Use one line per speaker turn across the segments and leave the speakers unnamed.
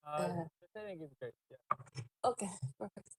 Uh,
Just I give it. Yeah.
okay, perfect.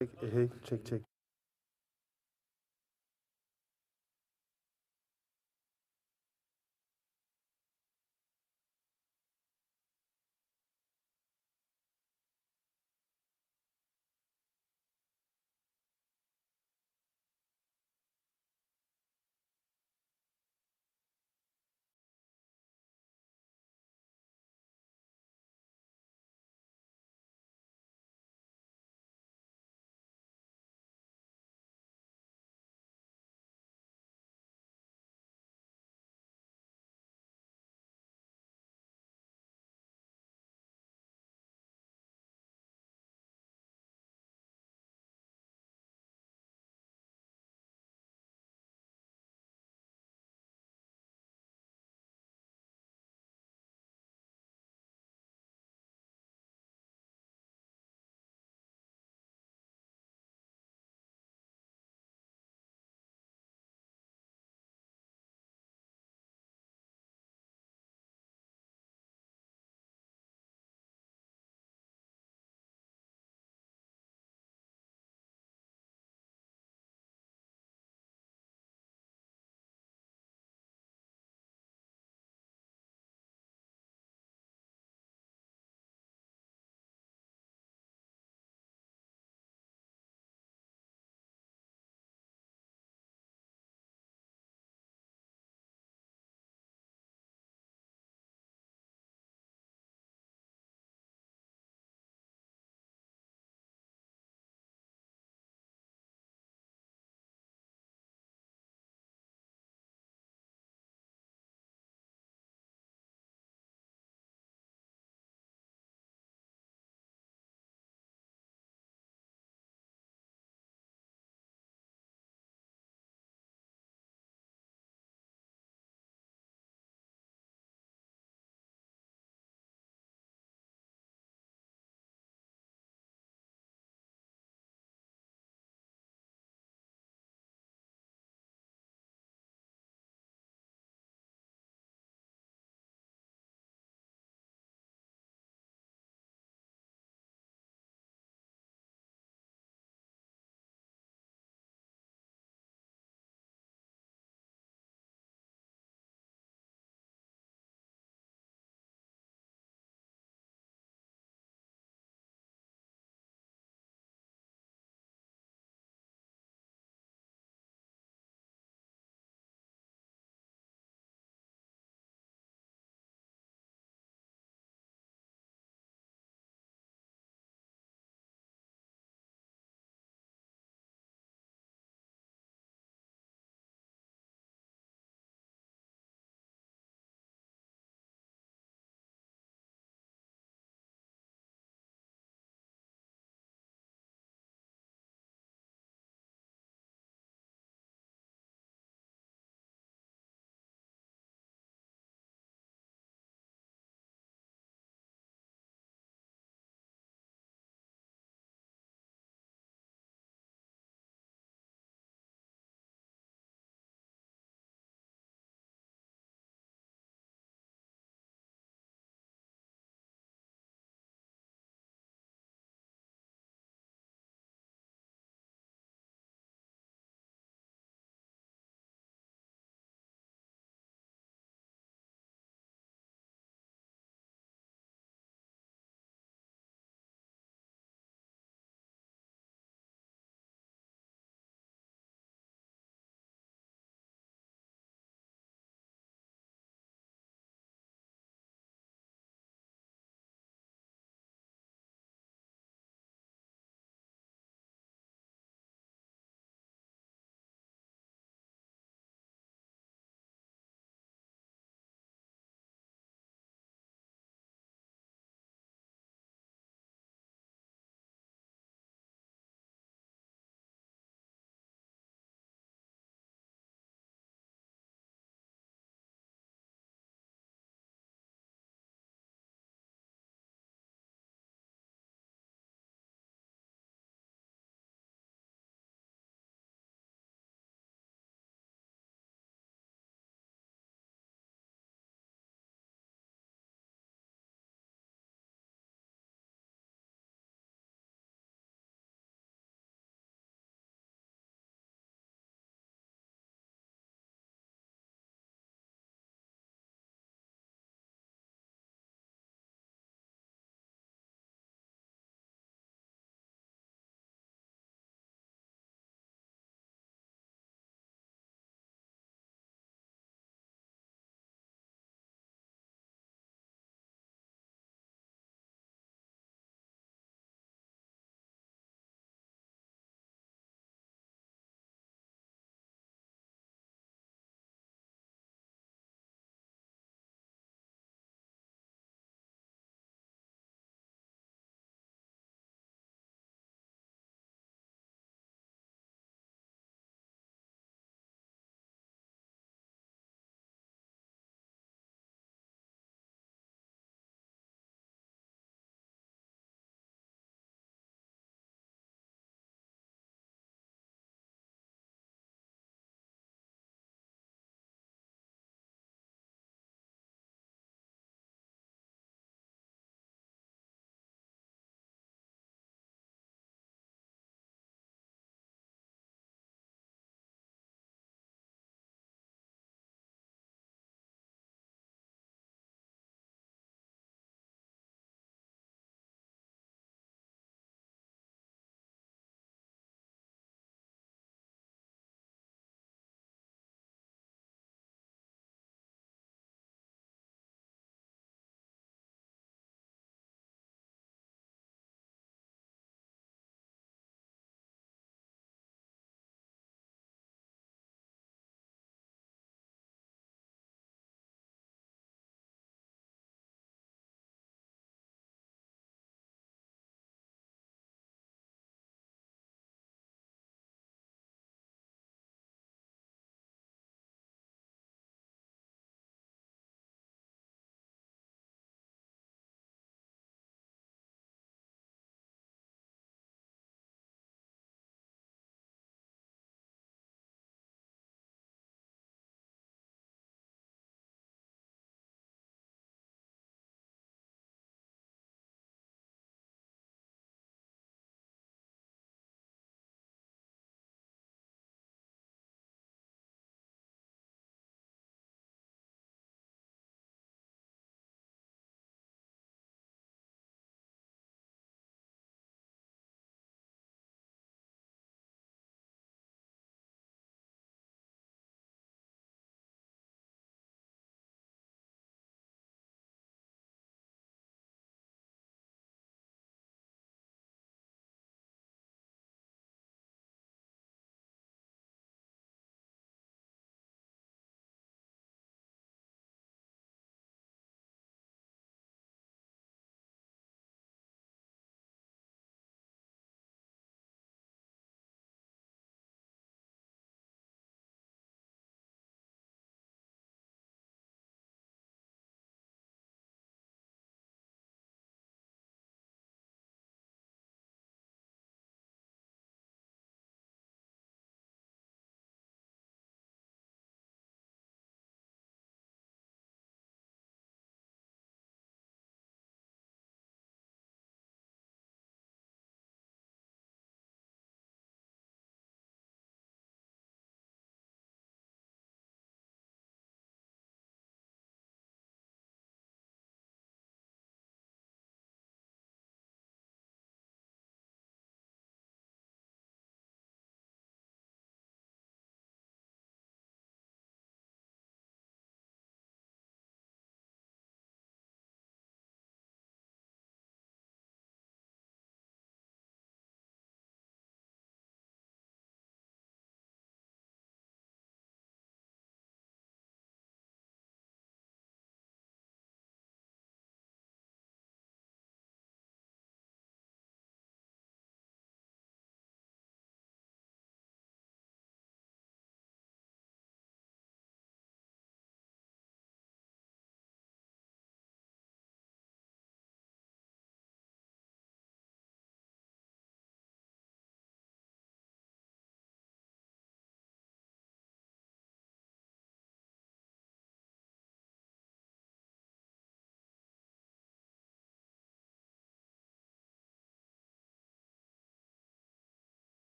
Hey, check, check.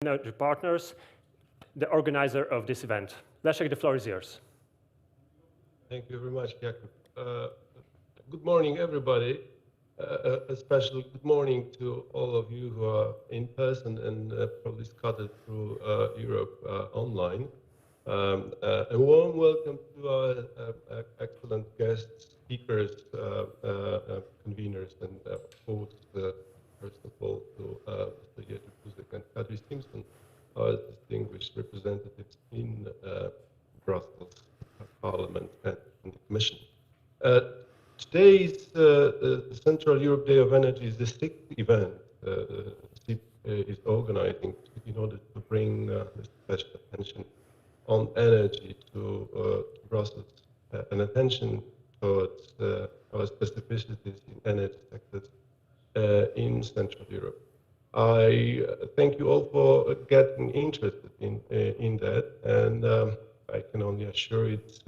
Keynote partners, the organizer of this event. Leszek, the floor is yours.
Thank you very much, Jakub. Good morning, everybody. A special good morning to all of you who are in person and probably scattered through Europe online. A warm welcome to our excellent guests, speakers, conveners, and of course, first of all, to Mr. Jerzy Buzek and Kadri Simson, our distinguished representatives in Brussels, Parliament, and the Commission. Today's Central Europe Day of Energy is the sixth event CEDE is organizing in order to bring this special attention on energy to Brussels and attention towards our specificities in energy sectors in Central Europe. I thank you all for getting interested in that, and I can only assure it's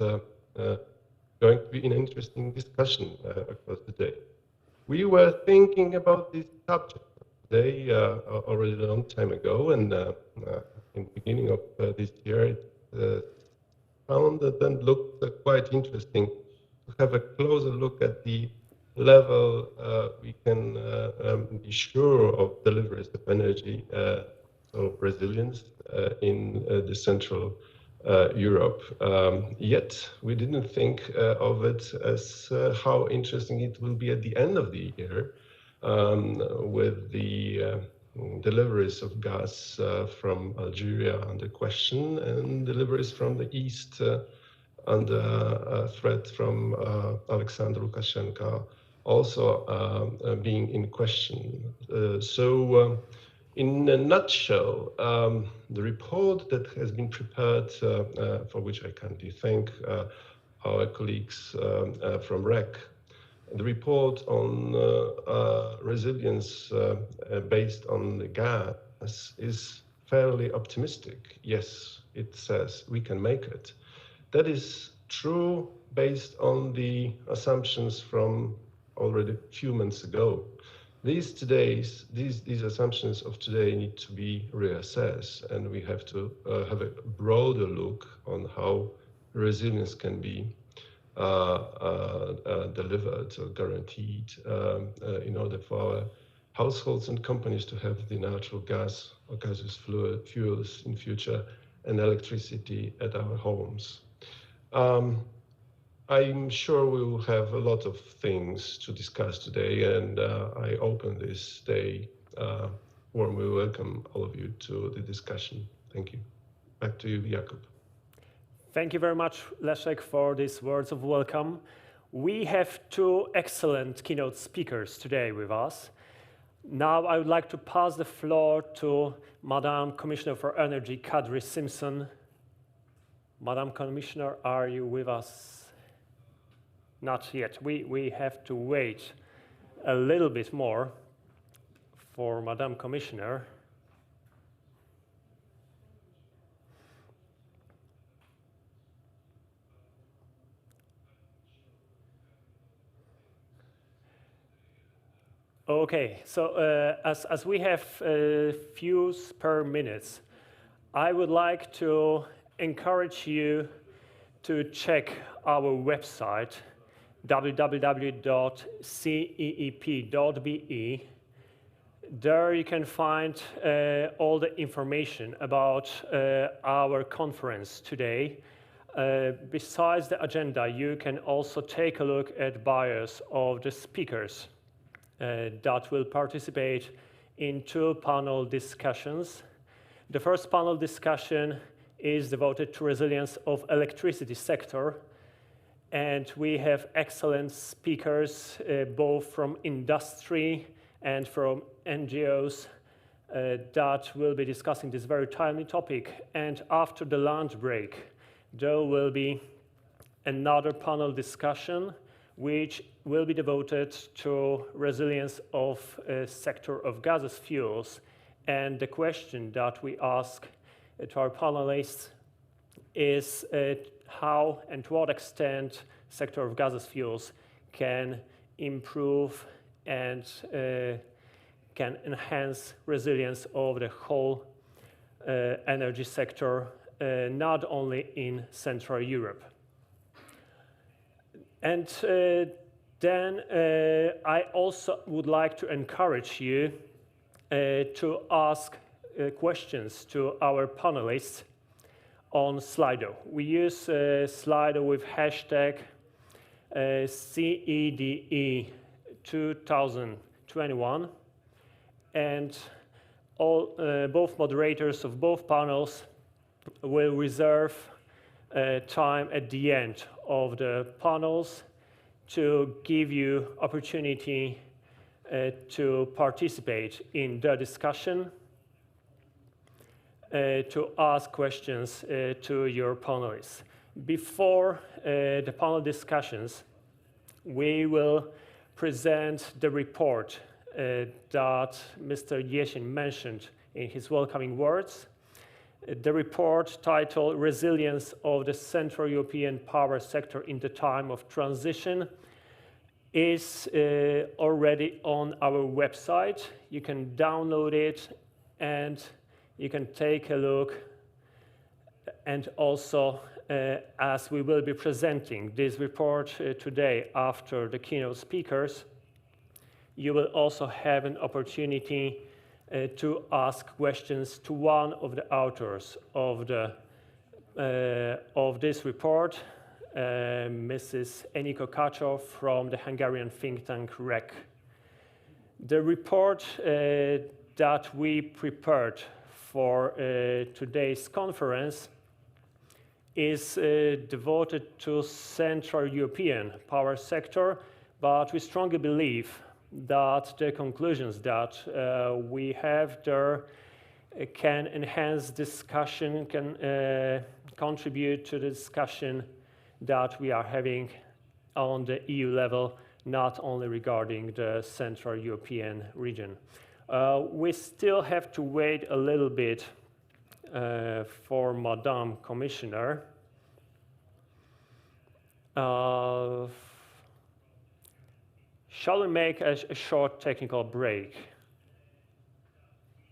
going to be an interesting discussion across the day. We were thinking about this subject today already a long time ago, and in the beginning of this year, it sounded and looked quite interesting to have a closer look at the level we can be sure of deliveries of energy, so resilience in the Central Europe. Yet we didn't think of it as how interesting it will be at the end of the year with the deliveries of gas from Algeria under question and deliveries from the east under threat from Alexander Lukashenko also being in question. In a nutshell, the report that has been prepared, for which I kindly thank our colleagues from REC, the report on resilience based on the gas is fairly optimistic. Yes, it says we can make it. That is true based on the assumptions from already a few months ago. These assumptions of today need to be reassessed, and we have to have a broader look on how resilience can be delivered or guaranteed in order for our households and companies to have the natural gas or gaseous fuels in future and electricity at our homes. I'm sure we will have a lot of things to discuss today, and I open this day warmly welcome all of you to the discussion. Thank you. Back to you, Jakub.
Thank you very much, Leszek, for these words of welcome. We have two excellent keynote speakers today with us. Now I would like to pass the floor to Madam Commissioner for Energy, Kadri Simson. Madam Commissioner, are you with us? Not yet. We have to wait a little bit more for Madam Commissioner. Okay, so as we have a few spare minutes, I would like to encourage you to check our website, www.ceep.be. There you can find all the information about our conference today. Besides the agenda, you can also take a look at bios of the speakers that will participate in two panel discussions. The first panel discussion is devoted to resilience of electricity sector. And we have excellent speakers, both from industry and from NGOs that will be discussing this very timely topic. And after the lunch break, there will be another panel discussion which will be devoted to resilience of sector of gaseous fuels. And the question that we ask to our panelists is how and to what extent sector of gaseous fuels can improve and can enhance resilience of the whole energy sector, not only in Central Europe. And then I also would like to encourage you to ask questions to our panelists on Slido. We use Slido with hashtag CEDE 2021, and both moderators of both panels will reserve time at the end of the panels to give you opportunity to participate in the discussion, to ask questions to your panelists. Before the panel discussions, we will present the report that Mr. Jerzy mentioned in his welcoming words. The report titled Resilience of the Central European Power Sector in the Time of Transition is already on our website. You can download it and you can take a look. And also, as we will be presenting this report today after the keynote speakers, you will also have an opportunity to ask questions to one of the authors of this report, Mrs. Eniko Kaczor from the Hungarian think tank REC. The report that we prepared for today's conference is devoted to Central European power sector, but we strongly believe that the conclusions that we have there can enhance discussion, can contribute to the discussion that we are having on the EU level, not only regarding the Central European region. We still have to wait a little bit for Madam Commissioner. Shall we make a short technical break?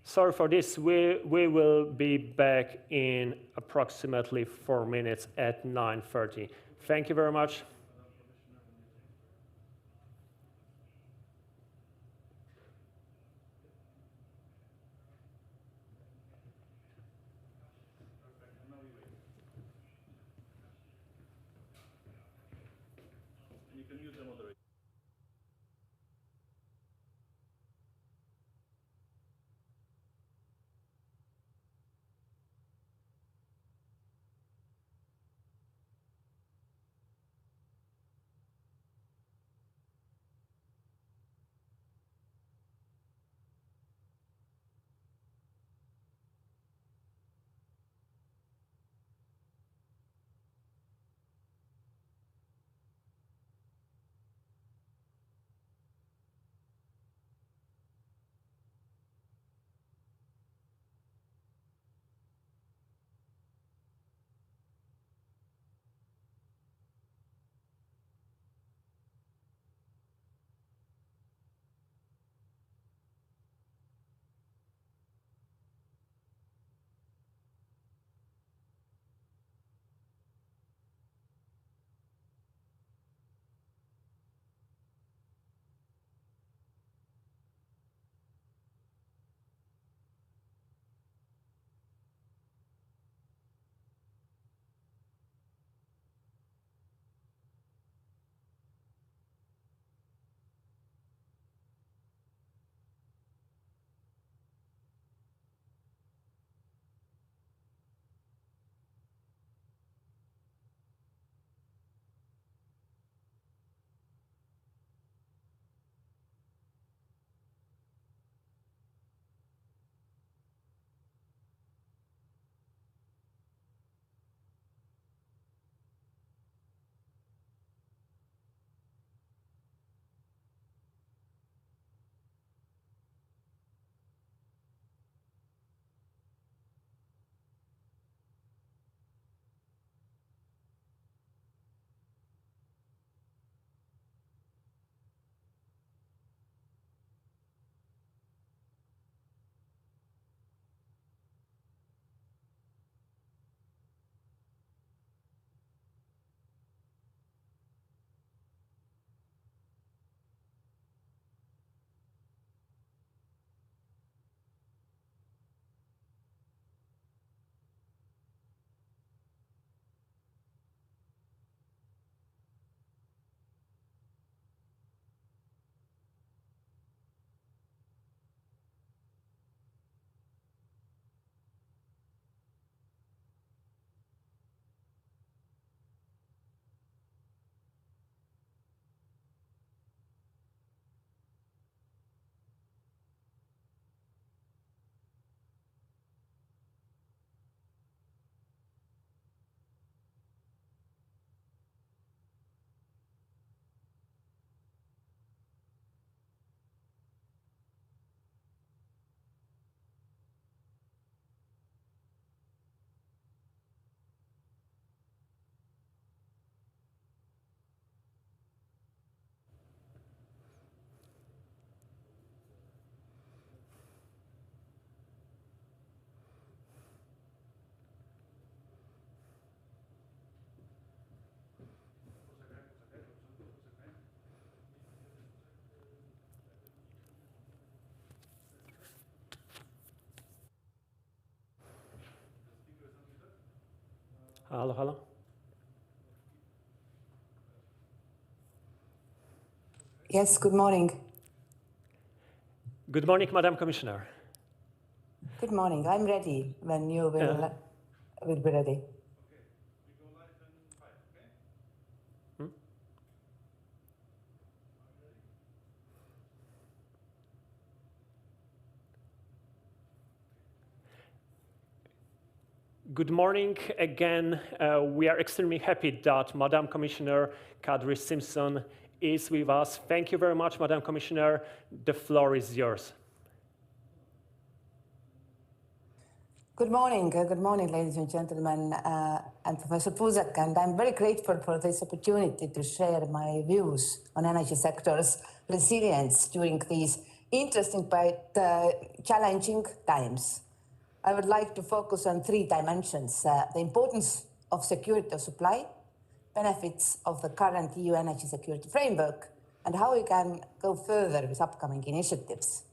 Sorry for this. We will be back in approximately 4 minutes at 9:30. Thank you very much. Hello, hello.
Yes, good morning.
Good morning, Madam Commissioner.
Good morning. I'm ready when you will be ready.
Good morning again. We are extremely happy that Madam Commissioner Kadri Simson is with us. Thank you very much, Madam Commissioner. The floor is yours.
Good morning, ladies and gentlemen, and Professor Buzek, and I'm very grateful for this opportunity to share my views on energy sector's resilience during these interesting but challenging times. I would like to focus on three dimensions: the importance of security of supply, benefits of the current EU energy security framework, and how we can go further with upcoming initiatives.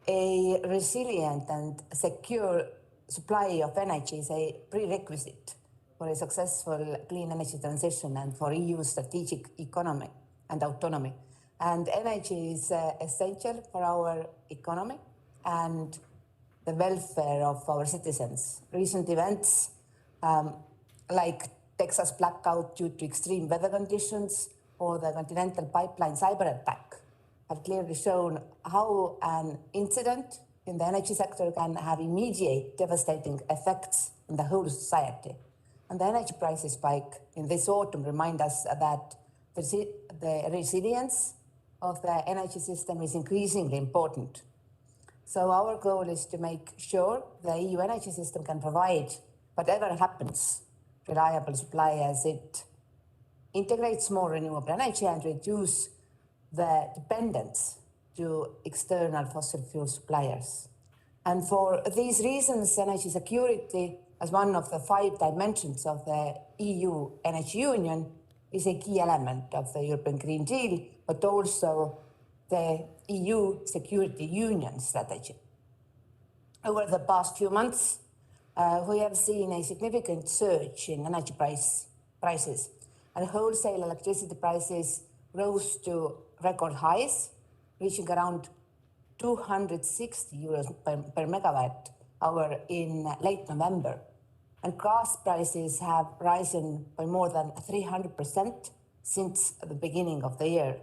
A resilient and secure supply of energy is a prerequisite for a successful clean energy transition and for EU strategic economy and autonomy. And energy is essential for our economy and the welfare of our citizens. Recent events like Texas blackout due to extreme weather conditions or the Continental Pipeline cyber attack have clearly shown how an incident in the energy sector can have immediate devastating effects on the whole society. And the energy prices spike in this autumn remind us that the resilience of the energy system is increasingly important. So our goal is to make sure the EU energy system can provide, whatever happens, reliable supply as it integrates more renewable energy and reduce the dependence to external fossil fuel suppliers. And for these reasons, energy security, as one of the 5 dimensions of the EU Energy Union, is a key element of the European Green Deal, but also the EU Security Union strategy. Over the past few months, we have seen a significant surge in energy prices, and wholesale electricity prices rose to record highs, reaching around 260 euros per megawatt hour in late November. And gas prices have risen by more than 300% since the beginning of the year.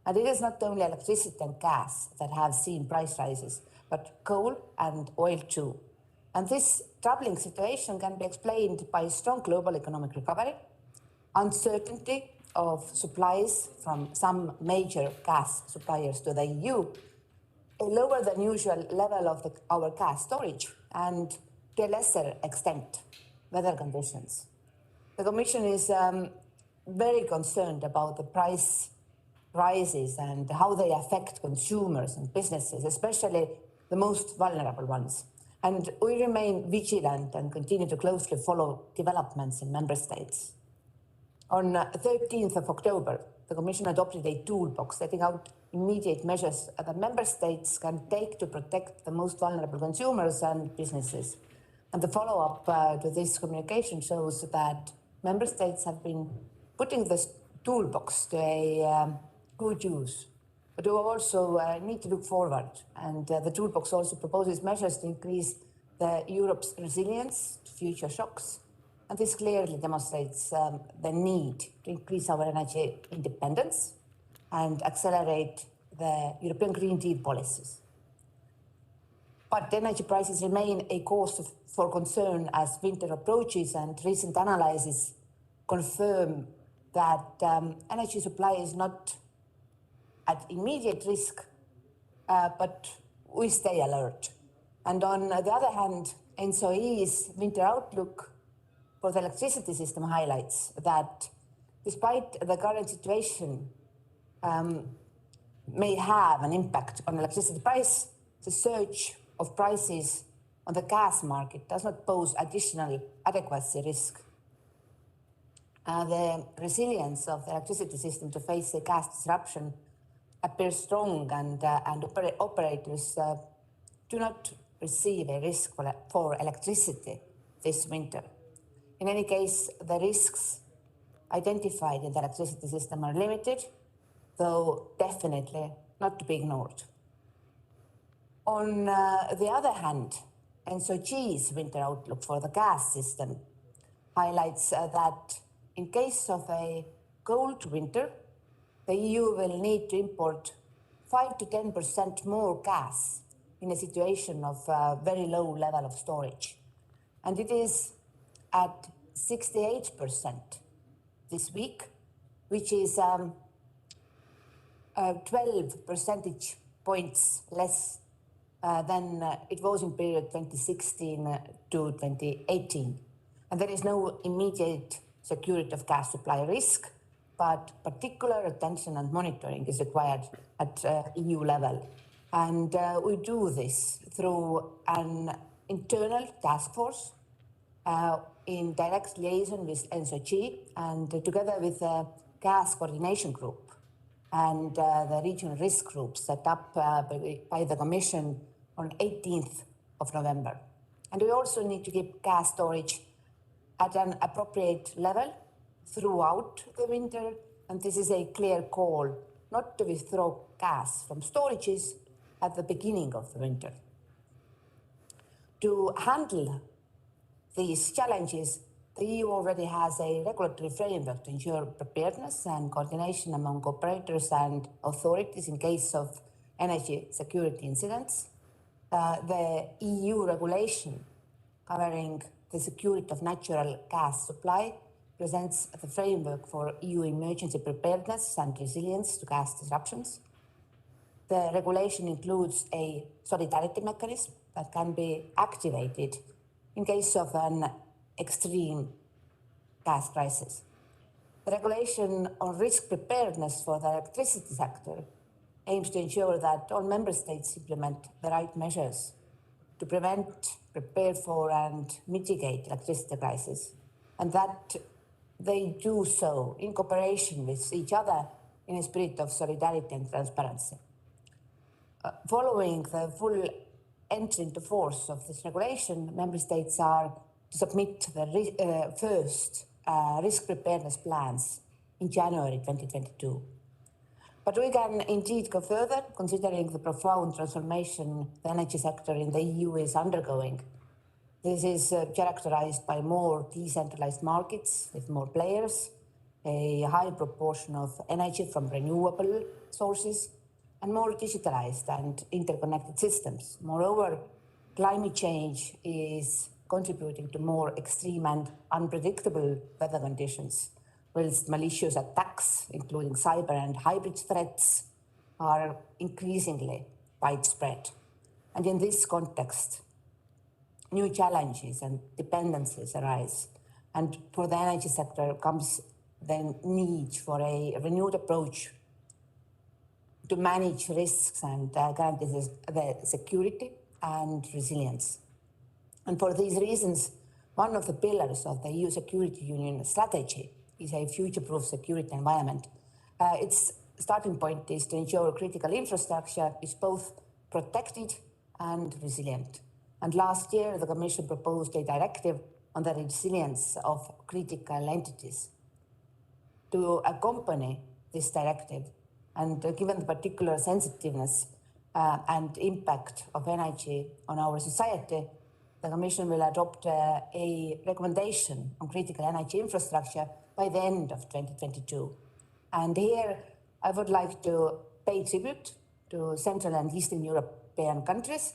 And it is not only electricity and gas that have seen price rises, but coal and oil too. And this troubling situation can be explained by strong global economic recovery, uncertainty of supplies from some major gas suppliers to the EU, a lower than usual level of our gas storage, and to a lesser extent, weather conditions. The Commission is very concerned about the price rises and how they affect consumers and businesses, especially the most vulnerable ones. And we remain vigilant and continue to closely follow developments in member states. On 13th of October, the Commission adopted a toolbox setting out immediate measures that member states can take to protect the most vulnerable consumers and businesses. And the follow-up to this communication shows that member states have been putting this toolbox to a good use. But we also need to look forward, and the toolbox also proposes measures to increase Europe's resilience to future shocks. And this clearly demonstrates the need to increase our energy independence and accelerate the European Green Deal policies. But energy prices remain a cause for concern as winter approaches, and recent analyses confirm that energy supply is not at immediate risk, but we stay alert. And on the other hand, ENTSO-E's winter outlook for the electricity system highlights that despite the current situation may have an impact on electricity price, the surge of prices on the gas market does not pose additional adequacy risk. The resilience of the electricity system to face a gas disruption appears strong, and operators do not receive a risk for electricity this winter. In any case, the risks identified in the electricity system are limited, though definitely not to be ignored. On the other hand, NSOG's winter outlook for the gas system highlights that in case of a cold winter, the EU will need to import 5 to 10% more gas in a situation of very low level of storage. And it is at 68% this week, which is 12 percentage points less than it was in period 2016 to 2018. And there is no immediate security of gas supply risk, but particular attention and monitoring is required at EU level. And we do this through an internal task force in direct liaison with NSOG and together with the gas coordination group and the regional risk group set up by the Commission on 18th of November. And we also need to keep gas storage at an appropriate level throughout the winter, and this is a clear call not to withdraw gas from storages at the beginning of the winter. To handle these challenges, the EU already has a regulatory framework to ensure preparedness and coordination among operators and authorities in case of energy security incidents. The EU regulation covering the security of natural gas supply presents the framework for EU emergency preparedness and resilience to gas disruptions. The regulation includes a solidarity mechanism that can be activated in case of an extreme gas crisis. The regulation on risk preparedness for the electricity sector aims to ensure that all member states implement the right measures to prevent, prepare for and mitigate electricity crisis, and that they do so in cooperation with each other in a spirit of solidarity and transparency. Following the full entry into force of this regulation, member states are to submit the first risk preparedness plans in January 2022. But we can indeed go further, considering the profound transformation the energy sector in the EU is undergoing. This is characterized by more decentralized markets with more players, a high proportion of energy from renewable sources, and more digitalized and interconnected systems. Moreover, climate change is contributing to more extreme and unpredictable weather conditions, whilst malicious attacks, including cyber and hybrid threats, are increasingly widespread. And in this context, new challenges and dependencies arise. And for the energy sector comes the need for a renewed approach to manage risks and guarantee the security and resilience. And for these reasons, one of the pillars of the EU Security Union strategy is a future-proof security environment. Its starting point is to ensure critical infrastructure is both protected and resilient. And last year, the Commission proposed a directive on the resilience of critical entities. To accompany this directive, and given the particular sensitiveness and impact of energy on our society, the Commission will adopt a recommendation on critical energy infrastructure by the end of 2022. And here I would like to pay tribute to Central and Eastern European countries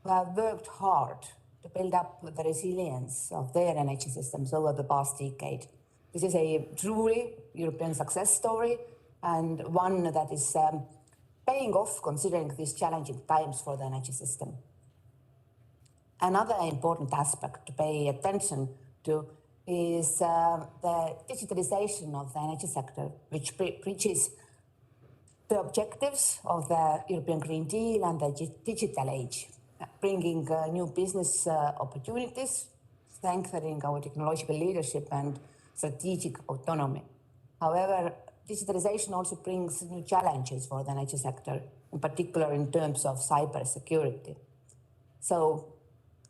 who have worked hard to build up the resilience of their energy systems over the past decade. This is a truly European success story, and one that is paying off considering these challenging times for the energy system. Another important aspect to pay attention to is the digitalization of the energy sector, which reaches the objectives of the European Green Deal and the digital age, bringing new business opportunities, strengthening our technological leadership and strategic autonomy. However, digitalization also brings new challenges for the energy sector, in particular in terms of cybersecurity. So,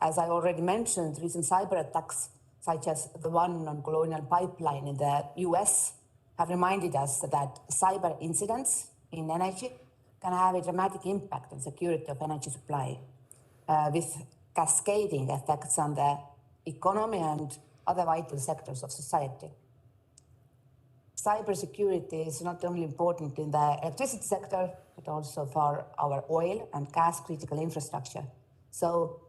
as I already mentioned, recent cyber attacks such as the one on Colonial Pipeline in the US, have reminded us that cyber incidents in energy can have a dramatic impact on security of energy supply, with cascading effects on the economy and other vital sectors of society. Cybersecurity is not only important in the electricity sector, but also for our oil and gas critical infrastructure. So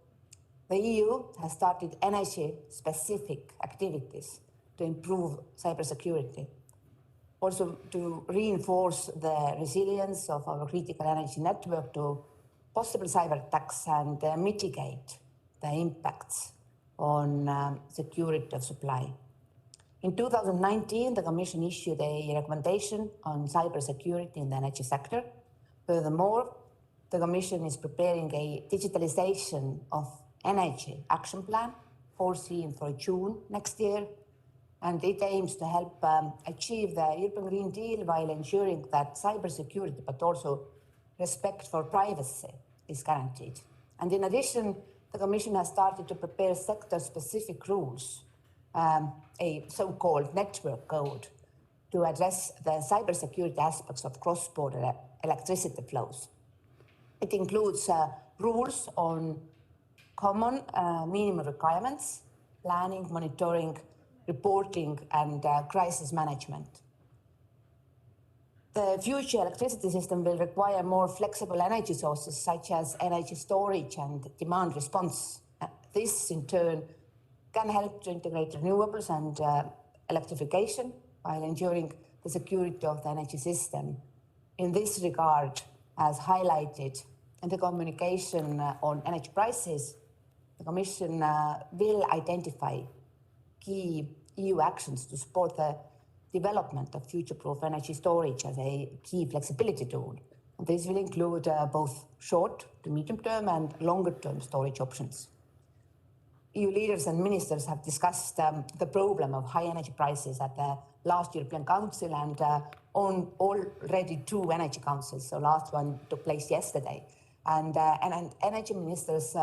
the EU has started energy-specific activities to improve cybersecurity, also to reinforce the resilience of our critical energy network to possible cyber attacks and mitigate the impacts on security of supply. In 2019, the Commission issued a recommendation on cybersecurity in the energy sector. Furthermore, the Commission is preparing a digitalization of energy action plan foreseen for June next year, and it aims to help achieve the European Green Deal while ensuring that cybersecurity, but also respect for privacy, is guaranteed. And in addition, the Commission has started to prepare sector-specific rules, a so-called network code, to address the cybersecurity aspects of cross-border electricity flows. It includes rules on common minimum requirements, planning, monitoring, reporting, and crisis management. The future electricity system will require more flexible energy sources, such as energy storage and demand response. This, in turn, can help to integrate renewables and electrification while ensuring the security of the energy system. In this regard, as highlighted in the communication on energy prices, the Commission will identify key EU actions to support the development of future-proof energy storage as a key flexibility tool. This will include both short to medium-term and longer-term storage options. EU leaders and ministers have discussed the problem of high energy prices at the last European Council and on already 2 energy councils. So last one took place yesterday. And energy ministers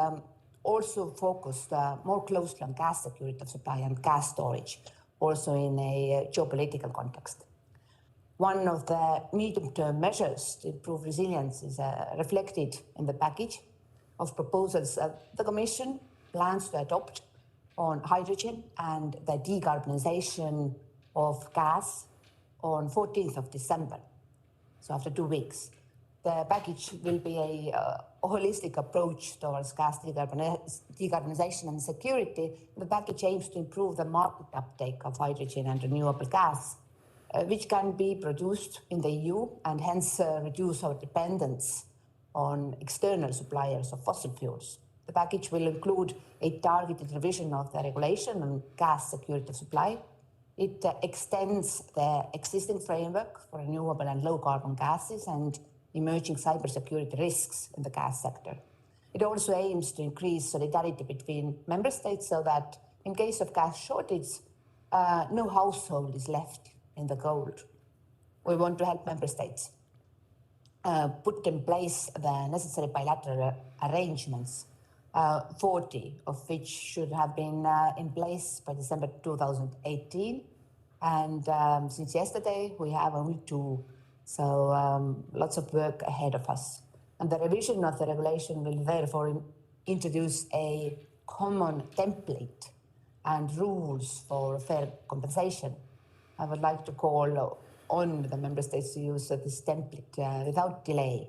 also focused more closely on gas security of supply and gas storage, also in a geopolitical context. One of the medium-term measures to improve resilience is reflected in the package of proposals the Commission plans to adopt on hydrogen and the decarbonization of gas on 14th of December, so after 2 weeks. The package will be a holistic approach towards gas decarbonization and security. The package aims to improve the market uptake of hydrogen and renewable gas, which can be produced in the EU and hence reduce our dependence on external suppliers of fossil fuels. The package will include a targeted revision of the regulation on gas security of supply. It extends the existing framework for renewable and low-carbon gases and emerging cybersecurity risks in the gas sector. It also aims to increase solidarity between member states so that in case of gas shortage, no household is left in the cold. We want to help member states put in place the necessary bilateral arrangements, 40 of which should have been in place by December 2018. And since yesterday, we have only 2. So lots of work ahead of us. And the revision of the regulation will therefore introduce a common template and rules for fair compensation. I would like to call on the member states to use this template without delay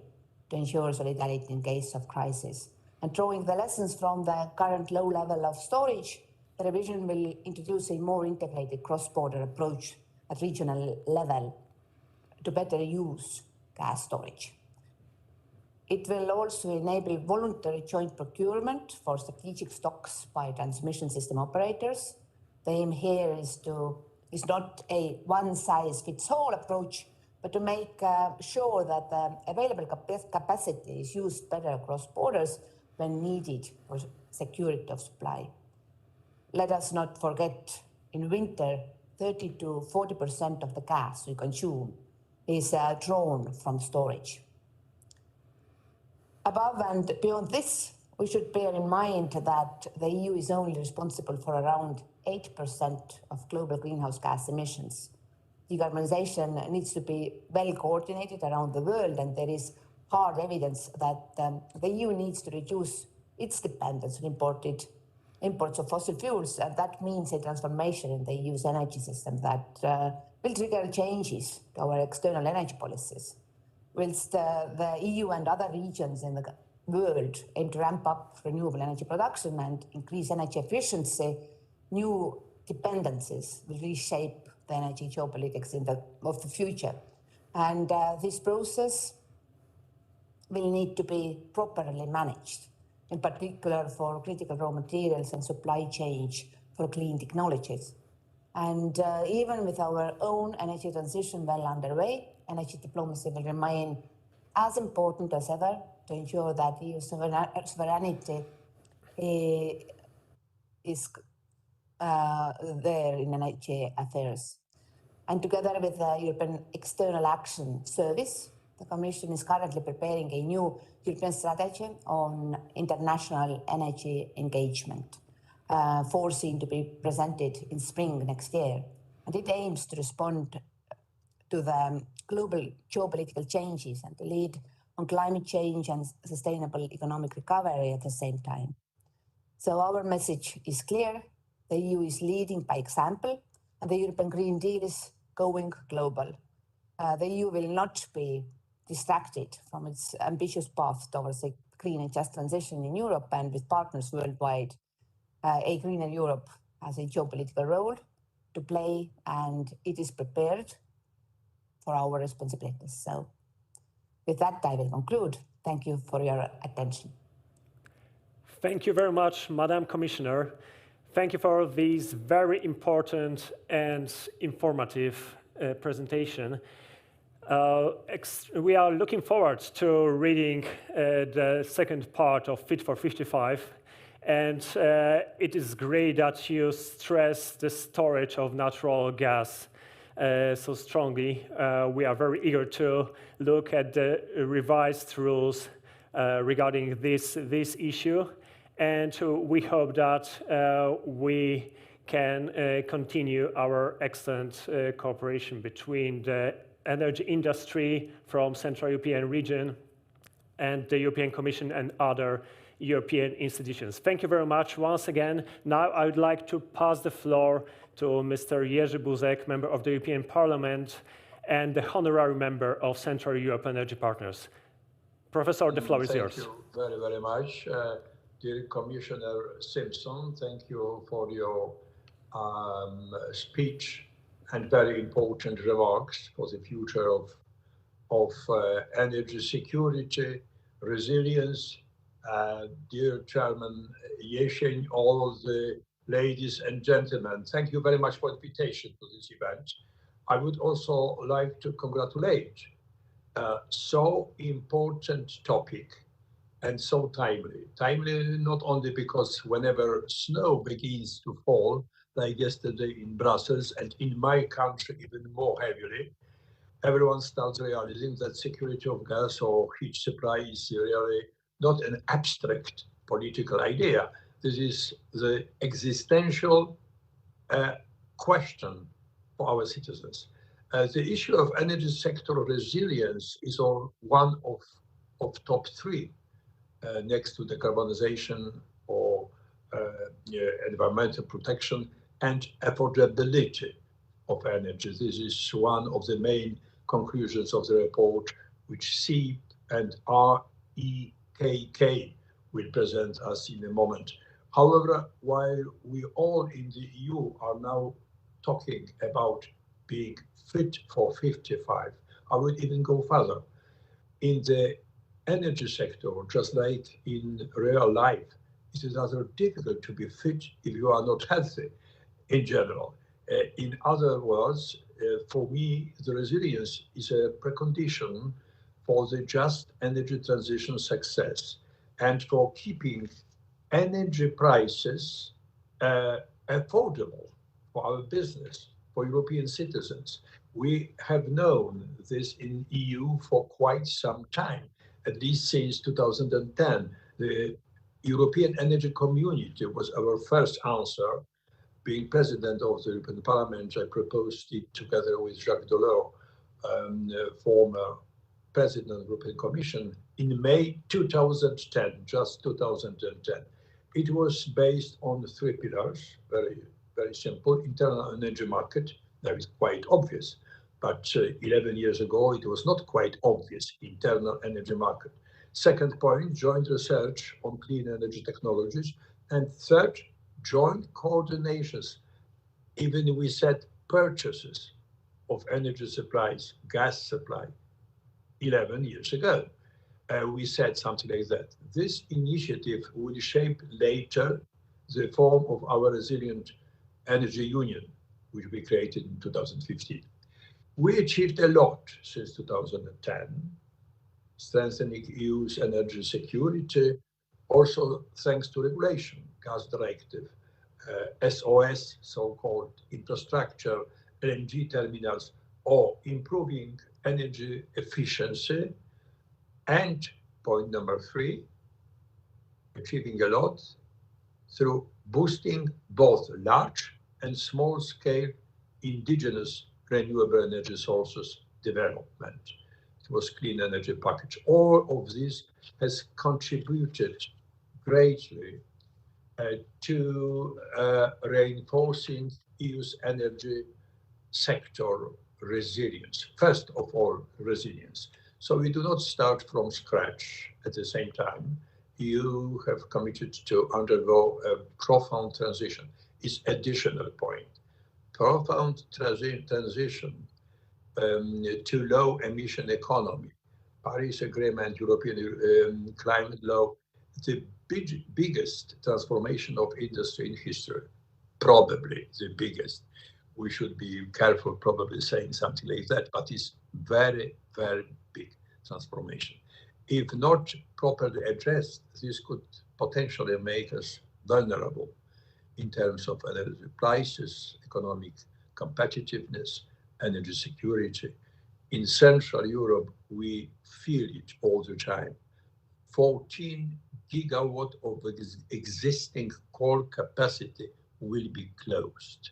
to ensure solidarity in case of crisis. And drawing the lessons from the current low level of storage, the revision will introduce a more integrated cross-border approach at regional level to better use gas storage. It will also enable voluntary joint procurement for strategic stocks by transmission system operators. The aim here is not a one-size-fits-all approach, but to make sure that the available capacity is used better across borders when needed for security of supply. Let us not forget, in winter, 30 to 40% of the gas we consume is drawn from storage. Above and beyond this, we should bear in mind that the EU is only responsible for around 8% of global greenhouse gas emissions. Decarbonization needs to be well coordinated around the world, and there is hard evidence that the EU needs to reduce its dependence on imports of fossil fuels, and that means a transformation in the EU's energy system that will trigger changes to our external energy policies. Whilst the EU and other regions in the world aim to ramp up renewable energy production and increase energy efficiency, new dependencies will reshape the energy geopolitics of the future. And this process will need to be properly managed, in particular for critical raw materials and supply chains for clean technologies. And even with our own energy transition well underway, energy diplomacy will remain as important as ever to ensure that EU sovereignty is there in energy affairs. And together with the European External Action Service, the Commission is currently preparing a new European strategy on international energy engagement, foreseen to be presented in spring next year. And it aims to respond to the global geopolitical changes and to lead on climate change and sustainable economic recovery at the same time. So our message is clear. The EU is leading by example, and the European Green Deal is going global. The EU will not be distracted from its ambitious path towards a green and just transition in Europe, and with partners worldwide. A greener Europe has a geopolitical role to play, and it is prepared for our responsibilities. So with that, I will conclude. Thank you for your attention.
Thank you very much, Madam Commissioner. Thank you for this very important and informative presentation. We are looking forward to reading the second part of Fit for 55. And it is great that you stress the storage of natural gas so strongly. We are very eager to look at the revised rules regarding this issue. And we hope that we can continue our excellent cooperation between the energy industry from Central European region and the European Commission and other European institutions. Thank you very much once again. Now I would like to pass the floor to Mr. Jerzy Buzek, member of the European Parliament and the honorary member of Central Europe Energy Partners. Professor, the floor is yours.
Thank you very, very much. Dear Commissioner Simson, thank you for your speech and very important remarks for the future of energy security, resilience. Dear Chairman Jerzy, all of the ladies and gentlemen, thank you very much for the invitation to this event. I would also like to congratulate so important topic and so timely. Timely not only because whenever snow begins to fall, like yesterday in Brussels and in my country even more heavily, everyone starts realizing that security of gas or heat supply is really not an abstract political idea. This is the existential question for our citizens. The issue of energy sector resilience is one of top three, next to decarbonization or environmental protection and affordability of energy. This is one of the main conclusions of the report, which CEDE and REKK will present us in a moment. However, while we all in the EU are now talking about being fit for 55, I would even go further. In the energy sector, just like in real life, it is rather difficult to be fit if you are not healthy in general. In other words, for me, the resilience is a precondition for the just energy transition success and for keeping energy prices affordable for our business, for European citizens. We have known this in EU for quite some time, at least since 2010. The European Energy Community was our first answer being president of the European Parliament, I proposed it together with Jacques Delors, former president of the European Commission, in May 2010, just 2010. It was based on 3 pillars, very, very simple. Internal energy market, that is quite obvious, but 11 years ago, it was not quite obvious, internal energy market. Second point, joint research on clean energy technologies. And third, joint coordinations. Even we said purchases of energy supplies, gas supply, 11 years ago. We said something like that. This initiative will shape later the form of our resilient energy union, which we created in 2015. We achieved a lot since 2010, strengthening EU's energy security, also thanks to regulation, gas directive, SOS, so-called infrastructure, LNG terminals, or improving energy efficiency. And point number 3, achieving a lot through boosting both large and small-scale indigenous renewable energy sources development. It was clean energy package. All of this has contributed greatly to reinforcing EU's energy sector resilience. First of all, resilience. So we do not start from scratch. At the same time, you have committed to undergo a profound transition. It's additional point. Profound transition to low emission economy. Paris Agreement, European climate law, the biggest transformation of industry in history, probably the biggest. We should be careful probably saying something like that, but it's very, very big transformation. If not properly addressed, this could potentially make us vulnerable in terms of energy prices, economic competitiveness, energy security. In Central Europe, we feel it all the time. 14 gigawatt of existing coal capacity will be closed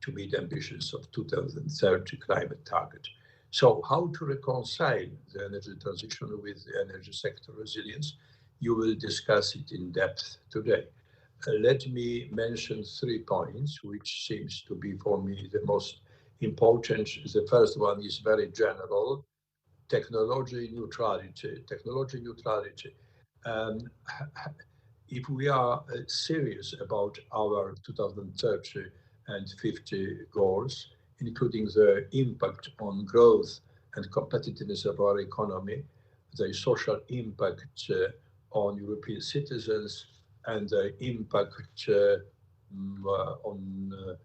to meet ambitions of 2030 climate target. So how to reconcile the energy transition with the energy sector resilience? You will discuss it in depth today. Let me mention 3 points, which seems to be for me the most important. The first one is very general, technology neutrality. Technology neutrality. If we are serious about our 2030 and 50 goals, including the impact on growth and competitiveness of our economy, the social impact on European citizens, and the impact on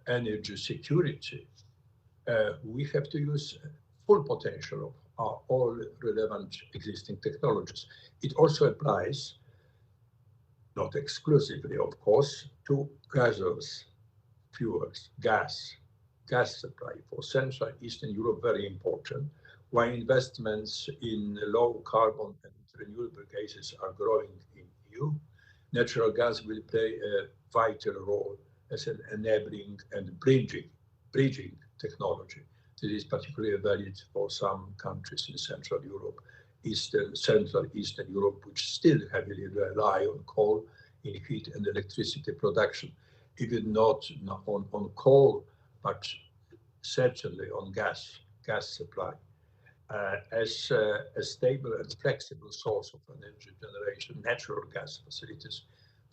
energy security, we have to use full potential of all relevant existing technologies. It also applies, not exclusively, of course, to gaseous fuels, gas supply for Central Eastern Europe, very important, while investments in low carbon and renewable gases are growing in EU. Natural gas will play a vital role as an enabling and bridging technology. This is particularly valid for some countries in Central Europe, Central Eastern Europe, which still heavily rely on coal in heat and electricity production, even not on coal, but certainly on gas supply. As a stable and flexible source of energy generation, natural gas facilities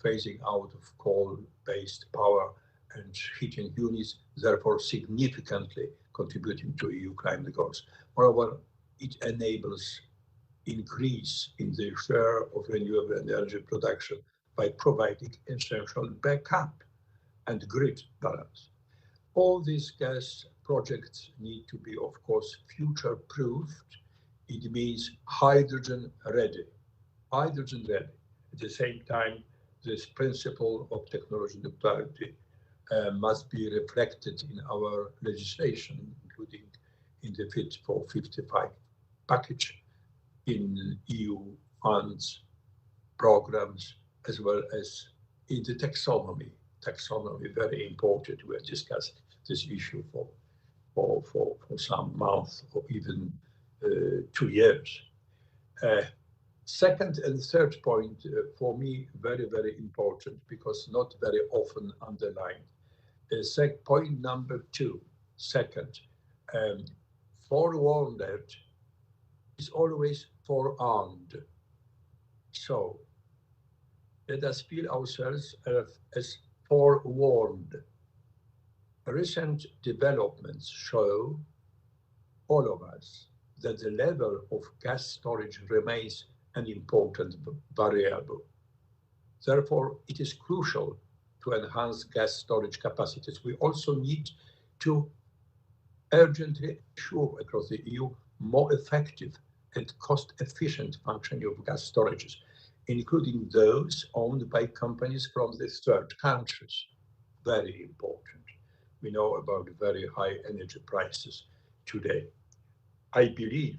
phasing out of coal-based power and heating units, therefore significantly contributing to EU climate goals. Moreover, it enables increase in the share of renewable energy production by providing essential backup and grid balance. All these gas projects need to be, of course, future-proofed. It means hydrogen ready. Hydrogen ready. At the same time, this principle of technology neutrality must be reflected in our legislation, including in the Fit for 55 package, in EU funds, programs, as well as in the taxonomy taxonomy very important. We have discussed this issue for some months or even 2 years. Second and third point for me very, very important because not very often underlined. Point number 2, second, forewarned is always forearmed. So let us feel ourselves as forewarned. Recent developments show all of us that the level of gas storage remains an important variable. Therefore, it is crucial to enhance gas storage capacities. We also need to urgently ensure across the EU more effective and cost-efficient functioning of gas storages, including those owned by companies from the third countries. Very important. We know about very high energy prices today. I believe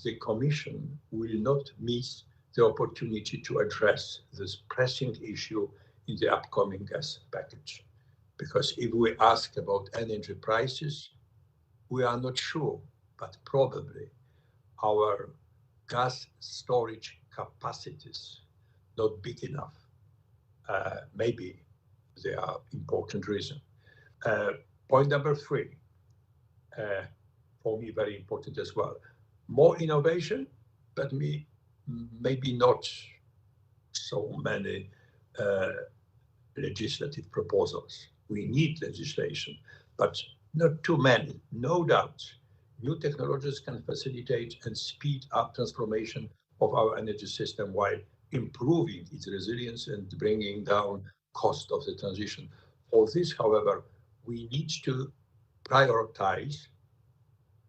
the Commission will not miss the opportunity to address this pressing issue in the upcoming gas package. Because if we ask about energy prices, we are not sure, but probably our gas storage capacities not big enough. Maybe they are important reason. Point number 3, for me very important as well. More innovation, but maybe not so many legislative proposals. We need legislation, but not too many, no doubt. New technologies can facilitate and speed up transformation of our energy system while improving its resilience and bringing down cost of the transition. For this, however, we need to prioritize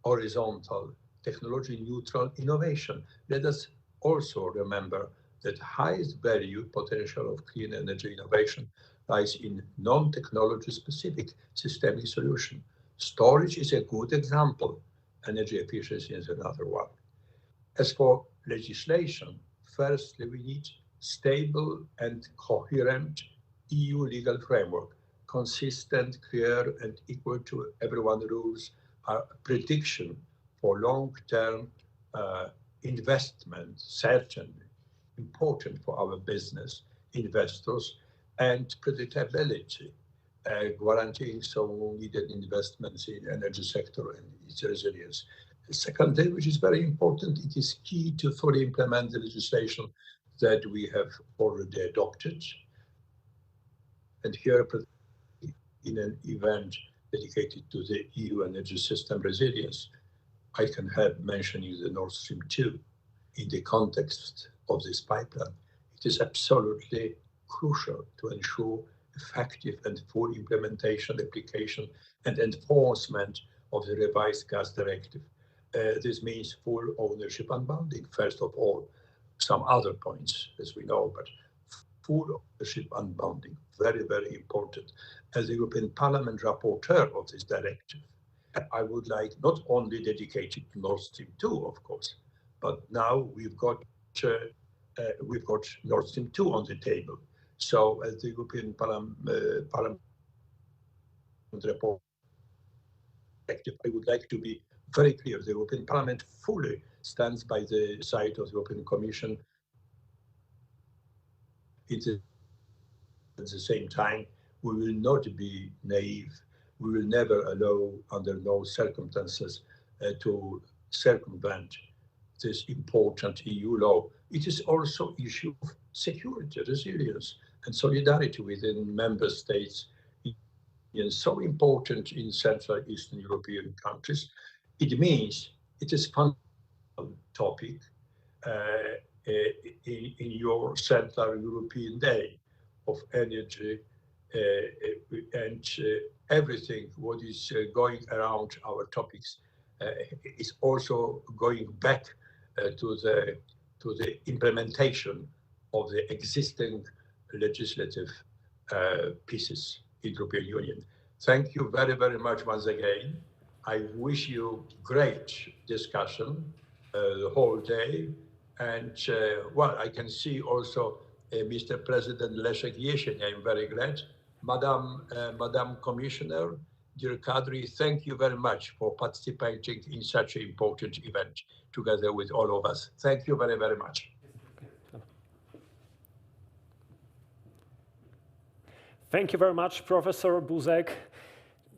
horizontal, technology-neutral innovation. Let us also remember that highest value potential of clean energy innovation lies in non-technology specific systemic solution. Storage is a good example. Energy efficiency is another one. As for legislation, firstly, we need stable and coherent EU legal framework. Consistent, clear, and equal to everyone rules are a prediction for long-term investment, certainly important for our business investors, and predictability, guaranteeing so needed investments in energy sector and its resilience. The second thing, which is very important, it is key to fully implement the legislation that we have already adopted. And here, in an event dedicated to the EU energy system resilience, I can help mentioning the Nord Stream 2 in the context of this pipeline. It is absolutely crucial to ensure effective and full implementation, application, and enforcement of the revised gas directive. This means full ownership unbundling, first of all. Some other points, as we know, but full ownership unbundling, very, very important. As the European Parliament rapporteur of this directive, I would like not only dedicated to Nord Stream 2, of course, but now we've got Nord Stream 2 on the table. So as the European Parliament report, I would like to be very clear. The European Parliament fully stands by the side of the European Commission. At the same time, we will not be naive. We will never allow, under no circumstances, to circumvent this important EU law. It is also an issue of security, resilience, and solidarity within member states. It's so important in Central Eastern European countries. It means it is a fundamental topic in your Central European Day of energy and everything what is going around our topics is also going back to the implementation of the existing legislative pieces in the European Union. Thank you very, very much once again. I wish you great discussion the whole day. And well, I can see also Mr. President Leszek Jesień. I'm very glad. Madam Commissioner, dear Kadri, thank you very much for participating in such an important event together with all of us. Thank you very, very much.
Thank you very much, Professor Buzek.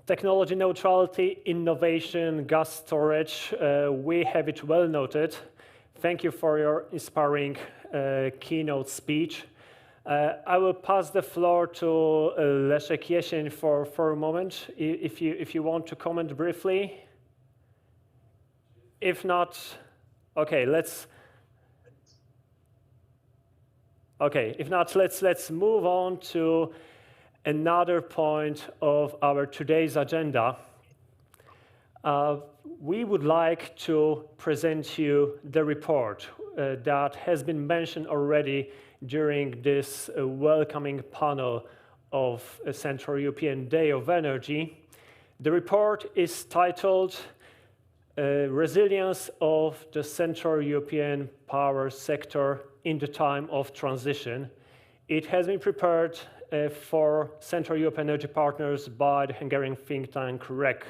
Technology neutrality, innovation, gas storage, we have it well noted. Thank you for your inspiring keynote speech. I will pass the floor to Leszek Jesień for a moment, if you want to comment briefly. If not, okay, let's move on to another point of our today's agenda. We would like to present you the report that has been mentioned already during this welcoming panel of Central European Day of Energy. The report is titled Resilience of the Central European Power Sector in the Time of Transition. It has been prepared for Central Europe Energy Partners by the Hungarian think tank REC.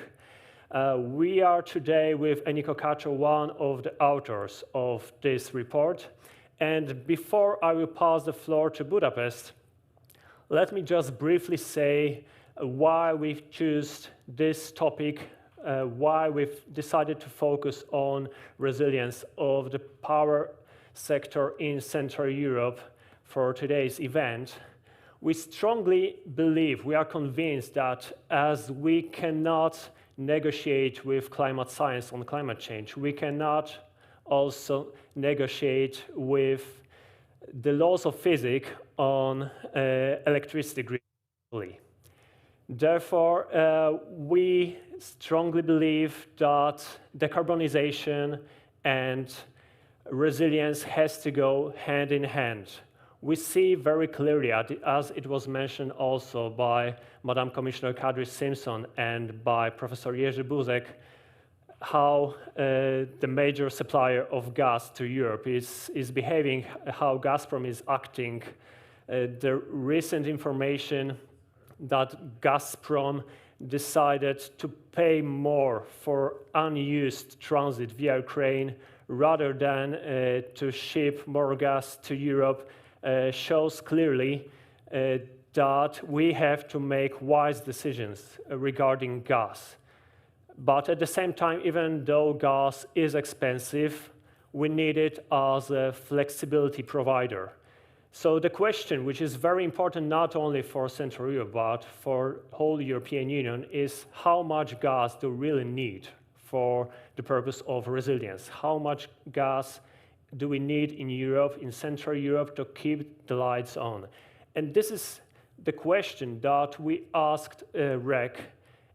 We are today with Eniko Kaczor, one of the authors of this report. And before I will pass the floor to Budapest, let me just briefly say why we've chosen this topic, why we've decided to focus on resilience of the power sector in Central Europe for today's event. We strongly believe, we are convinced that as we cannot negotiate with climate science on climate change, we cannot also negotiate with the laws of physics on electricity grid. Therefore, we strongly believe that decarbonization and resilience has to go hand in hand. We see very clearly, as it was mentioned also by Madam Commissioner Kadri Simson and by Professor Jerzy Buzek, how the major supplier of gas to Europe is behaving, how Gazprom is acting. The recent information that Gazprom decided to pay more for unused transit via Ukraine rather than to ship more gas to Europe shows clearly that we have to make wise decisions regarding gas. But at the same time, even though gas is expensive, we need it as a flexibility provider. So the question, which is very important not only for Central Europe, but for the whole European Union, is how much gas do we really need for the purpose of resilience? How much gas do we need in Europe, in Central Europe, to keep the lights on? And this is the question that we asked REC,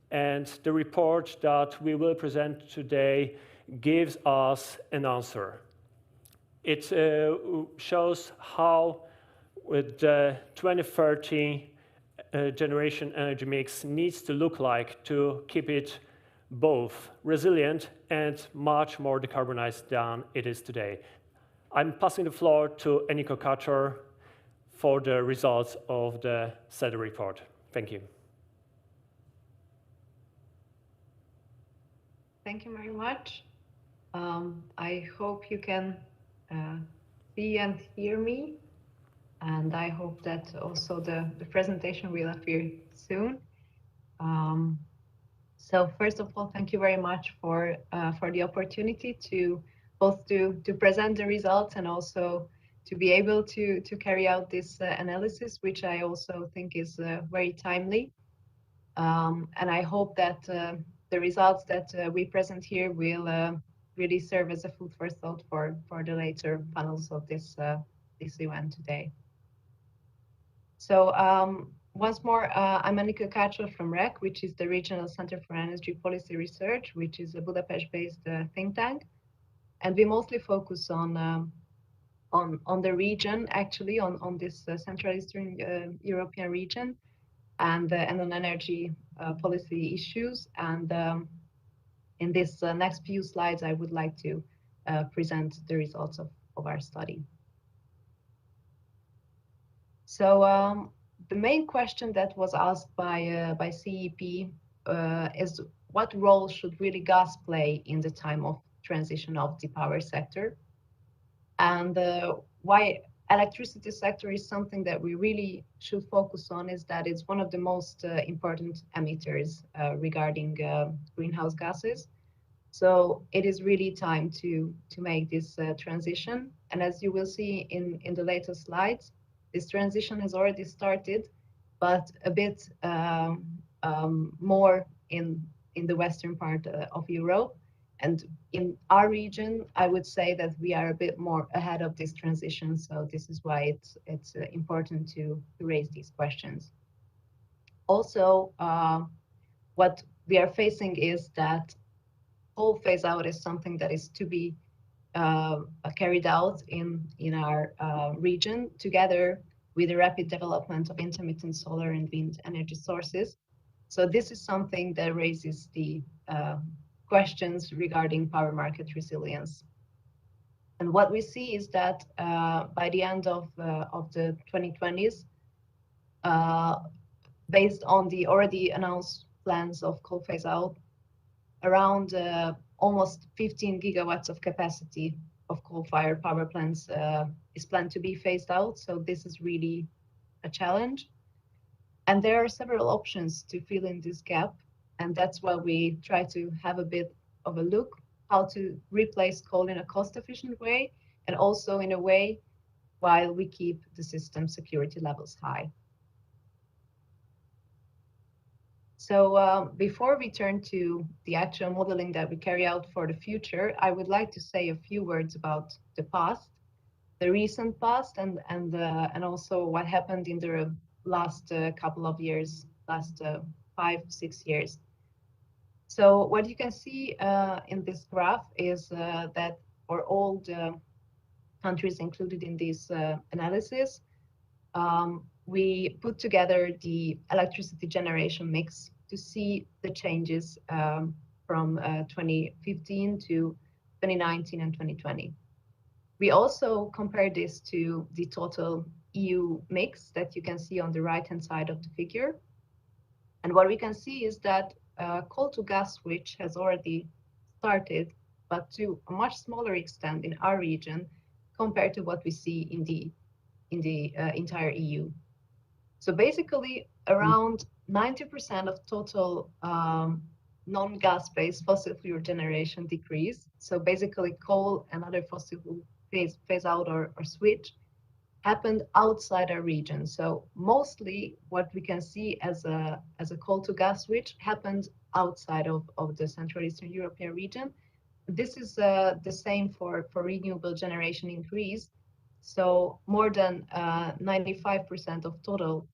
and the report that we will present today gives us an answer. It shows how the 2030 generation energy mix needs to look like to keep it both resilient and much more decarbonized than it is today. I'm passing the floor to Eniko Kaczor for the results of the CEDE report. Thank you.
Thank you very much. I hope you can see and hear me, and I hope that also the presentation will appear soon. So first of all, thank you very much for the opportunity to both to present the results and also to be able to carry out this analysis, which I also think is very timely. And I hope that the results that we present here will really serve as a food for thought for the later panels of this event today. So once more, I'm Eniko Kaczor from REC, which is the Regional Center for Energy Policy Research, which is a Budapest-based think tank. And we mostly focus on the region, actually, on this Central Eastern European region, and on energy policy issues. And in this next few slides, I would like to present the results of our study. So the main question that was asked by CEP is what role should really gas play in the time of transition of the power sector, and why electricity sector is something that we really should focus on is that it's one of the most important emitters regarding greenhouse gases. So it is really time to make this transition. And as you will see in the later slides, this transition has already started, but a bit more in the western part of Europe. And in our region, I would say that we are a bit more ahead of this transition. So this is why it's important to raise these questions. Also, what we are facing is that coal phase out is something that is to be carried out in our region together with the rapid development of intermittent solar and wind energy sources. So this is something that raises the questions regarding power market resilience. And what we see is that by the end of the 2020s, based on the already announced plans of coal phase out, around almost 15 gigawatts of capacity of coal-fired power plants is planned to be phased out. So this is really a challenge. And there are several options to fill in this gap. And that's why we try to have a bit of a look how to replace coal in a cost-efficient way, and also in a way while we keep the system security levels high. So before we turn to the actual modeling that we carry out for the future, I would like to say a few words about the past, the recent past, and also what happened in the last couple of years, last 5-6 years. So what you can see in this graph is that for all the countries included in this analysis, we put together the electricity generation mix to see the changes from 2015 to 2019 and 2020. We also compare this to the total EU mix that you can see on the right-hand side of the figure. And what we can see is that coal to gas switch has already started, but to a much smaller extent in our region compared to what we see in the entire EU. So basically, around 90% of total non-gas-based fossil fuel generation decrease. So basically, coal and other fossil fuel phase out or switch happened outside our region. So mostly what we can see as a coal to gas switch happened outside of the Central Eastern European region. This is the same for renewable generation increase. So more than 95% of total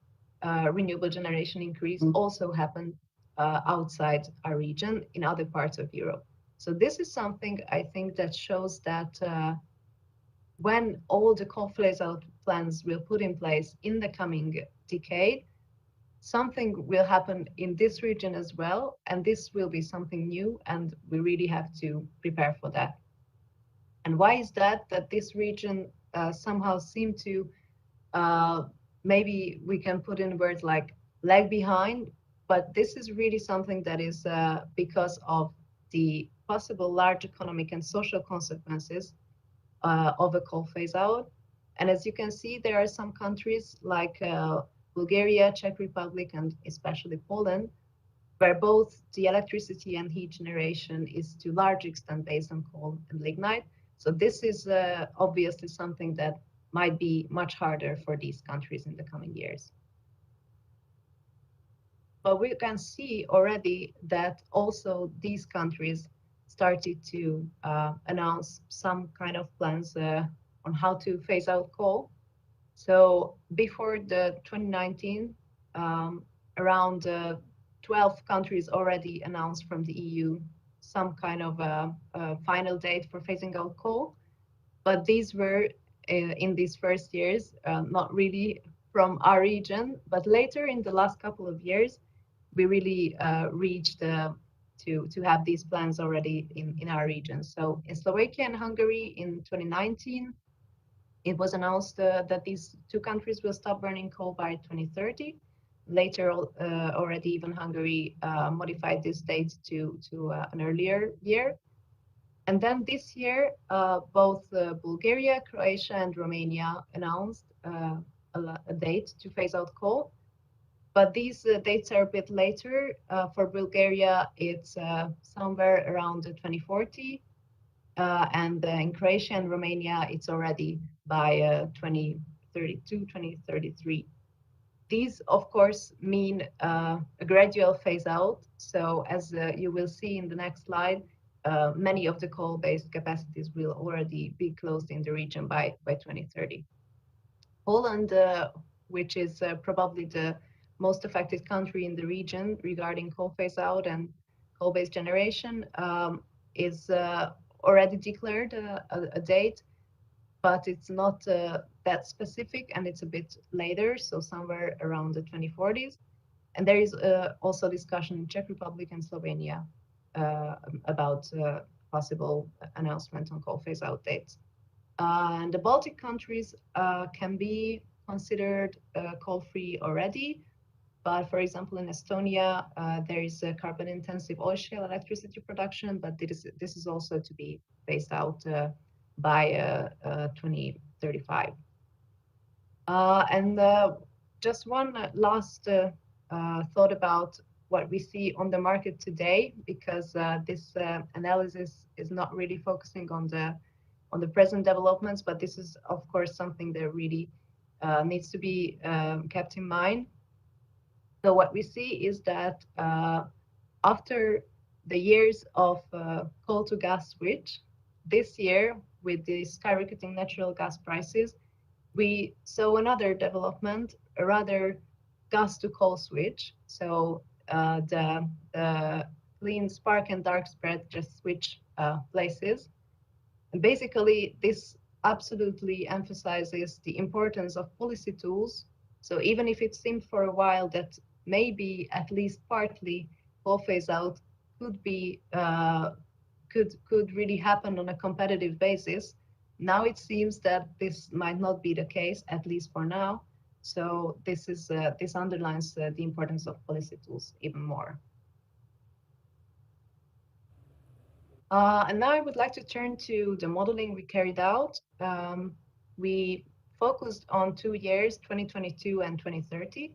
renewable generation increase also happened outside our region in other parts of Europe. So this is something I think that shows that when all the coal phase out plans will put in place in the coming decade, something will happen in this region as well, and this will be something new, and we really have to prepare for that. And why is that this region somehow seem to, maybe we can put in words like lag behind, but this is really something that is because of the possible large economic and social consequences of a coal phase out. And as you can see, there are some countries like Bulgaria, Czech Republic, and especially Poland, where both the electricity and heat generation is to large extent based on coal and lignite. So this is obviously something that might be much harder for these countries in the coming years. But we can see already that also these countries started to announce some kind of plans on how to phase out coal. So before the 2019, around 12 countries already announced from the EU some kind of a final date for phasing out coal. But these were in these first years, not really from our region, but later in the last couple of years, we really reached to have these plans already in our region. So in Slovakia and Hungary in 2019, It was announced that these two countries will stop burning coal by 2030. Later, already even Hungary modified this date to an earlier year. And then this year, both Bulgaria, Croatia, and Romania announced a date to phase out coal. But these dates are a bit later. For Bulgaria, it's somewhere around 2040. And in Croatia and Romania, it's already by 2032, 2033. These, of course, mean a gradual phase out. So as you will see in the next slide, many of the coal-based capacities will already be closed in the region by 2030. Poland, which is probably the most affected country in the region regarding coal phase out and coal-based generation, is already declared a date, but it's not that specific, and it's a bit later, so somewhere around the 2040s. And there is also discussion in Czech Republic and Slovenia about possible announcement on coal phase out dates. And the Baltic countries can be considered coal-free already, but for example, in Estonia, there is a carbon-intensive oil shale electricity production, but this is also to be phased out by 2035. And just one last thought about what we see on the market today, because this analysis is not really focusing on the present developments, but this is of course something that really needs to be kept in mind. So what we see is that after the years of coal to gas switch, this year with the skyrocketing natural gas prices, we saw another development, a rather gas to coal switch. So the clean spark and dark spread just switch places. And basically, this absolutely emphasizes the importance of policy tools. So even if it seemed for a while that maybe at least partly coal phase out could be could really happen on a competitive basis, now it seems that this might not be the case, at least for now. So this is this underlines the importance of policy tools even more. And now I would like to turn to the modeling we carried out. We focused on 2 years, 2022 and 2030.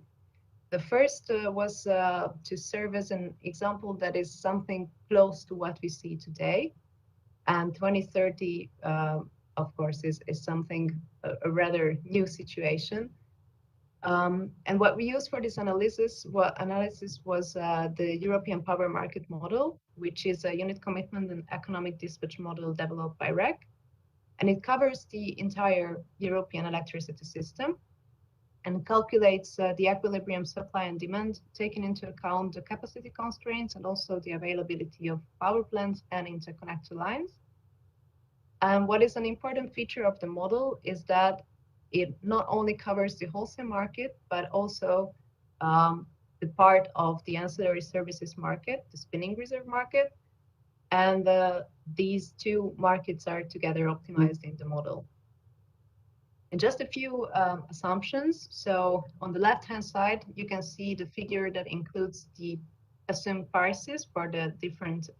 The first was to serve as an example that is something close to what we see today. And 2030, of course, is something, a rather new situation. And what we used for this analysis was the European Power Market Model, which is a unit commitment and economic dispatch model developed by REC. And it covers the entire European electricity system and calculates the equilibrium supply and demand, taking into account the capacity constraints and also the availability of power plants and interconnector lines. And what is an important feature of the model is that it not only covers the wholesale market, but also the part of the ancillary services market, the spinning reserve market. And these two markets are together optimized in the model. And just a few assumptions. So on the left-hand side, you can see the figure that includes the assumed prices for the different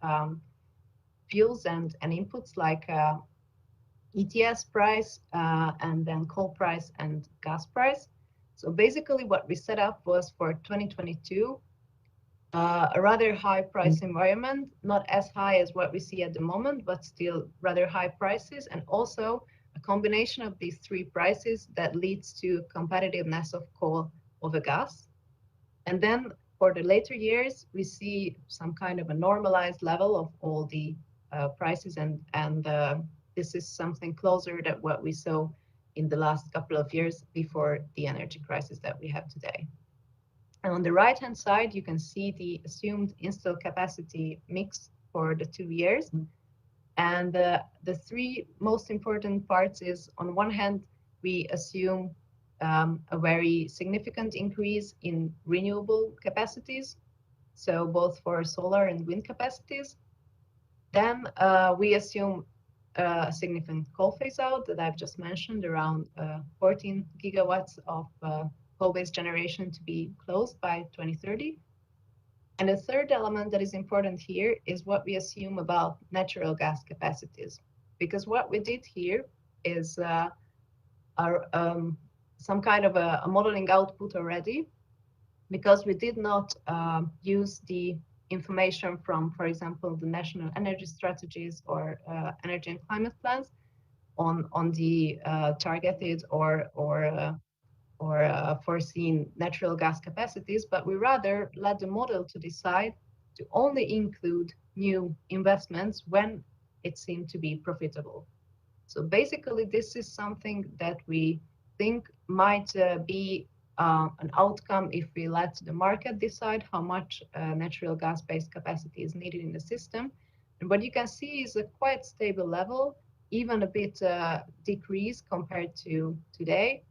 fuels and inputs like ETS price and then coal price and gas price. So basically what we set up was for 2022, a rather high price environment, not as high as what we see at the moment, but still rather high prices, and also a combination of these three prices that leads to competitiveness of coal over gas. And then for the later years, we see some kind of a normalized level of all the prices, and this is something closer to what we saw in the last couple of years before the energy crisis that we have today. And on the right-hand side, you can see the assumed installed capacity mix for the 2 years. And the three most important parts is, on one hand, we assume a very significant increase in renewable capacities, so both for solar and wind capacities. Then we assume a significant coal phase out that I've just mentioned, around 14 gigawatts of coal-based generation to be closed by 2030. And the third element that is important here is what we assume about natural gas capacities. Because what we did here is some kind of a modeling output already, because we did not use the information from, for example, the national energy strategies or energy and climate plans on the targeted or foreseen natural gas capacities, but we rather let the model to decide to only include new investments when it seemed to be profitable. So basically, this is something that we think might be an outcome if we let the market decide how much natural gas-based capacity is needed in the system. And what you can see is a quite stable level, even a bit decrease compared to today.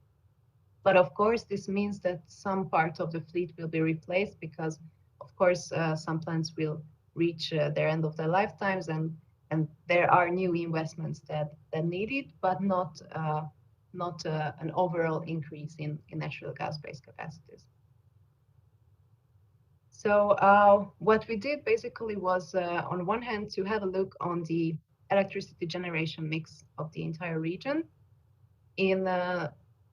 But of course, this means that some part of the fleet will be replaced because, of course, some plants will reach their end of their lifetimes, and there are new investments that needed, but not an overall increase in natural gas-based capacities. So what we did basically was, on one hand, to have a look on the electricity generation mix of the entire region in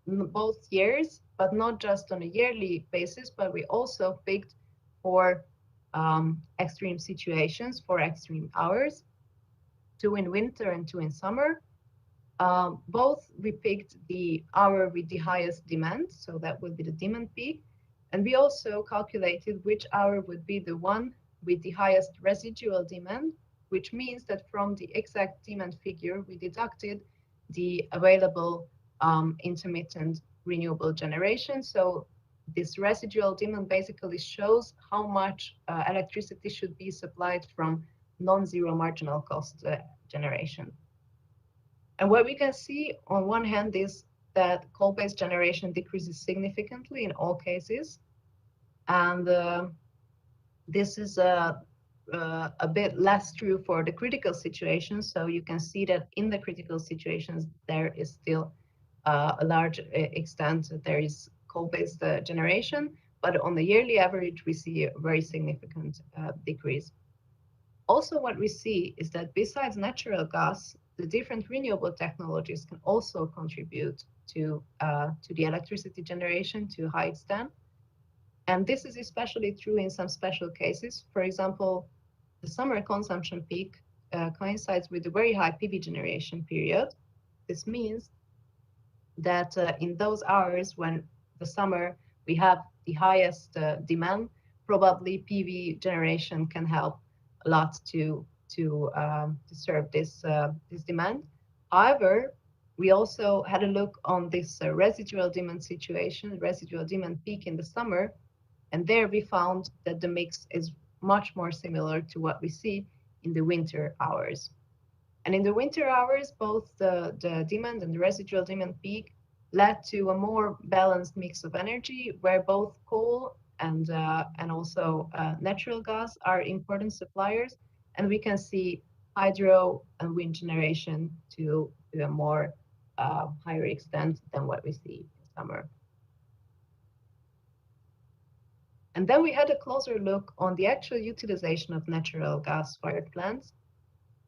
both years, but not just on a yearly basis, but we also picked for extreme situations, for extreme hours, 2 in winter and 2 in summer. Both we picked the hour with the highest demand, so that would be the demand peak. And we also calculated which hour would be the one with the highest residual demand, which means that from the exact demand figure, we deducted the available intermittent renewable generation. So this residual demand basically shows how much electricity should be supplied from non-zero marginal cost generation. And what we can see on one hand is that coal-based generation decreases significantly in all cases. And this is a bit less true for the critical situations. So you can see that in the critical situations, there is still a large extent, there is coal-based generation, but on the yearly average, we see a very significant decrease. Also, what we see is that besides natural gas, the different renewable technologies can also contribute to the electricity generation to a high extent. And this is especially true in some special cases. For example, the summer consumption peak coincides with a very high PV generation period. This means that in those hours when the summer we have the highest demand, probably PV generation can help a lot to serve this demand. However, we also had a look on this residual demand situation, residual demand peak in the summer, and there we found that the mix is much more similar to what we see in the winter hours. And in the winter hours, both the demand and the residual demand peak led to a more balanced mix of energy, where both coal and also natural gas are important suppliers. And we can see hydro and wind generation to a more higher extent than what we see in summer. And then we had a closer look on the actual utilization of natural gas-fired plants.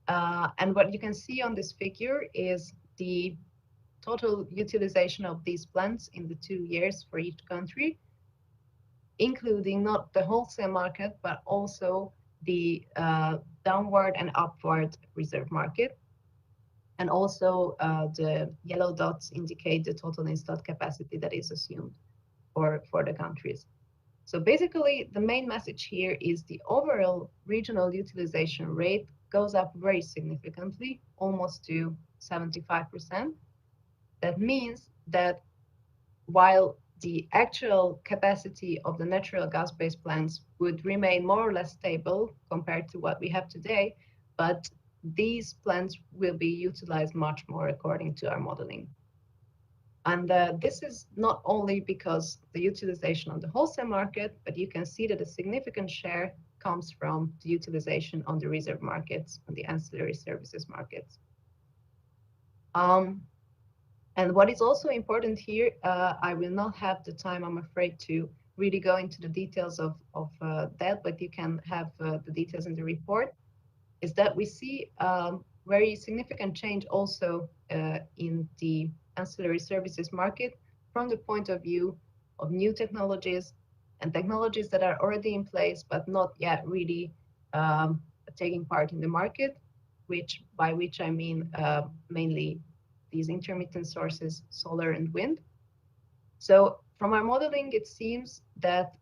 And what you can see on this figure is the total utilization of these plants in the 2 years for each country, including not the wholesale market, but also the downward and upward reserve market. And also the yellow dots indicate the total installed capacity that is assumed for the countries. So basically, the main message here is the overall regional utilization rate goes up very significantly, almost to 75%. That means that while the actual capacity of the natural gas-based plants would remain more or less stable compared to what we have today, but these plants will be utilized much more according to our modeling. And this is not only because the utilization on the wholesale market, but you can see that a significant share comes from the utilization on the reserve markets, on the ancillary services markets. And what is also important here, I will not have the time, I'm afraid, to really go into the details of that, but you can have the details in the report, is that we see very significant change also in the ancillary services market from the point of view of new technologies and technologies that are already in place but not yet really taking part in the market, by which I mean mainly these intermittent sources, solar and wind. So from our modeling, it seems that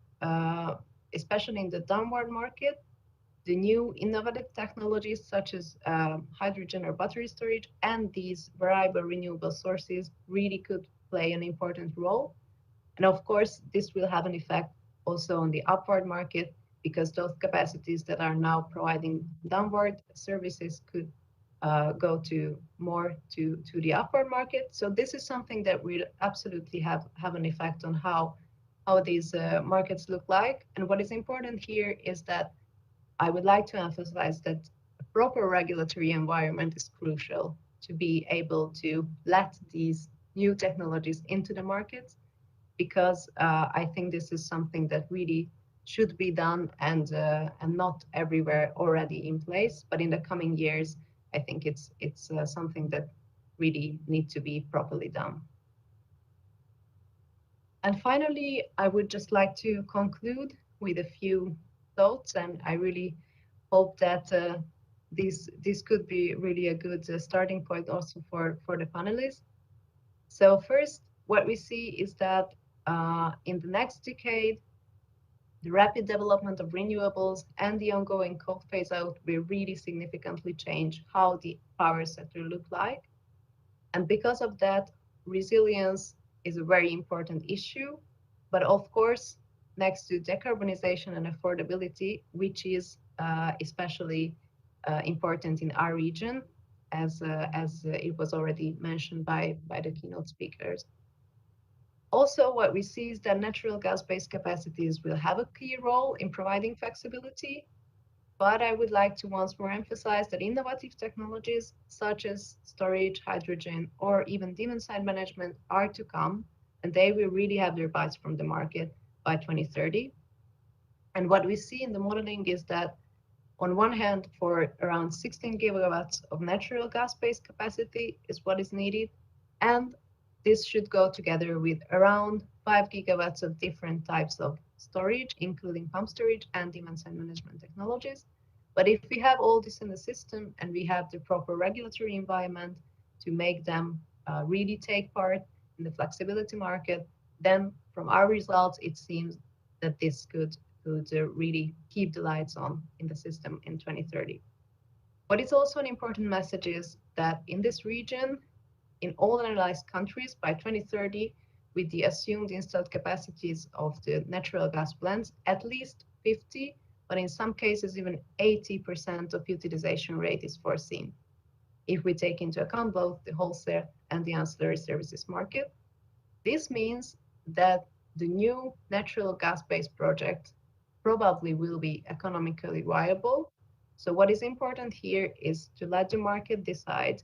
especially in the downward market, the new innovative technologies such as hydrogen or battery storage and these variable renewable sources really could play an important role. And of course, this will have an effect also on the upward market, because those capacities that are now providing downward services could go to more to the upward market. So this is something that will absolutely have an effect on how these markets look like. And what is important here is that I would like to emphasize that a proper regulatory environment is crucial to be able to let these new technologies into the markets, because I think this is something that really should be done and not everywhere already in place. But in the coming years, I think it's something that really needs to be properly done. And finally, I would just like to conclude with a few thoughts, and I really hope that this could be really a good starting point also for the panelists. So first, what we see is that in the next decade, the rapid development of renewables and the ongoing coal phase out will really significantly change how the power sector look like. And because of that, resilience is a very important issue. But of course, next to decarbonization and affordability, which is especially important in our region, as it was already mentioned by the keynote speakers. Also, what we see is that natural gas-based capacities will have a key role in providing flexibility. But I would like to once more emphasize that innovative technologies such as storage, hydrogen, or even demand-side management are to come, and they will really have their bites from the market by 2030. And what we see in the modeling is that on one hand, for around 16 gigawatts of natural gas-based capacity is what is needed, and this should go together with around 5 gigawatts of different types of storage, including pump storage and demand-side management technologies. But if we have all this in the system and we have the proper regulatory environment to make them really take part in the flexibility market, then from our results, it seems that this could really keep the lights on in the system in 2030. What is also an important message is that in this region, in all analyzed countries by 2030, with the assumed installed capacities of the natural gas plants, at least 50, but in some cases even 80% of utilization rate is foreseen, if we take into account both the wholesale and the ancillary services market. This means that the new natural gas-based project probably will be economically viable. So what is important here is to let the market decide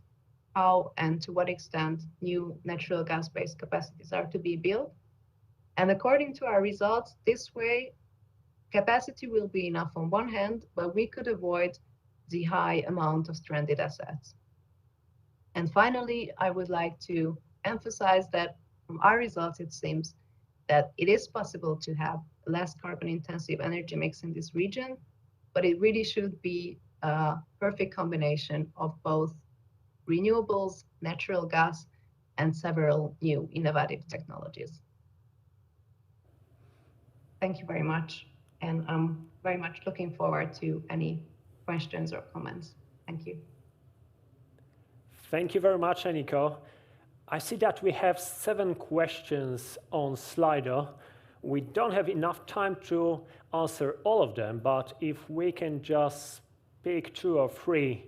how and to what extent new natural gas-based capacities are to be built. And according to our results, this way, capacity will be enough on one hand, but we could avoid the high amount of stranded assets. And finally, I would like to emphasize that from our results, it seems that it is possible to have a less carbon-intensive energy mix in this region, but it really should be a perfect combination of both renewables, natural gas, and several new innovative technologies. Thank you very much. And I'm very much looking forward to any questions or comments. Thank you.
Thank you very much, Eniko. I see that we have 7 questions on Slido. We don't have enough time to answer all of them, but if we can just pick 2 or 3.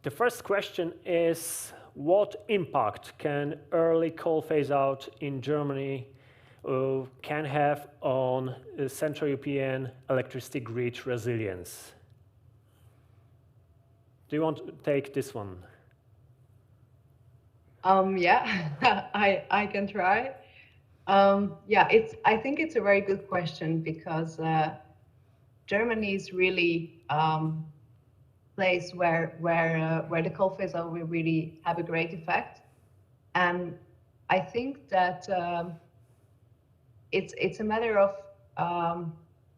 The first question is, what impact can early coal phase out in Germany can have on Central European electricity grid resilience? Do you want to take this one?
Yeah, I can try. Yeah, I think it's a very good question because Germany is really place where the coal phase out will really have a great effect, and I think that it's a matter of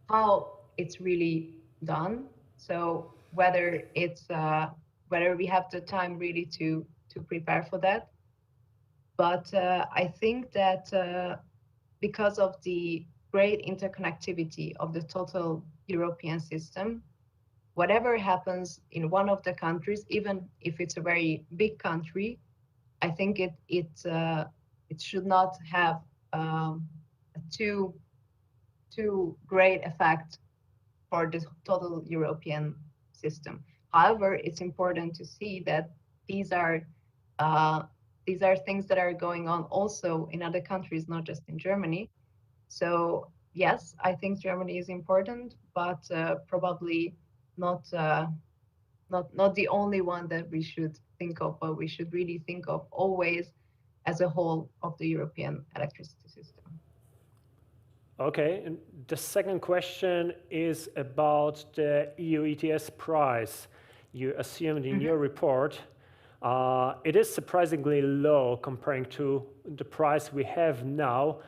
how it's really done. So whether it's whether we have the time really to prepare for that. But I think that because of the great interconnectivity of the total European system, whatever happens in one of the countries, even if it's a very big country, I think it should not have a too great effect for the total European system. However, it's important to see that these are uh, these are things that are going on also in other countries, not just in Germany. So yes, I think Germany is important, but probably not not the only one that we should think of, but we should really think of always as a whole of the European electricity system.
Okay, and the second question is about the EU ETS price you assumed in your report. It is surprisingly low comparing to the price we have now.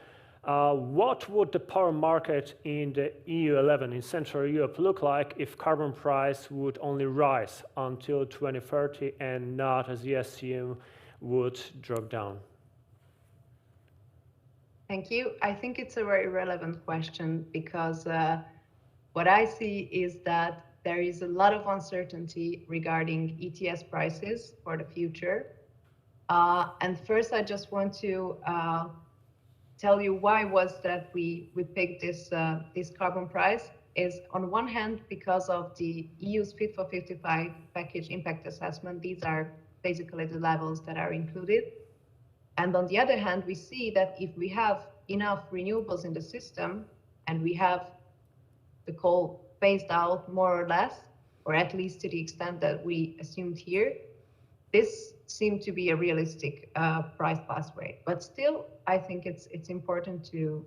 What would the power market in the EU11 in Central Europe look like if carbon price would only rise until 2030 and not, as you assume, would drop down?
Thank you. I think it's a very relevant question because what I see is that there is a lot of uncertainty regarding ETS prices for the future. And first, I just want to tell you why was that we picked this carbon price is on one hand because of the EU's Fit for 55 package impact assessment. These are basically the levels that are included. And on the other hand, we see that if we have enough renewables in the system and we have the coal phased out more or less, or at least to the extent that we assumed here, this seemed to be a realistic price pathway. But still, I think it's important to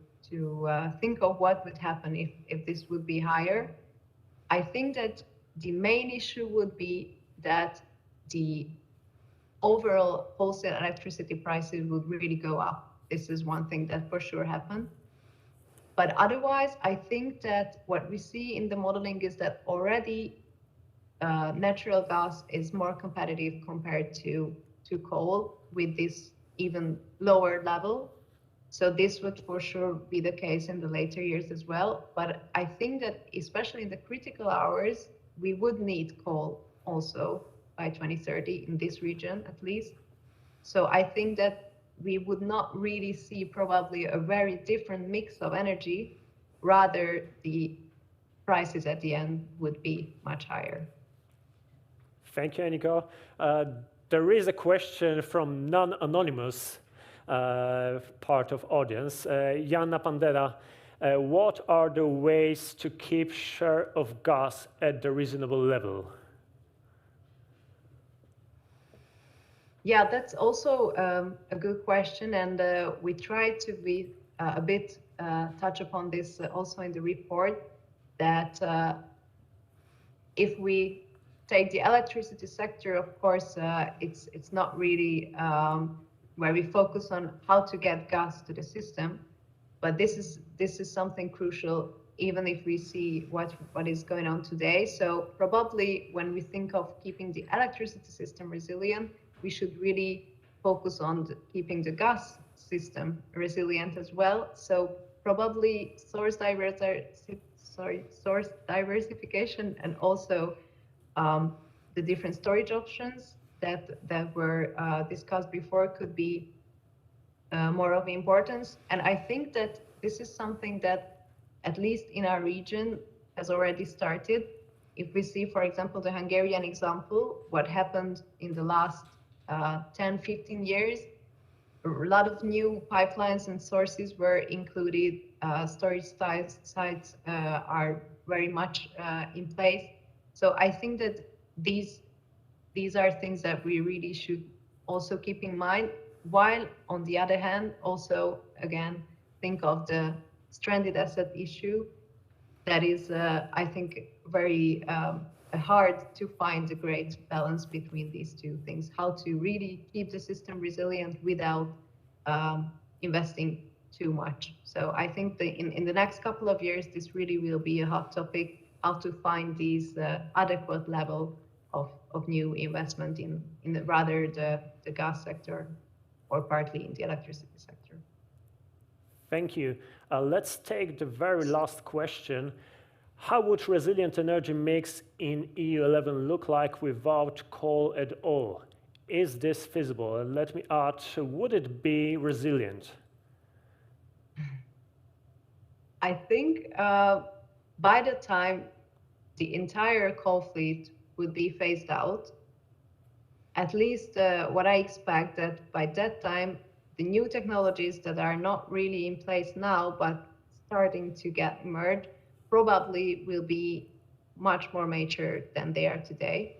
think of what would happen if this would be higher. I think that the main issue would be that the overall wholesale electricity prices would really go up. This is one thing that for sure happened. But otherwise, I think that what we see in the modeling is that already natural gas is more competitive compared to coal with this even lower level. So this would for sure be the case in the later years as well. But I think that especially in the critical hours, we would need coal also by 2030 in this region at least. So I think that we would not really see probably a very different mix of energy, rather the prices at the end would be much higher.
Thank you, Eniko. There is a question from non-anonymous part of audience. Jana Pandera, what are the ways to keep share of gas at the reasonable level?
Yeah, that's also a good question, and we try to be a bit touch upon this also in the report, that if we take the electricity sector, of course, it's not really where we focus on how to get gas to the system, but this is something crucial even if we see what is going on today. So probably when we think of keeping the electricity system resilient, we should really focus on keeping the gas system resilient as well. So probably source diversification and also the different storage options that were discussed before could be more of importance. And I think that this is something that, at least in our region, has already started. If we see, for example, the Hungarian example, what happened in the last 10, 15 years, a lot of new pipelines and sources were included. Storage sites are very much in place. So I think that these are things that we really should also keep in mind, while on the other hand, also again, think of the stranded asset issue that is, I think, very hard to find a great balance between these two things, how to really keep the system resilient without investing too much. So I think in the next couple of years, this really will be a hot topic, how to find these adequate level of new investment in rather the gas sector or partly in the electricity sector.
Thank you. Let's take the very last question. How would resilient energy mix in EU11 look like without coal at all? Is this feasible? And let me add, would it be resilient?
I think by the time the entire coal fleet would be phased out, at least what I expect that by that time, the new technologies that are not really in place now, but starting to get merged, probably will be much more mature than they are today.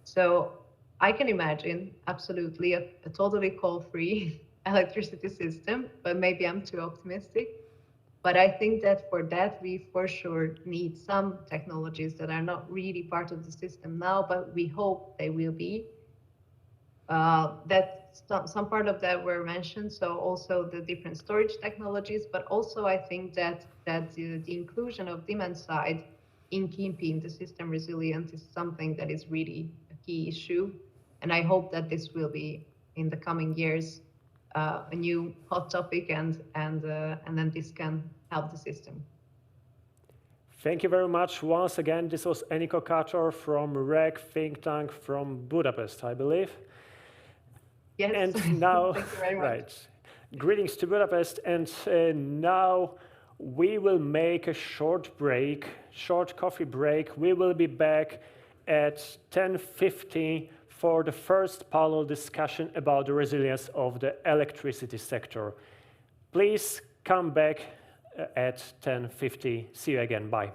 So I can imagine absolutely a totally coal-free electricity system, but maybe I'm too optimistic. But I think that for that, we for sure need some technologies that are not really part of the system now, but we hope they will be. That some part of that were mentioned, so also the different storage technologies, but also I think that the inclusion of demand side in keeping the system resilient is something that is really a key issue, and I hope that this will be in the coming years a new hot topic, and then this can help the system.
Thank you very much. Once again, this was Eniko Kator from REC think tank from Budapest, I believe.
Yes.
And now,
thank you very much.
right. Greetings to Budapest. And now we will make a short break, short coffee break. We will be back at 10:50 for the first panel discussion about the resilience of the electricity sector. Please come back at 10:50. See you again. Bye.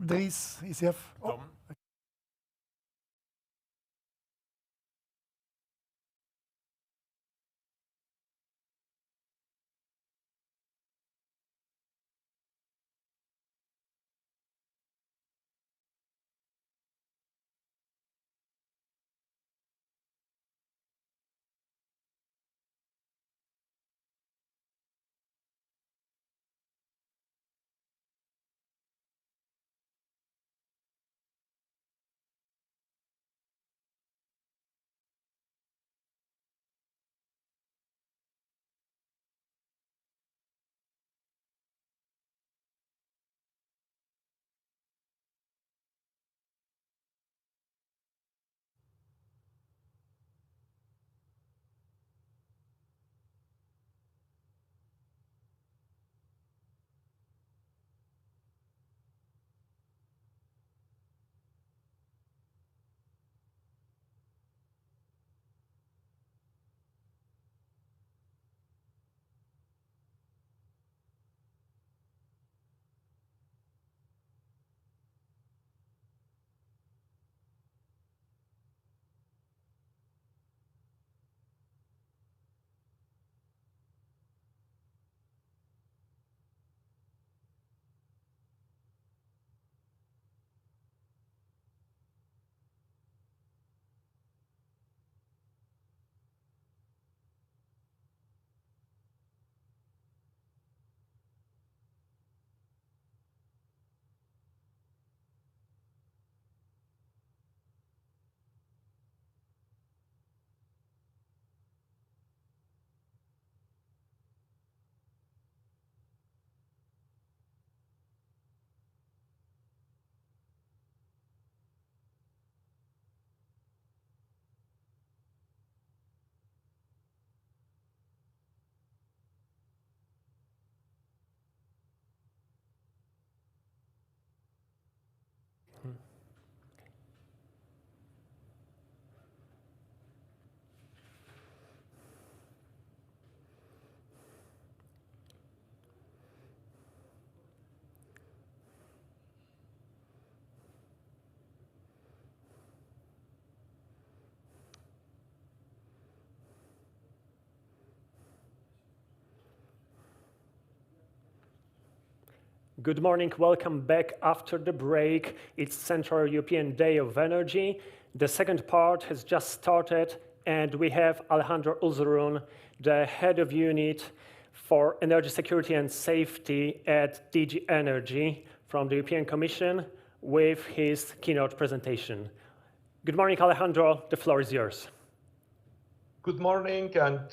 Dries, ECF. Oh.
Good morning, welcome back after the break. It's Central European Day of Energy. The second part has just started and we have Alejandro Ulzrun, the head of unit for energy security and safety at DG Energy from the European Commission with his keynote presentation. Good morning, Alejandro, the floor is yours.
Good morning, and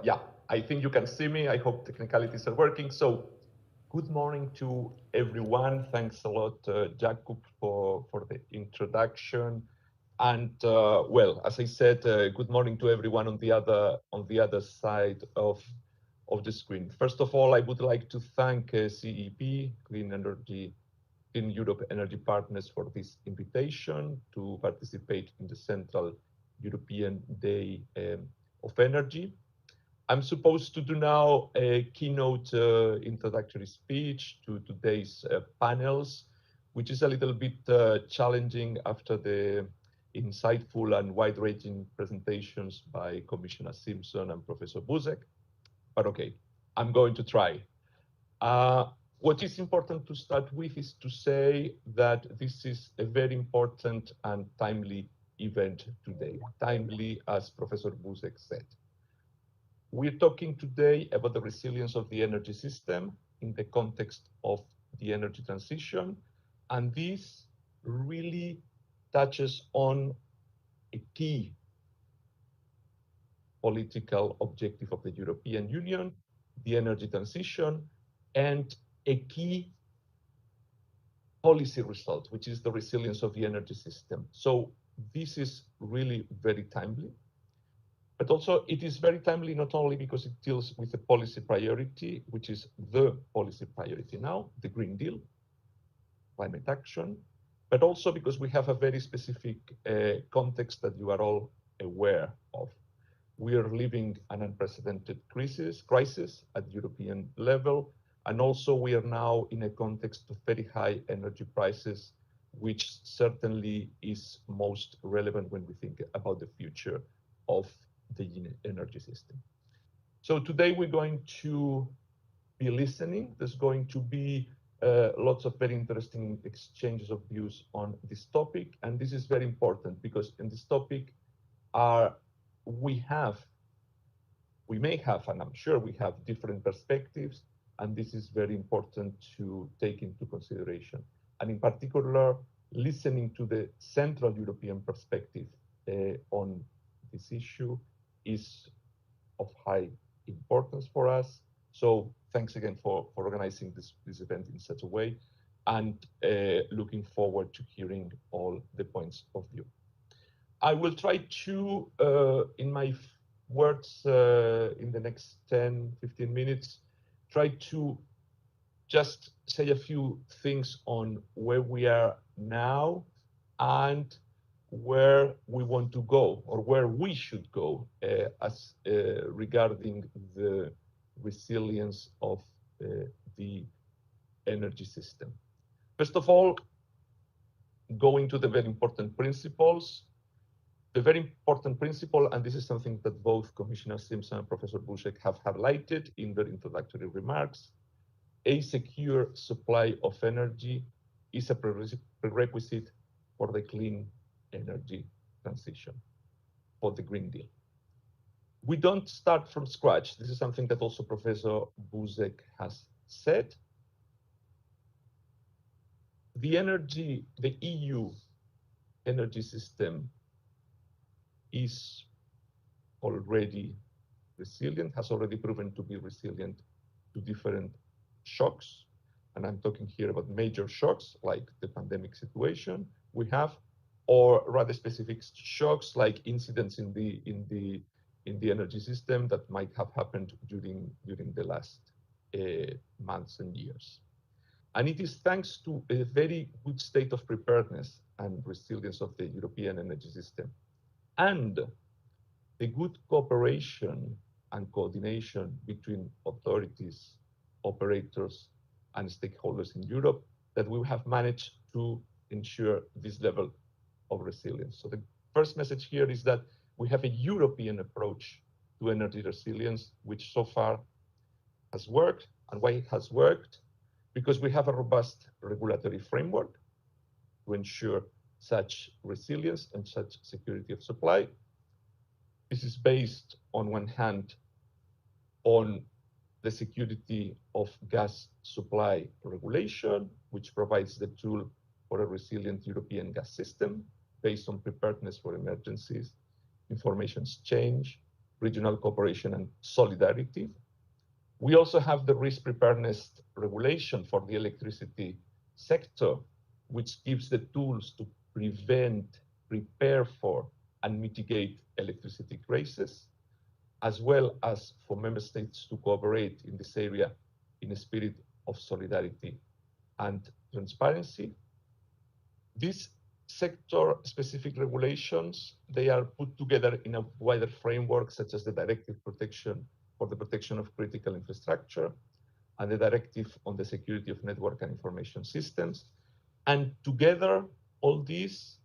yeah, I think you can see me. I hope technicalities are working. So good morning to everyone. Thanks a lot, Jakub, for the introduction. And well, as I said, good morning to everyone on the other side of the screen. First of all, I would like to thank CEP, Clean Europe Energy Partners, for this invitation to participate in the Central European Day of Energy. I'm supposed to do now a keynote introductory speech to today's panels, which is a little bit challenging after the insightful and wide-ranging presentations by Commissioner Simson and Professor Buzek. But okay, I'm going to try. What is important to start with is to say that this is a very important and timely event today. Timely, as Professor Buzek said. We're talking today about the resilience of the energy system in the context of the energy transition. And this really touches on a key political objective of the European Union, the energy transition, and a key policy result, which is the resilience of the energy system. So this is really very timely. But also it is very timely not only because it deals with a policy priority, which is the policy priority now, the Green Deal, climate action, but also because we have a very specific context that you are all aware of. We are living an unprecedented crisis at European level, And also we are now in a context of very high energy prices, which certainly is most relevant when we think about the future of the energy system. So today we're going to be listening. There's going to be lots of very interesting exchanges of views on this topic. And this is very important because in this topic we may have, and I'm sure we have, different perspectives, and this is very important to take into consideration. And in particular, listening to the Central European perspective on this issue is of high importance for us. So thanks again for organizing this event in such a way, and looking forward to hearing all the points of view. I will try to, in my words in the next 10, 15 minutes, try to just say a few things on where we are now and where we want to go, or where we should go as regarding the resilience of the energy system. First of all, going to the very important principles. The very important principle, and this is something that both Commissioner Simson and Professor Buzek have highlighted in their introductory remarks, a secure supply of energy is a prerequisite for the clean energy transition, for the Green Deal. We don't start from scratch. This is something that also Professor Buzek has said. The EU energy system is already resilient, has already proven to be resilient to different shocks. And I'm talking here about major shocks like the pandemic situation we have, or rather specific shocks like incidents in the energy system that might have happened during the last months and years. And it is thanks to a very good state of preparedness and resilience of the European energy system, and the good cooperation and coordination between authorities, operators, and stakeholders in Europe that we have managed to ensure this level of resilience. So the first message here is that we have a European approach to energy resilience, which so far has worked. And why it has worked? Because we have a robust regulatory framework to ensure such resilience and such security of supply. This is based, on one hand, on the security of gas supply regulation, which provides the tool for a resilient European gas system based on preparedness for emergencies, information exchange, regional cooperation, and solidarity. We also have the risk preparedness regulation for the electricity sector, which gives the tools to prevent, prepare for, and mitigate electricity crises, as well as for member states to cooperate in this area in a spirit of solidarity and transparency. These sector-specific regulations, they are put together in a wider framework, such as the Directive Protection for the Protection of Critical Infrastructure and the Directive on the Security of Network and Information Systems. And together, all this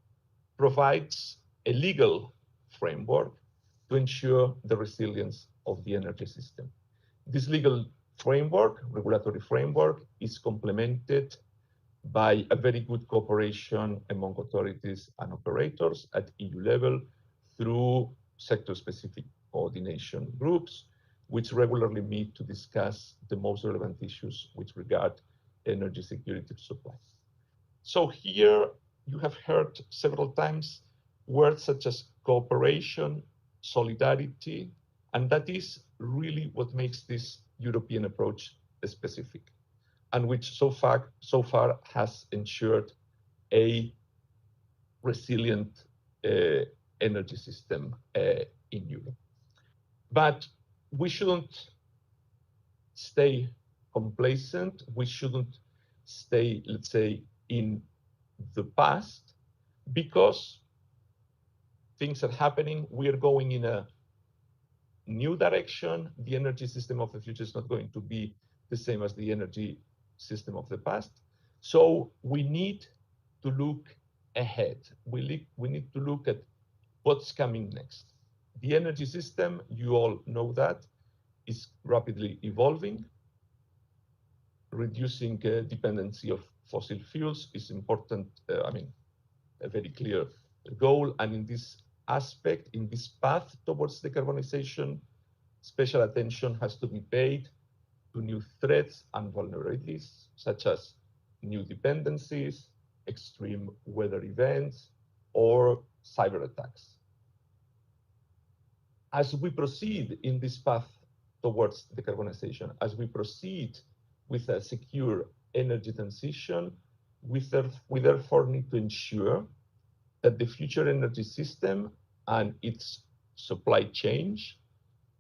provides a legal framework to ensure the resilience of the energy system. This legal framework, regulatory framework, is complemented by a very good cooperation among authorities and operators at EU level through sector-specific coordination groups, which regularly meet to discuss the most relevant issues with regard energy security supply. So here you have heard several times words such as cooperation, solidarity, and that is really what makes this European approach specific, and which so far has ensured a resilient energy system in Europe. But we shouldn't stay complacent. We shouldn't stay, let's say, in the past, because things are happening. We are going in a new direction. The energy system of the future is not going to be the same as the energy system of the past. So we need to look ahead. We need to look at what's coming next. The energy system, you all know that, is rapidly evolving. Reducing dependency of fossil fuels is important, a very clear goal. And in this aspect, in this path towards decarbonization, special attention has to be paid to new threats and vulnerabilities, such as new dependencies, extreme weather events, or cyber attacks. As we proceed in this path towards decarbonization, as we proceed with a secure energy transition, we therefore need to ensure that the future energy system and its supply chains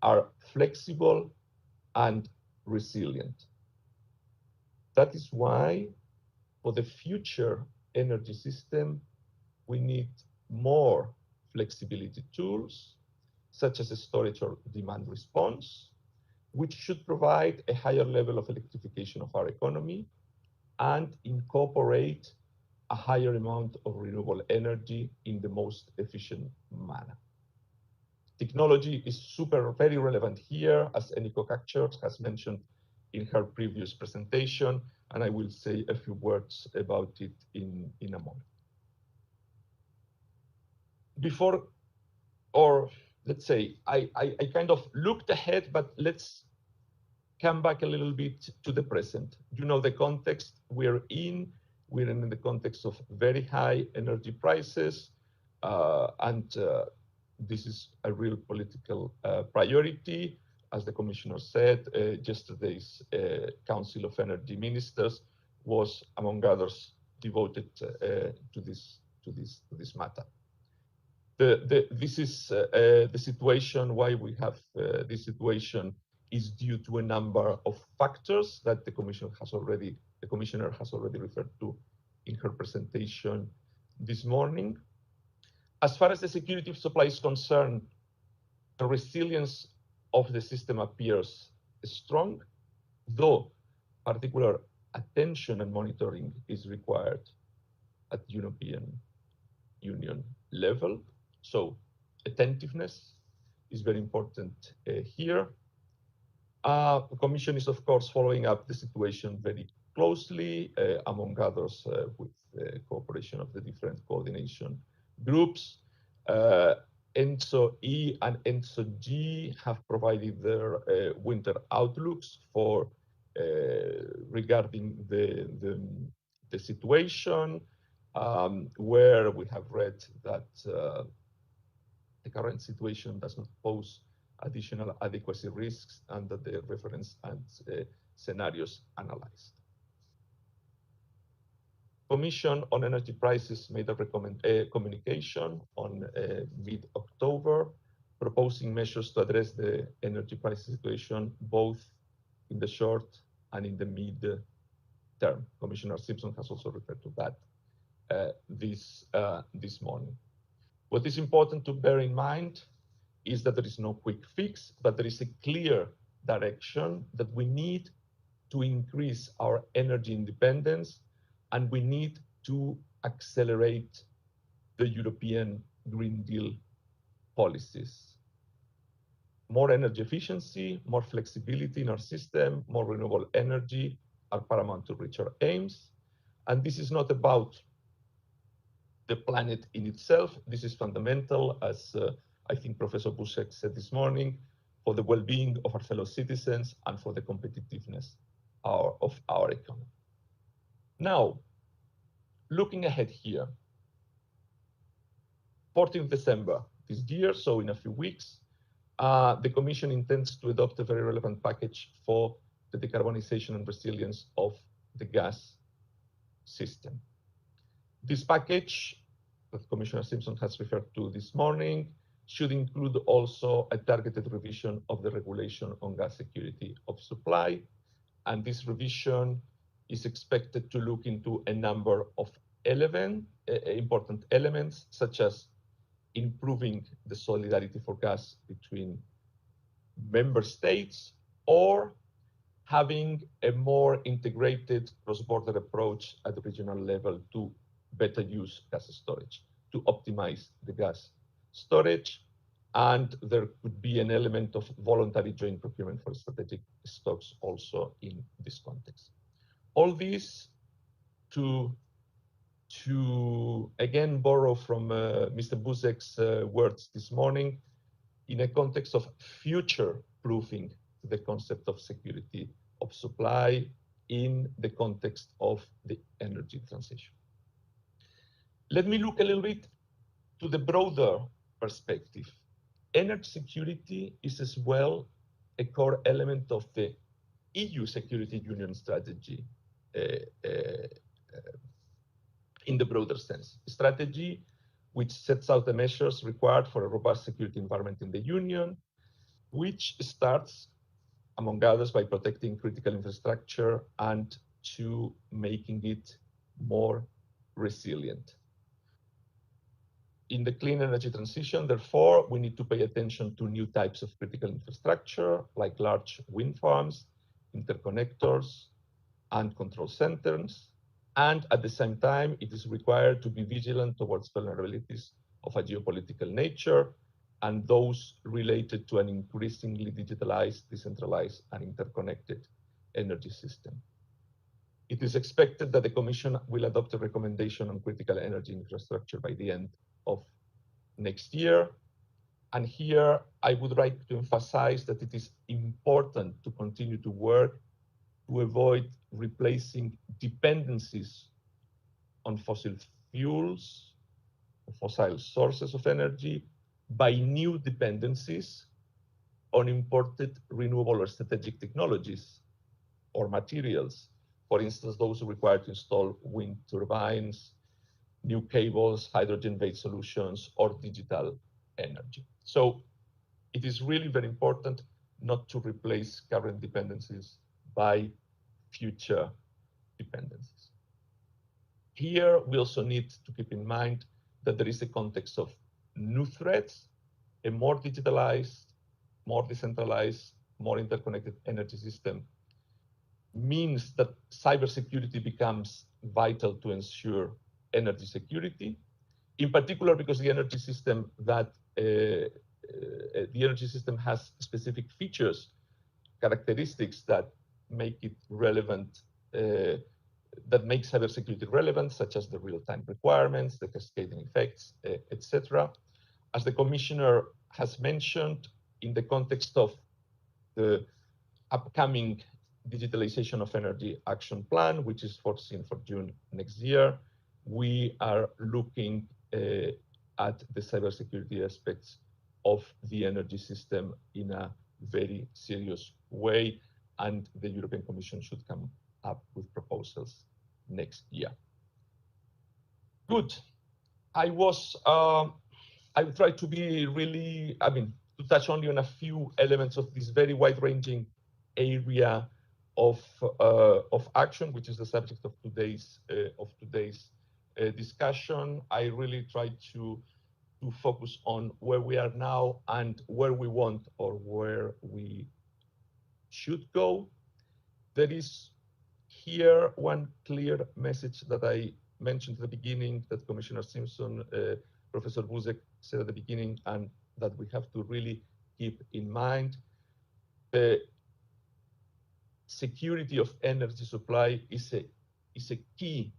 are flexible and resilient. That is why, for the future energy system, we need more flexibility tools, such as a storage or demand response, which should provide a higher level of electrification of our economy and incorporate a higher amount of renewable energy in the most efficient manner. Technology is very relevant here, as Eniko Kakchers has mentioned in her previous presentation, and I will say a few words about it in a moment. Before, or let's say, I kind of looked ahead, but let's come back a little bit to the present. You know the context we're in. We're in the context of very high energy prices, and this is a real political priority. As the commissioner said, yesterday's Council of Energy Ministers was, among others, devoted to this matter. This is the situation. Why we have this situation is due to a number of factors that the commissioner has already referred to in her presentation this morning. As far as the security of supply is concerned, the resilience of the system appears strong, though particular attention and monitoring is required at European Union level. So attentiveness is very important here. The Commission is, of course, following up the situation very closely, among others, with the cooperation of the different coordination groups. ENTSO-E and ENTSO-G have provided their winter outlooks for regarding the situation, where we have read that the current situation does not pose additional adequacy risks under the reference and scenarios analyzed. Commission on Energy Prices made a communication on mid-October, proposing measures to address the energy price situation both in the short and in the mid-term. Commissioner Simson has also referred to that this morning. What is important to bear in mind is that there is no quick fix, but there is a clear direction that we need to increase our energy independence, and we need to accelerate the European Green Deal policies. More energy efficiency, more flexibility in our system, more renewable energy are paramount to reach our aims. And this is not about the planet in itself. This is fundamental, as I think Professor Buzek said this morning, for the well-being of our fellow citizens and for the competitiveness of our economy. Now, looking ahead here, 14th December this year, so in a few weeks, the Commission intends to adopt a very relevant package for the decarbonization and resilience of the gas system. This package that Commissioner Simson has referred to this morning should include also a targeted revision of the regulation on gas security of supply. And this revision is expected to look into a number of important elements, such as improving the solidarity for gas between member states, or having a more integrated cross-border approach at the regional level to better use gas storage, to optimize the gas storage, and there could be an element of voluntary joint procurement for strategic stocks also in this context. All this to again borrow from Mr. Buzek's words this morning, in a context of future-proofing the concept of security of supply in the context of the energy transition. Let me look a little bit to the broader perspective. Energy security is as well a core element of the EU Security Union strategy in the broader sense. A strategy which sets out the measures required for a robust security environment in the Union, which starts, among others, by protecting critical infrastructure and to making it more resilient. In the clean energy transition, therefore, we need to pay attention to new types of critical infrastructure, like large wind farms, interconnectors, and control centers. And at the same time, it is required to be vigilant towards vulnerabilities of a geopolitical nature and those related to an increasingly digitalized, decentralized, and interconnected energy system. It is expected that the Commission will adopt a recommendation on critical energy infrastructure by the end of next year. And here I would like to emphasize that it is important to continue to work to avoid replacing dependencies on fossil fuels, fossil sources of energy, by new dependencies on imported renewable or strategic technologies or materials. For instance, those required to install wind turbines, new cables, hydrogen-based solutions, or digital energy. So it is really very important not to replace current dependencies by future dependencies. Here, we also need to keep in mind that there is a context of new threats, a more digitalized, more decentralized, more interconnected energy system means that cybersecurity becomes vital to ensure energy security, in particular because the energy system has specific features, characteristics that make it relevant, that make cybersecurity relevant, such as the real-time requirements, the cascading effects, etc. As the Commissioner has mentioned, in the context of the upcoming Digitalization of Energy Action Plan, which is foreseen for June next year, we are looking at the cybersecurity aspects of the energy system in a very serious way, and the European Commission should come up with proposals next year. Good. I will try to be really, to touch only on a few elements of this very wide-ranging area of action, which is the subject of today's discussion. I really try to focus on where we are now and where we want or where we should go. There is here one clear message that I mentioned at the beginning, that Commissioner Simson, Professor Buzek said at the beginning, and that we have to really keep in mind. The security of energy supply is a key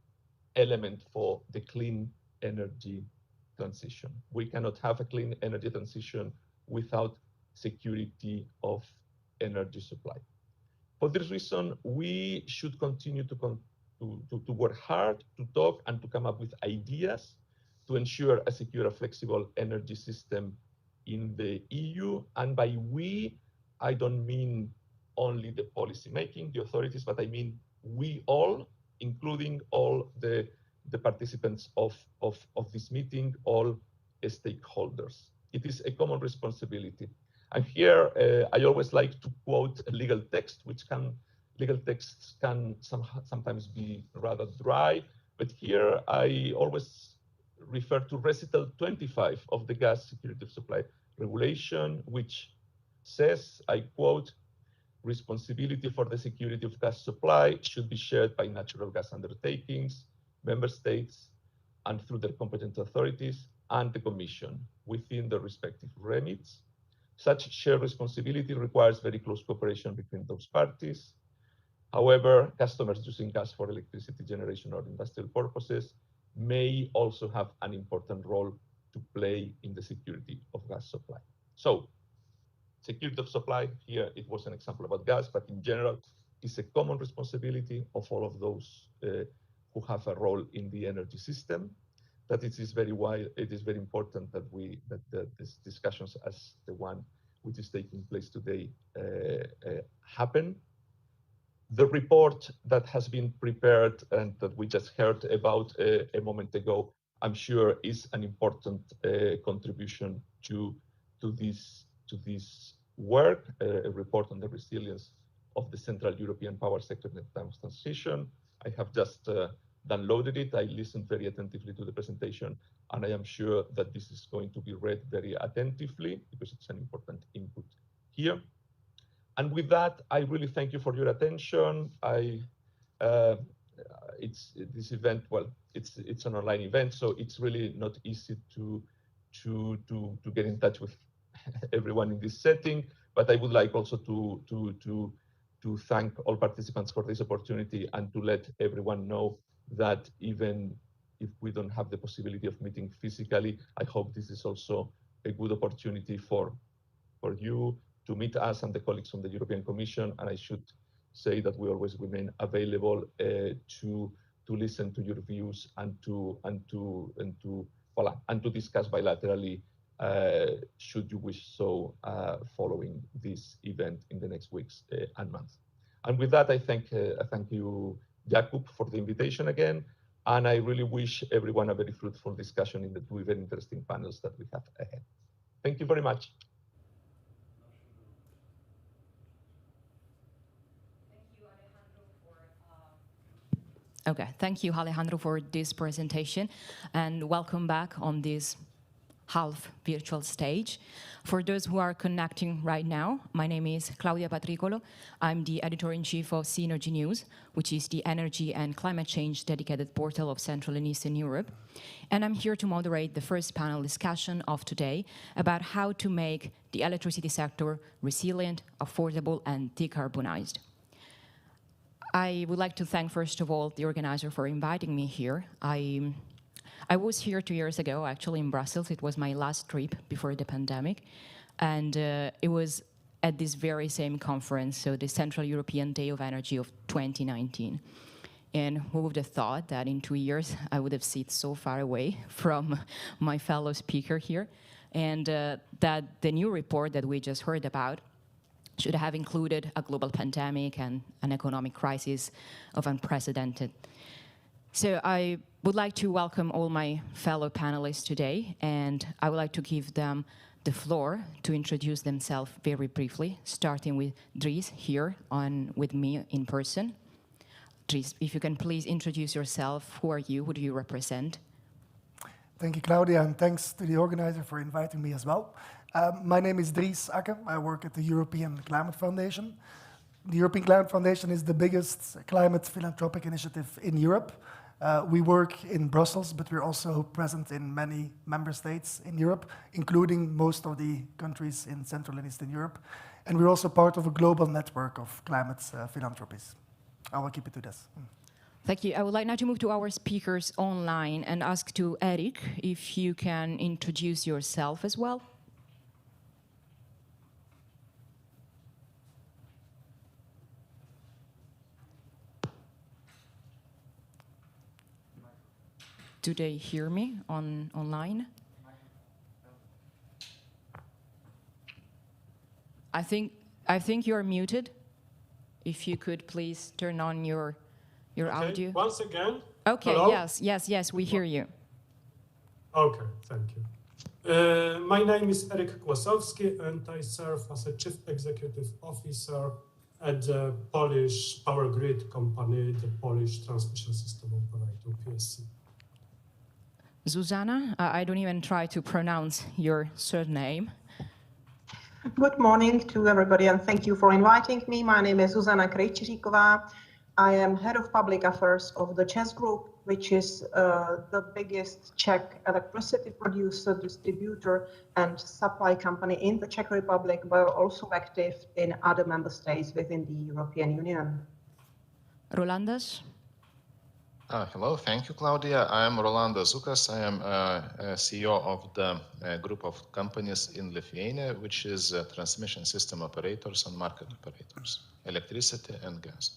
element for the clean energy transition. We cannot have a clean energy transition without security of energy supply. For this reason, we should continue to work hard, to talk, and to come up with ideas to ensure a secure, flexible energy system in the EU. And by we, I don't mean only the policy making, the authorities, but I mean we all, including all the participants of this meeting, all stakeholders. It is a common responsibility. And here, I always like to quote a legal text, legal texts can sometimes be rather dry, but here I always refer to recital 25 of the Gas Security of Supply Regulation, which says, I quote, Responsibility for the security of gas supply should be shared by natural gas undertakings, member states, and through their competent authorities and the Commission within their respective remits. Such shared responsibility requires very close cooperation between those parties. However, customers using gas for electricity generation or industrial purposes may also have an important role to play in the security of gas supply. So, security of supply, here it was an example about gas, but in general, it's a common responsibility of all of those who have a role in the energy system. That it is very important that these discussions as the one which is taking place today happen. The report that has been prepared and that we just heard about a moment ago, I'm sure is an important contribution to this work, a report on the resilience of the Central European power sector in the time of transition. I have just downloaded it. I listened very attentively to the presentation, and I am sure that this is going to be read very attentively because it's an important input here. And with that, I really thank you for your attention. This event, well, it's an online event, so it's really not easy to get in touch with everyone in this setting. But I would like also to thank all participants for this opportunity and to let everyone know that even if we don't have the possibility of meeting physically, I hope this is also a good opportunity for you to meet us and the colleagues from the European Commission. And I should say that we always remain available to listen to your views and to discuss bilaterally should you wish so following this event in the next weeks and months. And with that, I thank you, Jakub, for the invitation again. And I really wish everyone a very fruitful discussion in the two very interesting panels that we have ahead. Thank you very much.
Okay, thank you, Alejandro, for this presentation, and welcome back on this half virtual stage. For those who are connecting right now, my name is Claudia Patricolo. I'm the editor-in-chief of Synergy News, which is the energy and climate change dedicated portal of Central and Eastern Europe. And I'm here to moderate the first panel discussion of today about how to make the electricity sector resilient, affordable, and decarbonized. I would like to thank, first of all, the organizer for inviting me here. I was here 2 years ago, actually, in Brussels. It was my last trip before the pandemic. And it was at this very same conference, so the Central European Day of Energy of 2019. And who would have thought that in 2 years, I would have sat so far away from my fellow speaker here, and that the new report that we just heard about should have included a global pandemic and an economic crisis of unprecedented. So I would like to welcome all my fellow panelists today, and I would like to give them the floor to introduce themselves very briefly, starting with Dries here with me in person. Dries, if you can please introduce yourself. Who are you? Who do you represent?
Thank you, Claudia, and thanks to the organizer for inviting me as well. My name is Dries Akke. I work at the European Climate Foundation. The European Climate Foundation is the biggest climate philanthropic initiative in Europe. We work in Brussels, but we're also present in many member states in Europe, including most of the countries in Central and Eastern Europe. And we're also part of a global network of climate philanthropies. I will keep it to this.
Thank you. I would like now to move to our speakers online and ask to Eric if you can introduce yourself as well. Do they hear me online? I think you're muted. If you could please turn on your audio.
Once again.
Okay.
Hello?
Yes, we hear you.
Okay, thank you. My name is Erik Kłosowski, and I serve as a Chief Executive Officer at the Polish power grid company, the Polish Transmission System Operator, PSC.
Zuzana, I don't even try to pronounce your surname.
Good morning to everybody, and thank you for inviting me. My name is Zuzana Krejčířiková. I am head of public affairs of the ČEZ Group, which is the biggest Czech electricity producer, distributor, and supply company in the Czech Republic, but also active in other member states within the European Union.
Rolandas?
Hello, thank you, Claudia. I am Rolandas Zukas. I am CEO of the group of companies in Lithuania, which is transmission system operators and market operators, electricity and gas.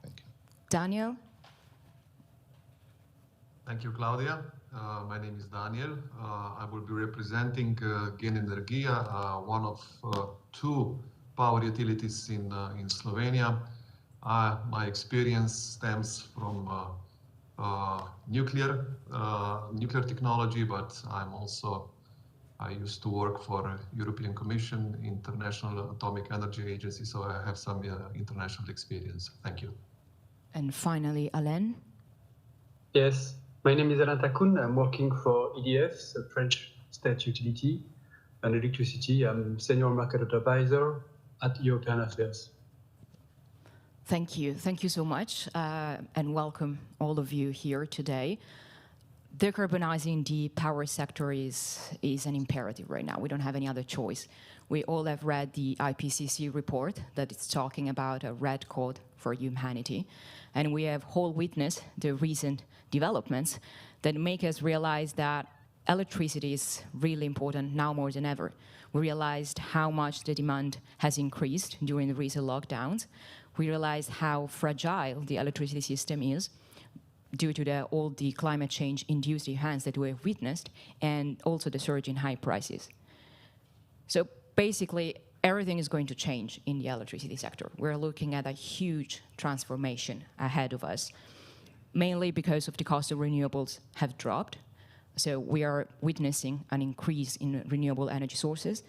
Thank you.
Daniel?
Thank you, Claudia. My name is Daniel. I will be representing Gen Energia, one of two power utilities in Slovenia. My experience stems from nuclear technology, but I used to work for European Commission, International Atomic Energy Agency, so I have some international experience. Thank you.
And finally, Alain?
Yes, my name is Alain Takoun. I'm working for EDF, the French state utility, and electricity. I'm senior market advisor at European Affairs.
Thank you. Thank you so much, and welcome all of you here today. Decarbonizing the power sector is an imperative right now. We don't have any other choice. We all have read the IPCC report that it's talking about a red code for humanity, and we have all witnessed the recent developments that make us realize that electricity is really important now more than ever. We realized how much the demand has increased during the recent lockdowns. We realized how fragile the electricity system is due to all the climate change induced events that we have witnessed, and also the surge in high prices. So basically, everything is going to change in the electricity sector. We're looking at a huge transformation ahead of us, mainly because of the cost of renewables have dropped. So we are witnessing an increase in renewable energy sources,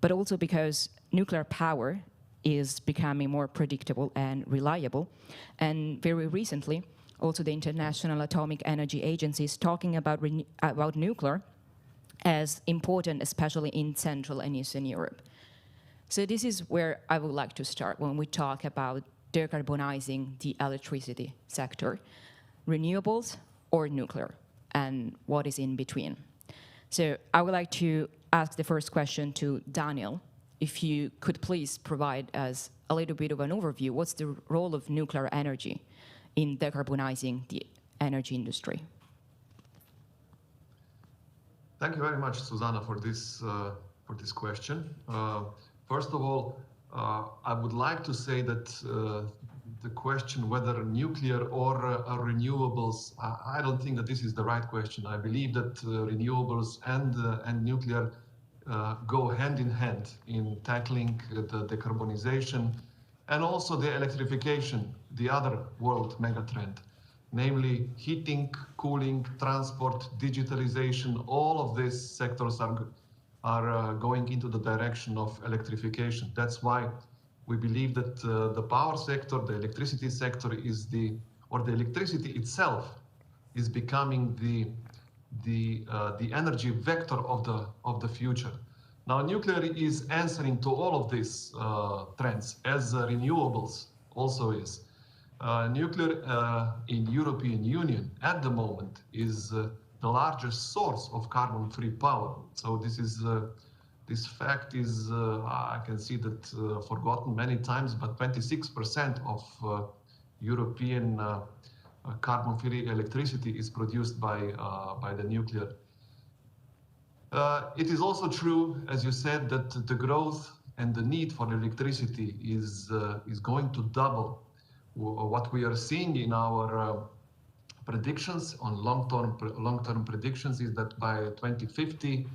but also because nuclear power is becoming more predictable and reliable. And very recently, also the International Atomic Energy Agency is talking about nuclear as important, especially in Central and Eastern Europe. So this is where I would like to start when we talk about decarbonizing the electricity sector, renewables or nuclear, and what is in between. So I would like to ask the first question to Daniel. If you could please provide us a little bit of an overview, what's the role of nuclear energy in decarbonizing the energy industry?
Thank you very much, Susanna, for this question. First of all, I would like to say that the question whether nuclear or renewables, I don't think that this is the right question. I believe that renewables and nuclear go hand in hand in tackling the decarbonization and also the electrification, the other world megatrend, namely heating, cooling, transport, digitalization. All of these sectors are going into the direction of electrification. That's why we believe that the power sector, the electricity sector is the electricity itself is becoming the energy vector of the future. Now, nuclear is answering to all of these trends, as renewables also is. Nuclear in European Union at the moment is the largest source of carbon-free power. So this fact is, I can see that forgotten many times, but 26% of European carbon-free electricity is produced by the nuclear. It is also true, as you said, that the growth and the need for electricity is going to double. What we are seeing in our predictions on long-term predictions is that by 2050,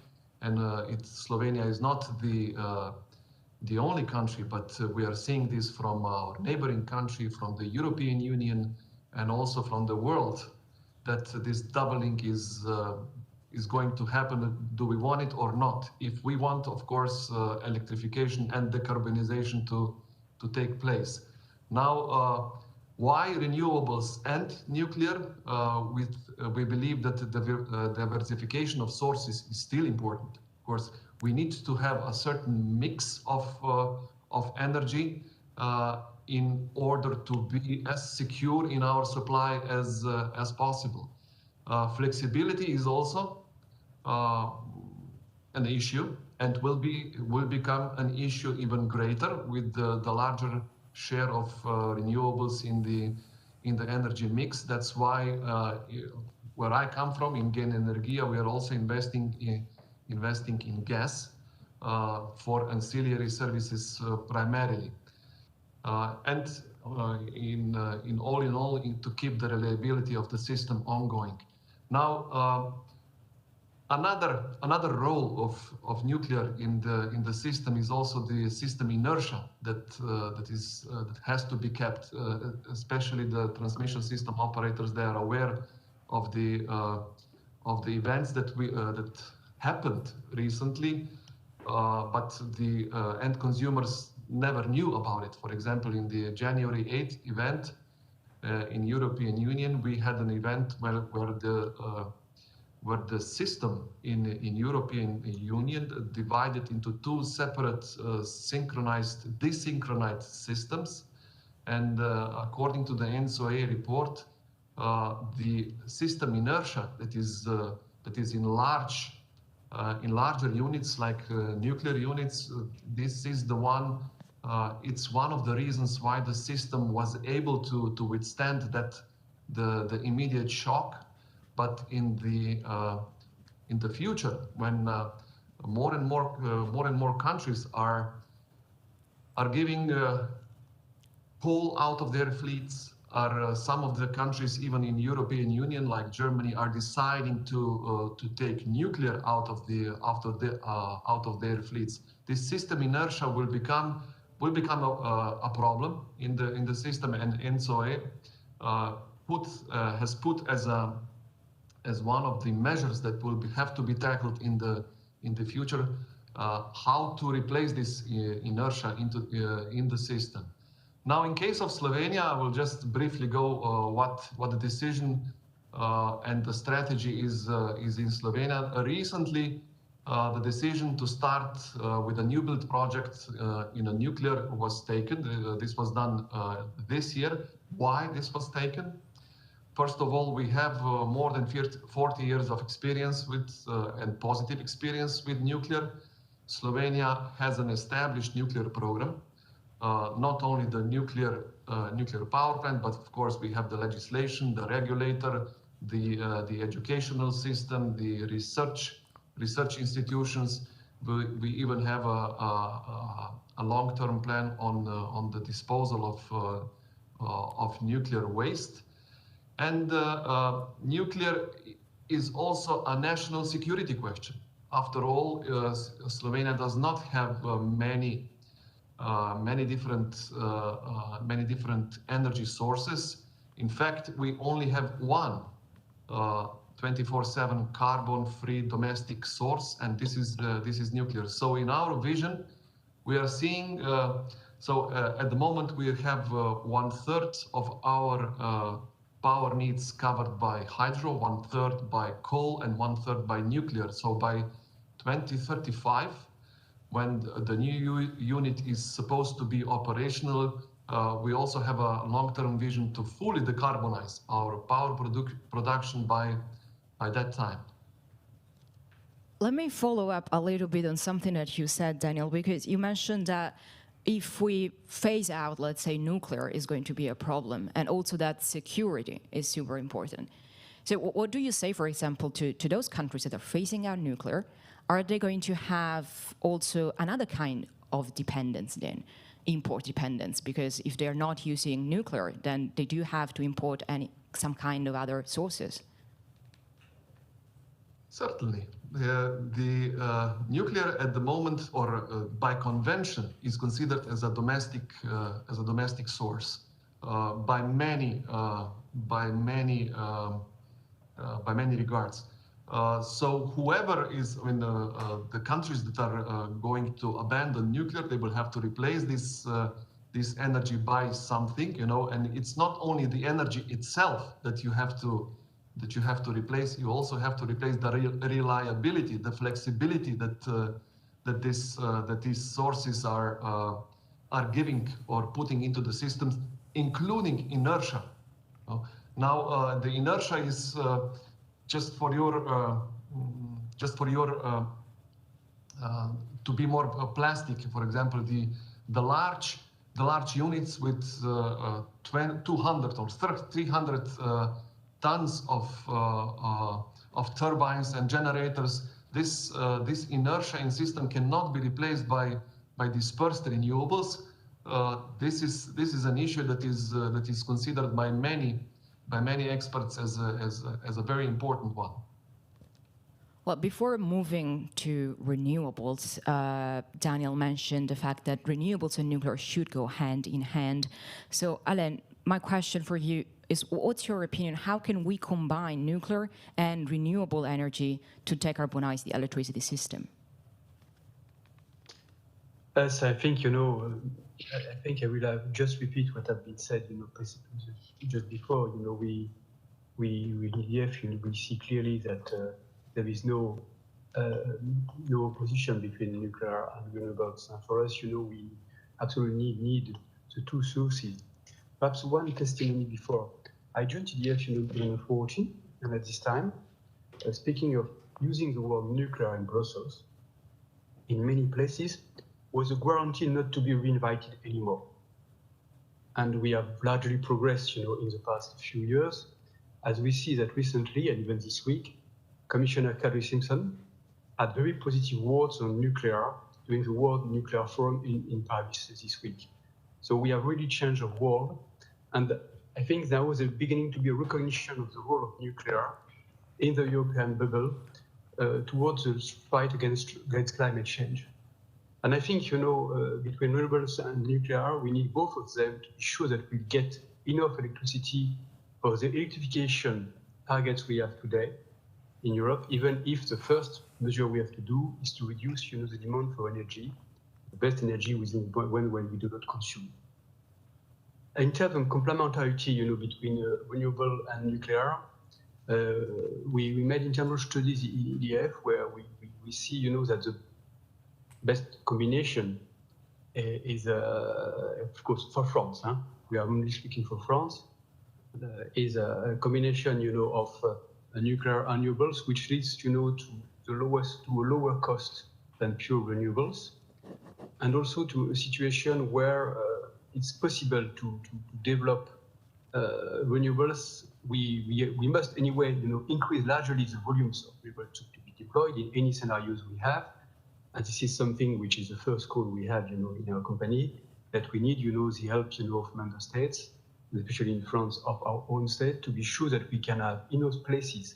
and Slovenia is not the only country, but we are seeing this from our neighboring country, from the European Union, and also from the world, that this doubling is going to happen. Do we want it or not? If we want, of course, electrification and decarbonization to take place. Now, why renewables and nuclear? We believe that the diversification of sources is still important. course, we need to have a certain mix of energy in order to be as secure in our supply as possible. Flexibility is also an issue, and will become an issue even greater with the larger share of renewables in the energy mix. That's why where I come from, in Gen Energia, we are also investing in gas for ancillary services primarily, and in all, to keep the reliability of the system ongoing. Now, another role of nuclear in the system is also the system inertia that has to be kept. Especially the transmission system operators, they are aware of the events that happened recently, but the end consumers never knew about it. For example, in the January 8th event in European Union, we had an event where the system in European Union divided into two separate desynchronized systems. And according to the ENTSO-E report, the system inertia that is in larger units like nuclear units, this is the one. It's one of the reasons why the system was able to withstand the immediate shock. But in the future, when more and more countries are giving coal out of their fleets, some of the countries, even in European Union, like Germany, are deciding to take nuclear out of their fleets. This system inertia will become a problem in the system, and ENTSO-E has put as one of the measures that will have to be tackled in the future, how to replace this inertia in the system. Now, in case of Slovenia, I will just briefly go what the decision and the strategy is in Slovenia. Recently, the decision to start with a new build project in a nuclear was taken. This was done this year. Why this was taken? First of all, we have more than 40 years of experience with and positive experience with nuclear. Slovenia has an established nuclear program. Not only the nuclear power plant, but of course we have the legislation, the regulator, the educational system, the research institutions. We even have a long-term plan on the disposal of nuclear waste. And nuclear is also a national security question. After all, Slovenia does not have many different energy sources. In fact, we only have one 24/7 carbon-free domestic source, and this is nuclear. So in our vision, we are seeing. At the moment, we have 1/3 of our power needs covered by hydro, 1/3 by coal, and 1/3 by nuclear. So by 2035, when the new unit is supposed to be operational, we also have a long-term vision to fully decarbonize our power production by that time.
Let me follow up a little bit on something that you said, Daniel, because you mentioned that if we phase out, let's say, nuclear is going to be a problem, and also that security is super important. So what do you say, for example, to those countries that are phasing out nuclear? Are they going to have also another kind of dependence then, import dependence? Because if they're not using nuclear, then they do have to import some kind of other sources.
Certainly. The nuclear at the moment, or by convention, is considered as a domestic source by many regards. So whoever is, the countries that are going to abandon nuclear, they will have to replace this energy by something, and it's not only the energy itself that you have to that you have to replace, you also have to replace the reliability, the flexibility that these sources are giving or putting into the systems, including inertia. Now the inertia is just for your to be more plastic. For example, the large units with 200 or 300 tons of turbines and generators. This inertia in system cannot be replaced by dispersed renewables. This is an issue that is considered by many experts as a very important one.
Well, before moving to renewables, Daniel mentioned the fact that renewables and nuclear should go hand in hand. So, Alain, my question for you is, what's your opinion? How can we combine nuclear and renewable energy to decarbonize the electricity system?
As I think, I think I will just repeat what has been said, just before. We EDF, we see clearly that there is no opposition between nuclear and renewables. And for us, we absolutely need the two sources. Perhaps one testimony before. I joined EDF in 2014, and at this time, speaking of using the word nuclear in Brussels, in many places, was a guarantee not to be reinvited anymore. And we have largely progressed, in the past few years, as we see that recently, and even this week, Commissioner Kadri Simson had very positive words on nuclear during the World Nuclear Forum in Paris this week. So we have really changed the world, and I think there was a beginning to be a recognition of the role of nuclear in the European bubble towards the fight against climate change. And I think, between renewables and nuclear, we need both of them to be sure that we get enough electricity for the electrification targets we have today in Europe, even if the first measure we have to do is to reduce, the demand for energy, the best energy within when we do not consume. In terms of complementarity, between renewable and nuclear, we made internal studies in EDF where we see, that the best combination is, of course, for France. We are only speaking for France. Is a combination, of nuclear and renewables, which leads, to a lower cost than pure renewables, and also to a situation where it's possible to develop renewables. We must anyway, increase largely the volumes of renewables to be deployed in any scenarios we have. And this is something which is the first call we have, in our company, that we need, the help, of member states, especially in France of our own state, to be sure that we can have enough places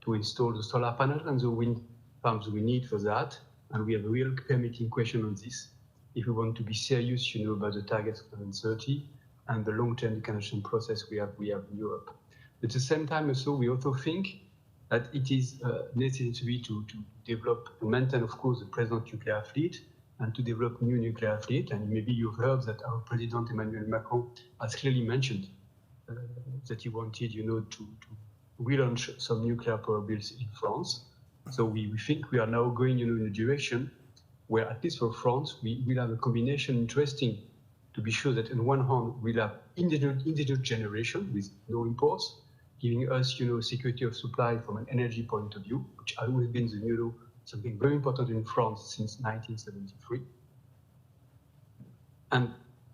to install the solar panels and the wind farms we need for that. And we have a real permitting question on this, if we want to be serious, about the targets of 2030 and the long-term decarbonization process we have in Europe. At the same time, we also think that it is necessary to develop, to maintain, of course, the present nuclear fleet and to develop new nuclear fleet. And maybe you've heard that our President Emmanuel Macron has clearly mentioned that he wanted, to relaunch some nuclear power bills in France. So we think we are now going, in a direction where, at least for France, we will have a combination interesting to be sure that on one hand we'll have indigenous generation with no imports, giving us, security of supply from an energy point of view, which has always been something very important in France since 1973. And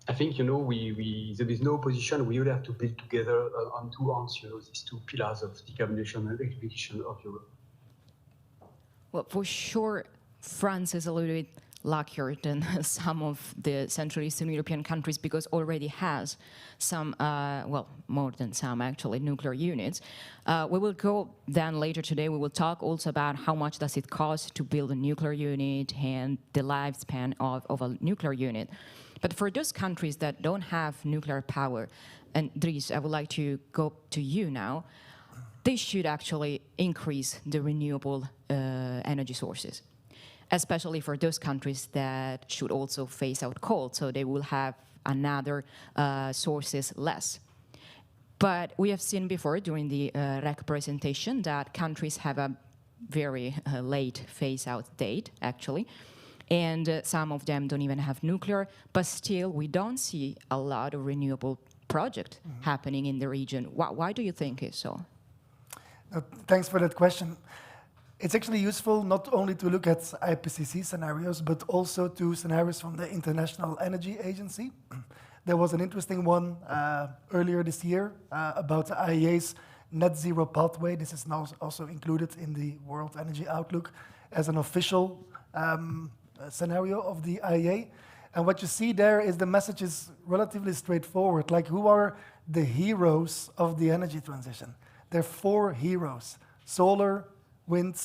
I think, there is no opposition. We will have to build together on two arms, these two pillars of decarbonization and electrification of Europe.
Well, for sure, France is a little bit luckier than some of the Central Eastern European countries because already has some, more than some actually, nuclear units. We will go then later today, we will talk also about how much does it cost to build a nuclear unit and the lifespan of a nuclear unit. But for those countries that don't have nuclear power, and Dries, I would like to go to you now, they should actually increase the renewable energy sources, especially for those countries that should also phase out coal, so they will have another sources less. But we have seen before during the REC presentation that countries have a very late phase-out date, actually. And some of them don't even have nuclear, but still we don't see a lot of renewable projects happening in the region. Why do you think it's so?
Thanks for that question. It's actually useful not only to look at IPCC scenarios, but also to scenarios from the International Energy Agency. There was an interesting one earlier this year about the IEA's net zero pathway. This is now also included in the World Energy Outlook as an official scenario of the IEA. And what you see there is the message is relatively straightforward, like who are the heroes of the energy transition? There are 4 heroes: solar, wind,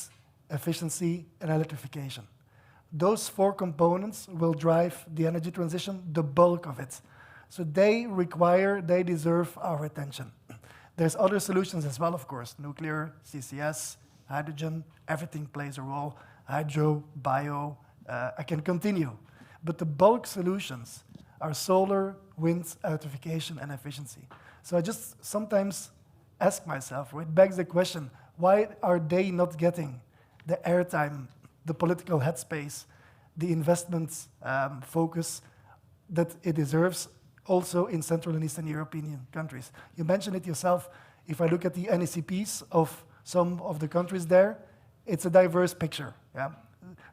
efficiency, and electrification. Those 4 components will drive the energy transition, the bulk of it. So they deserve our attention. There's other solutions as well, of course: nuclear, CCS, hydrogen, everything plays a role, hydro, bio, I can continue. But the bulk solutions are solar, wind, electrification, and efficiency. So I just sometimes ask myself, it begs the question, why are they not getting the airtime, the political headspace, the investment focus that it deserves also in Central and Eastern European countries? You mentioned it yourself. If I look at the NECPs of some of the countries there, it's a diverse picture. Yeah?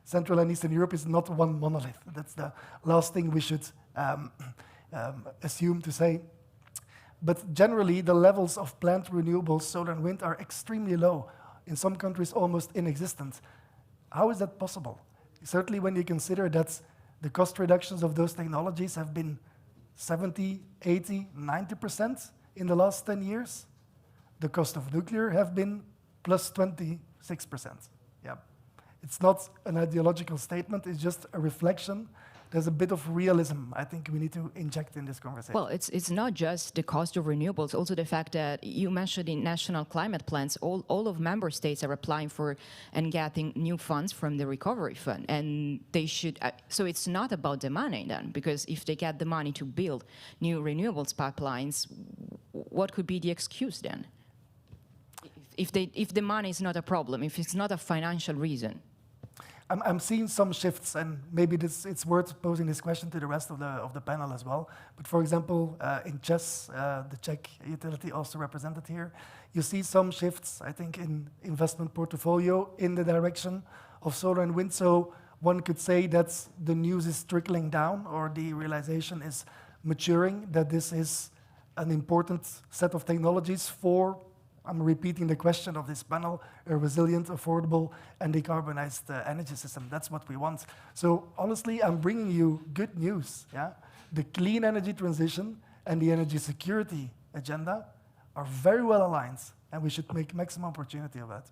Central and Eastern Europe is not one monolith. That's the last thing we should assume to say. But generally, the levels of planned renewables, solar and wind, are extremely low. In some countries, almost inexistent. How is that possible? Certainly when you consider that the cost reductions of those technologies have been 70, 80, 90% in the last 10 years. The cost of nuclear have been plus 26%. Yeah. It's not an ideological statement, it's just a reflection. There's a bit of realism I think we need to inject in this conversation.
Well, it's not just the cost of renewables, also the fact that you mentioned in national climate plans, all of member states are applying for and getting new funds from the recovery fund. And they should, so it's not about the money then, because if they get the money to build new renewables pipelines, what could be the excuse then? If the money is not a problem, if it's not a financial reason.
I'm seeing some shifts, and maybe it's worth posing this question to the rest of the panel as well. But for example, in ČEZ, the Czech utility also represented here, you see some shifts, I think, in investment portfolio in the direction of solar and wind. So one could say that the news is trickling down, or the realization is maturing, that this is an important set of technologies for, I'm repeating the question of this panel, a resilient, affordable, and decarbonized energy system. That's what we want. So honestly, I'm bringing you good news. Yeah? The clean energy transition and the energy security agenda are very well aligned, and we should make maximum opportunity of that.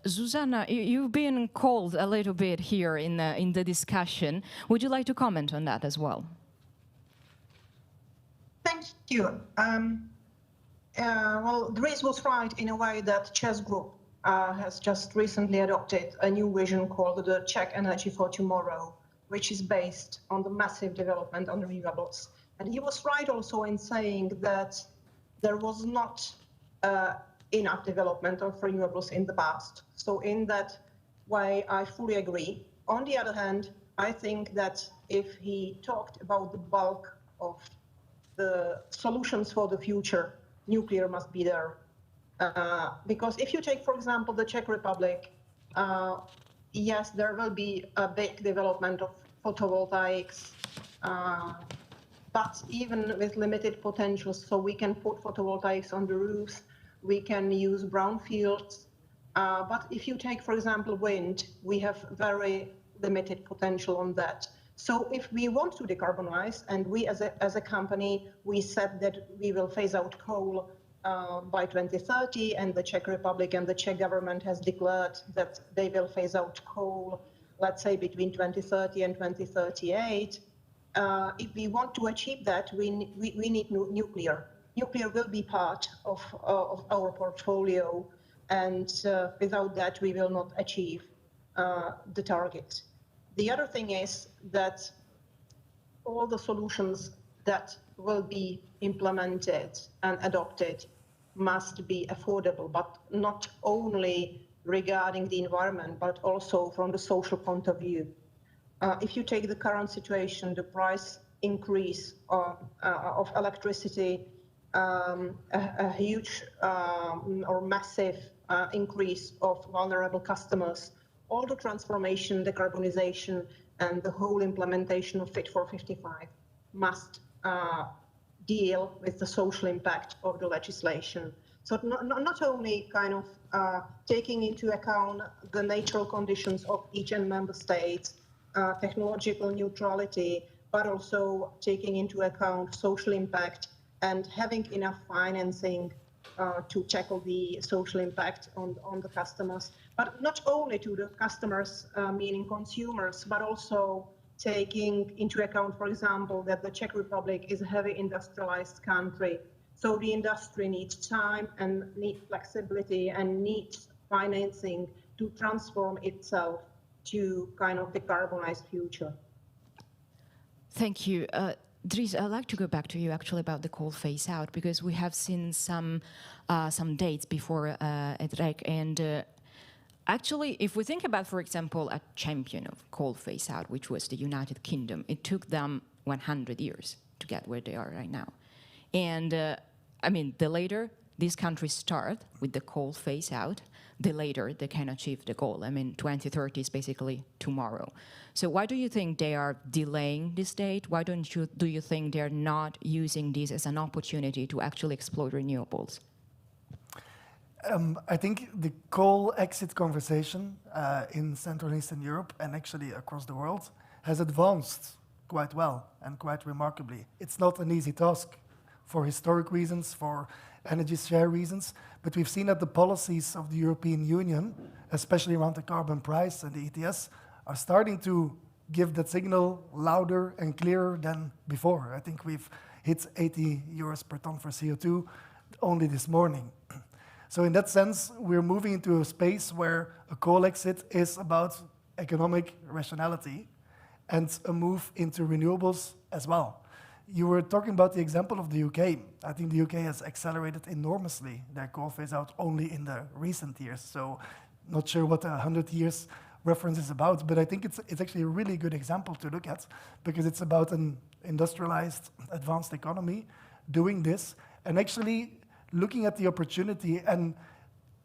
Zuzana, you've been called a little bit here in the discussion. Would you like to comment on that as well?
Thank you. Well, Dries was right in a way that ČEZ Group has just recently adopted a new vision called the Czech Energy for Tomorrow, which is based on the massive development on renewables. And he was right also in saying that there was not enough development of renewables in the past. So in that way, I fully agree. On the other hand, I think that if he talked about the bulk of the solutions for the future, nuclear must be there. Because if you take, for example, the Czech Republic, yes, there will be a big development of photovoltaics, but even with limited potential, so we can put photovoltaics on the roofs, we can use brownfields. But if you take, for example, wind, we have very limited potential on that. So if we want to decarbonize, and we as a company, we said that we will phase out coal by 2030, and the Czech Republic and the Czech government has declared that they will phase out coal, let's say between 2030 and 2038. If we want to achieve that, we need nuclear. Nuclear will be part of our portfolio, and without that, we will not achieve the target. The other thing is that all the solutions that will be implemented and adopted must be affordable, but not only regarding the environment, but also from the social point of view. If you take the current situation, the price increase of electricity, a huge or massive increase of vulnerable customers, all the transformation, decarbonization, and the whole implementation of Fit for 55 must deal with the social impact of the legislation. So not only kind of taking into account the natural conditions of each and member states, technological neutrality, but also taking into account social impact and having enough financing to tackle the social impact on the customers. But not only to the customers, meaning consumers, but also taking into account, for example, that the Czech Republic is a heavy industrialized country. So the industry needs time and needs flexibility and needs financing to transform itself to kind of decarbonized future.
Thank you. Dries, I'd like to go back to you actually about the coal phase out, because we have seen some dates before EDREC, and actually, if we think about, for example, a champion of coal phase out, which was the United Kingdom, it took them 100 years to get where they are right now. And I mean, the later these countries start with the coal phase out, the later they can achieve the goal. I mean, 2030 is basically tomorrow. So why do you think they are delaying this date? Why do you think they're not using this as an opportunity to actually exploit renewables?
I think the coal exit conversation in Central and Eastern Europe, and actually across the world, has advanced quite well and quite remarkably. It's not an easy task for historic reasons, for energy share reasons, but we've seen that the policies of the European Union, especially around the carbon price and the ETS, are starting to give that signal louder and clearer than before. I think we've hit 80 euros per ton for CO2 only this morning. So in that sense, we're moving into a space where a coal exit is about economic rationality and a move into renewables as well. You were talking about the example of the UK. I think the UK has accelerated enormously their coal phase out only in the recent years. So not sure what 100 years reference is about, but I think it's actually a really good example to look at, because it's about an industrialized, advanced economy doing this and actually looking at the opportunity, and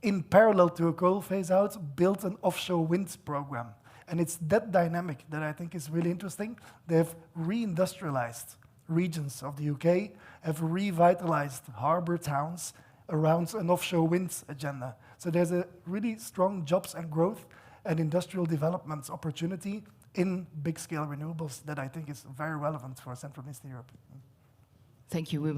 in parallel to a coal phase out, build an offshore wind program. And it's that dynamic that I think is really interesting. They have reindustrialized regions of the UK, have revitalized harbour towns around an offshore wind agenda. So there's a really strong jobs and growth and industrial development opportunity in big-scale renewables that I think is very relevant for Central and Eastern Europe.
Thank you. We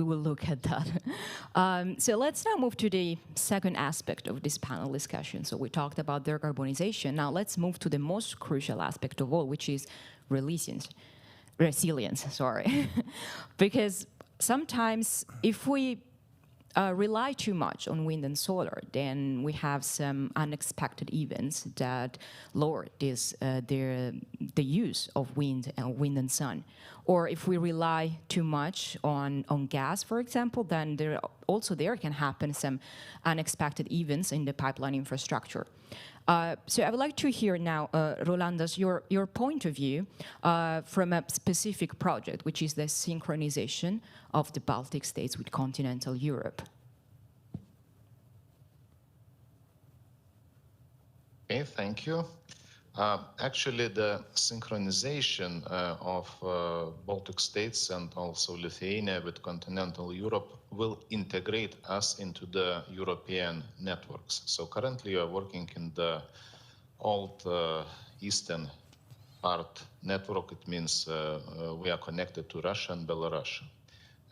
will look at that. So let's now move to the second aspect of this panel discussion. So we talked about decarbonization. Now let's move to the most crucial aspect of all, which is resilience. Because sometimes if we rely too much on wind and solar, then we have some unexpected events that lower the use of wind and sun. Or if we rely too much on gas, for example, then there can happen some unexpected events in the pipeline infrastructure. So I would like to hear now, Rolandas, your point of view from a specific project, which is the synchronization of the Baltic states with continental Europe.
Okay, thank you. Actually, the synchronization of Baltic states and also Lithuania with continental Europe will integrate us into the European networks. So currently we are working in the old eastern part network. It means we are connected to Russia and Belarus.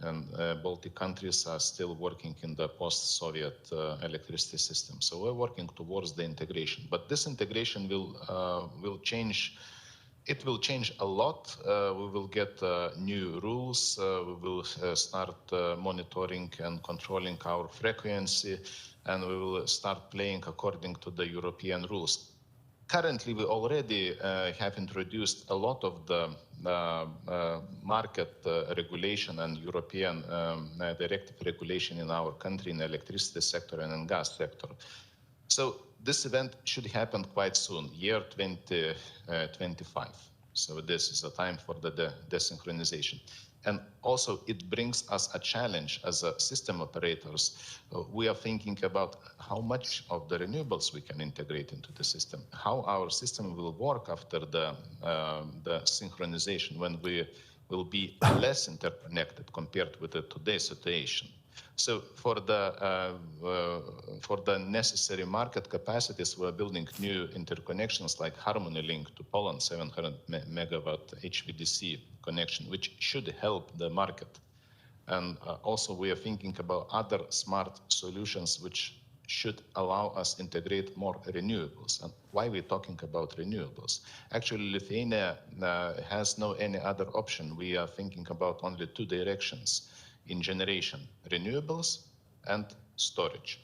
And Baltic countries are still working in the post-Soviet electricity system. So we're working towards the integration. But this integration will change. It will change a lot. We will get new rules. We will start monitoring and controlling our frequency, and we will start playing according to the European rules. Currently, we already have introduced a lot of the market regulation and European directive regulation in our country in the electricity sector and in gas sector. So this event should happen quite soon, year 2025. So this is a time for the desynchronization. And also it brings us a challenge as a system operators. We are thinking about how much of the renewables we can integrate into the system, how our system will work after the synchronization when we will be less interconnected compared with the today's situation. So for the necessary market capacities, we're building new interconnections like Harmony Link to Poland, 700 megawatt HVDC connection, which should help the market. And also we are thinking about other smart solutions which should allow us to integrate more renewables. And why we're talking about renewables? Actually, Lithuania has no any other option. We are thinking about only two directions in generation: renewables and storage.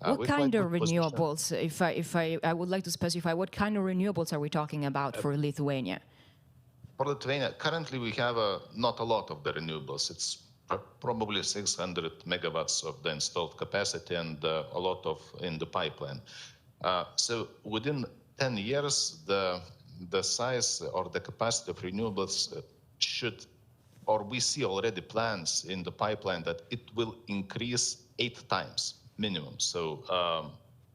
What kind of renewables? If I would like to specify, what kind of renewables are we talking about for Lithuania?
For Lithuania, currently we have not a lot of the renewables. It's probably 600 megawatts of the installed capacity and a lot of in the pipeline. So within 10 years, the size or the capacity of renewables should, or we see already plans in the pipeline that it will increase 8 times minimum. So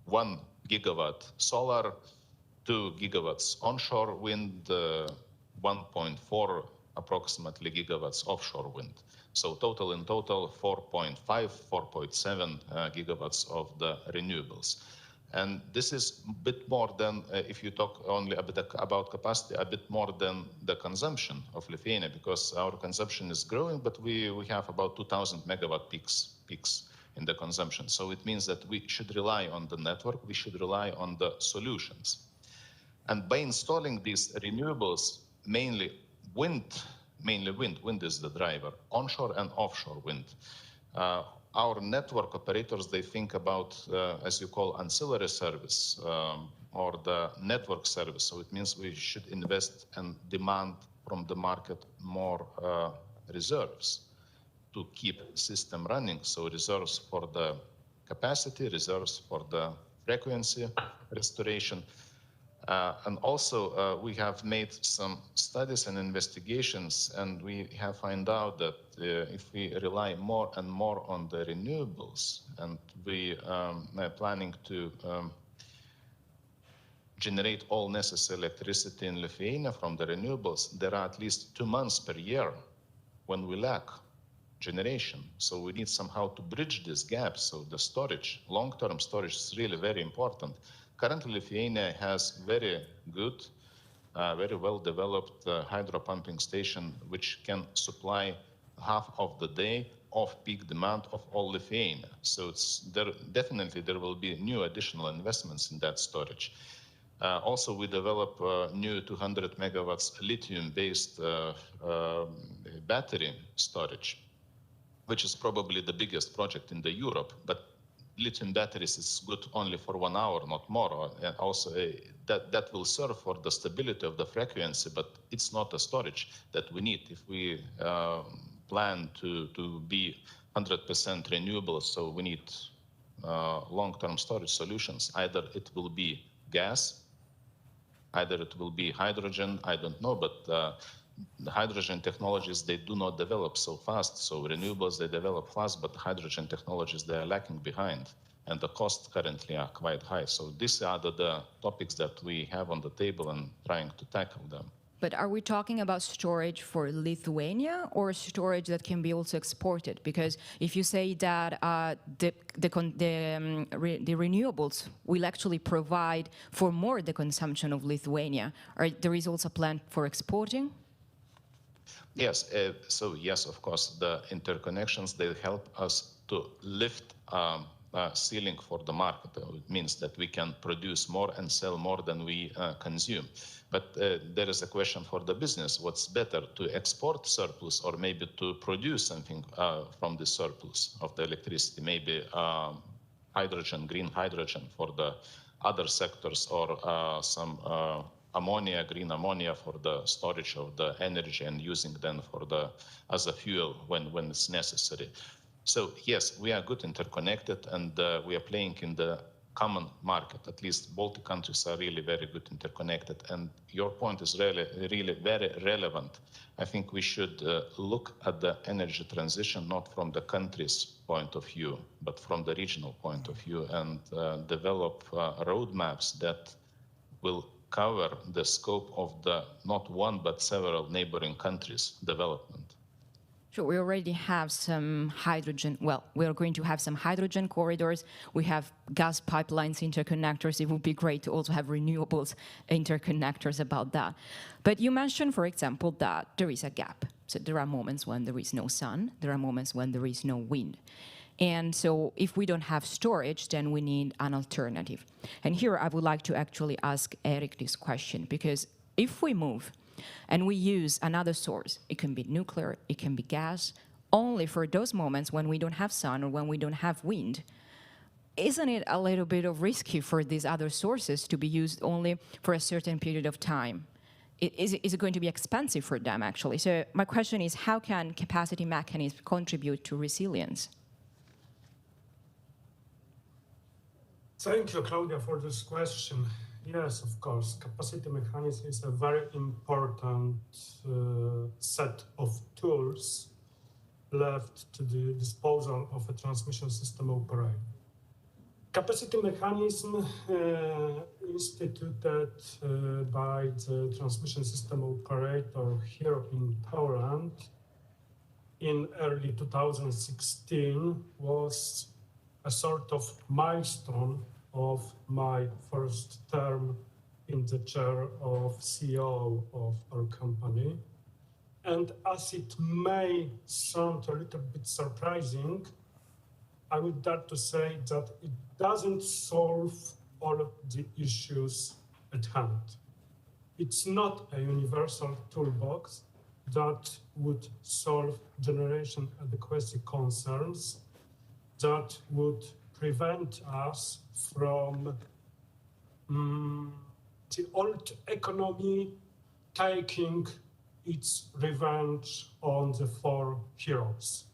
1 gigawatt solar, 2 gigawatts onshore wind, 1.4 approximately gigawatts offshore wind. So total in total 4.5, 4.7 gigawatts of the renewables. And this is a bit more than, if you talk only a bit about capacity, a bit more than the consumption of Lithuania, because our consumption is growing, but we have about 2,000 megawatt peaks in the consumption. So it means that we should rely on the network, we should rely on the solutions. And by installing these renewables, mainly wind is the driver, onshore and offshore wind. Our network operators, they think about, as you call, ancillary service or the network service. So it means we should invest and demand from the market more reserves to keep system running. So reserves for the capacity, reserves for the frequency restoration. And also we have made some studies and investigations, and we have found out that if we rely more and more on the renewables, and we are planning to generate all necessary electricity in Lithuania from the renewables, there are at least 2 months per year when we lack generation. So we need somehow to bridge this gap. So the storage, long-term storage is really very important. Currently, Lithuania has very good, very well-developed hydro pumping station, which can supply half of the day of peak demand of all Lithuania. So definitely there will be new additional investments in that storage. Also, we develop new 200 megawatts lithium-based battery storage, which is probably the biggest project in Europe. But lithium batteries is good only for 1 hour, not more. And also that will serve for the stability of the frequency, but it's not a storage that we need if we plan to be 100% renewable. So we need long-term storage solutions. Either it will be gas, either it will be hydrogen, I don't know, but the hydrogen technologies, they do not develop so fast. So renewables, they develop fast, but hydrogen technologies, they are lacking behind. And the costs currently are quite high. So these are the topics that we have on the table and trying to tackle them.
But are we talking about storage for Lithuania or storage that can be also exported? Because if you say that the renewables will actually provide for more the consumption of Lithuania, there is also a plan for exporting?
Yes, so yes, of course, the interconnections, they help us to lift ceiling for the market. It means that we can produce more and sell more than we consume. But there is a question for the business. What's better, to export surplus or maybe to produce something from the surplus of the electricity? Maybe hydrogen, green hydrogen for the other sectors, or some ammonia, green ammonia for the storage of the energy and using them for as a fuel when it's necessary. So yes, we are good interconnected, and we are playing in the common market. At least Baltic countries are really very good interconnected, and your point is really very relevant. I think we should look at the energy transition not from the country's point of view, but from the regional point of view, and develop roadmaps that will cover the scope of the not one but several neighboring countries' development.
Sure, we already have some hydrogen. Well, we're going to have some hydrogen corridors. We have gas pipelines interconnectors. It would be great to also have renewables interconnectors about that. But you mentioned, for example, that there is a gap. So there are moments when there is no sun. There are moments when there is no wind. And so if we don't have storage, then we need an alternative. And here I would like to actually ask Eric this question, because if we move and we use another source, it can be nuclear, it can be gas, only for those moments when we don't have sun or when we don't have wind, isn't it a little bit of risky for these other sources to be used only for a certain period of time? Is it going to be expensive for them, actually? So my question is, how can capacity mechanisms contribute to resilience?
Thank you, Claudia, for this question. Yes, of course, capacity mechanism is a very important set of tools left to the disposal of a transmission system operator. Capacity mechanism instituted by the transmission system operator here in Poland in early 2016 was a sort of milestone of my first term in the chair of CEO of our company. And as it may sound a little bit surprising, I would dare to say that it doesn't solve all the issues at hand. It's not a universal toolbox that would solve generation adequacy concerns, that would prevent us from the old economy taking its revenge on the four heroes.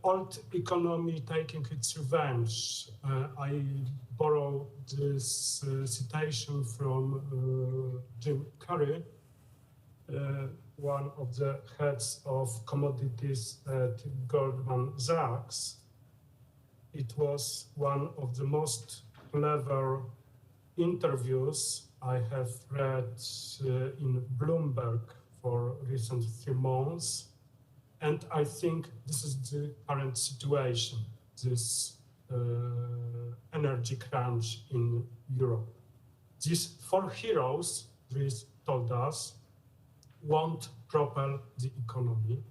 Old economy taking its revenge. I borrow this citation from Jim Carrey, one of the heads of commodities at Goldman Sachs. It was one of the most clever interviews I have read in Bloomberg for recent few months. And I think this is the current situation, this energy crunch in Europe. These four heroes, Dries told us, won't propel the economy,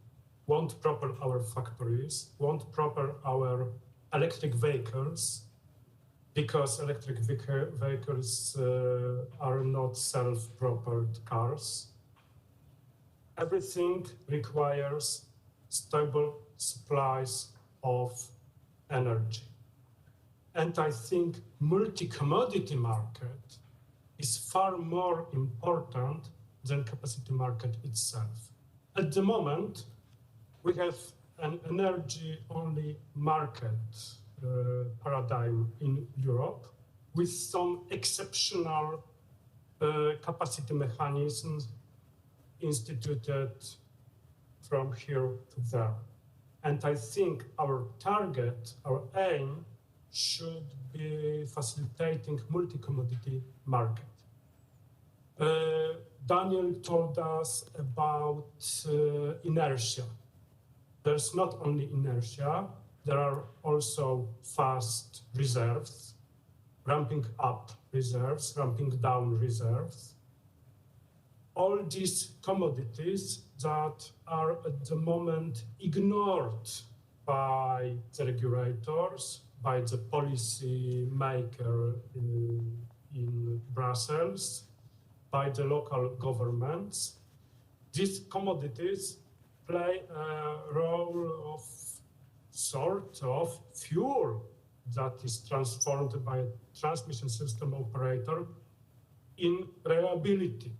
won't propel our factories, won't propel our electric vehicles, because electric vehicles are not self-propelled cars. Everything requires stable supplies of energy. And I think multi-commodity market is far more important than capacity market itself. At the moment, we have an energy-only market paradigm in Europe with some exceptional capacity mechanisms instituted from here to there. And I think our target, our aim, should be facilitating multi-commodity market. Daniel told us about inertia. There's not only inertia, there are also fast reserves, ramping up reserves, ramping down reserves. All these commodities that are at the moment ignored by the regulators, by the policy maker in Brussels, by the local governments. These commodities play a role of sort of fuel that is transformed by a transmission system operator in reliability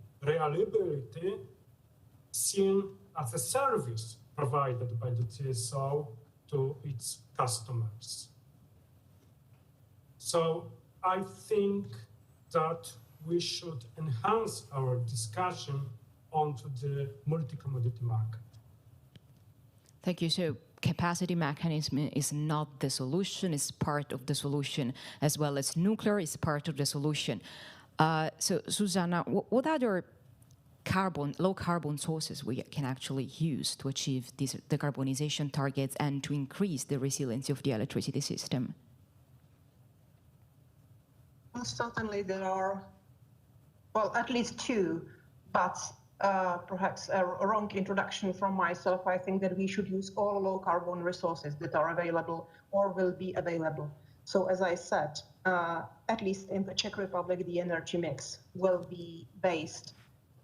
seen as a service provided by the TSO to its customers. So I think that we should enhance our discussion onto the multi-commodity market.
Thank you. So capacity mechanism is not the solution, it's part of the solution, as well as nuclear is part of the solution. So Susanna, what other low carbon sources we can actually use to achieve these decarbonization targets and to increase the resiliency of the electricity system?
Well, certainly there are, well, at least two, but perhaps a wrong introduction from myself. I think that we should use all low carbon resources that are available or will be available. So as I said, at least in the Czech Republic, the energy mix will be based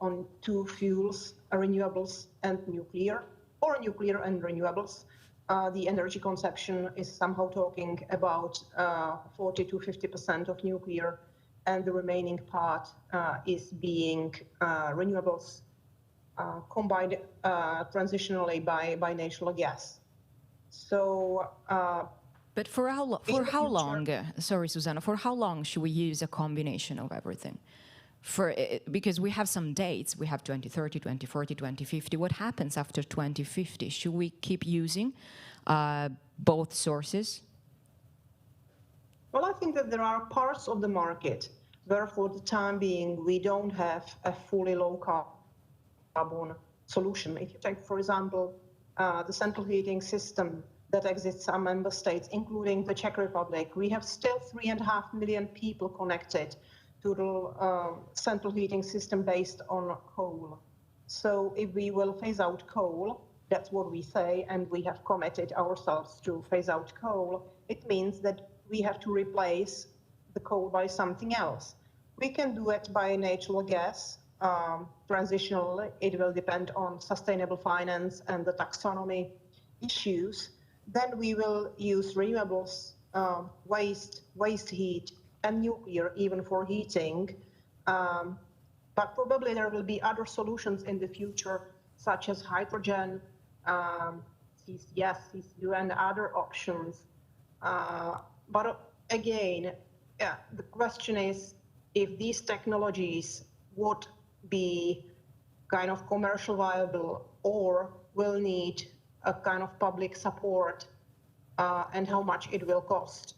on two fuels, renewables and nuclear, or nuclear and renewables. The energy consumption is somehow talking about 40 to 50% of nuclear, and the remaining part is being renewables combined transitionally by natural gas. So,
but for how long? Sorry, Susanna. For how long should we use a combination of everything? Because we have some dates. We have 2030, 2040, 2050. What happens after 2050? Should we keep using both sources?
Well, I think that there are parts of the market where for the time being we don't have a fully low carbon solution. If you take, for example, the central heating system that exists in some member states, including the Czech Republic, we have still 3.5 million people connected to the central heating system based on coal. So if we will phase out coal, that's what we say, and we have committed ourselves to phase out coal, it means that we have to replace the coal by something else. We can do it by natural gas. Transitionally, it will depend on sustainable finance and the taxonomy issues. Then we will use renewables, waste heat, and nuclear even for heating. But probably there will be other solutions in the future, such as hydrogen, CCS, CCU, and other options. But again, the question is if these technologies would be kind of commercial viable or will need a kind of public support and how much it will cost.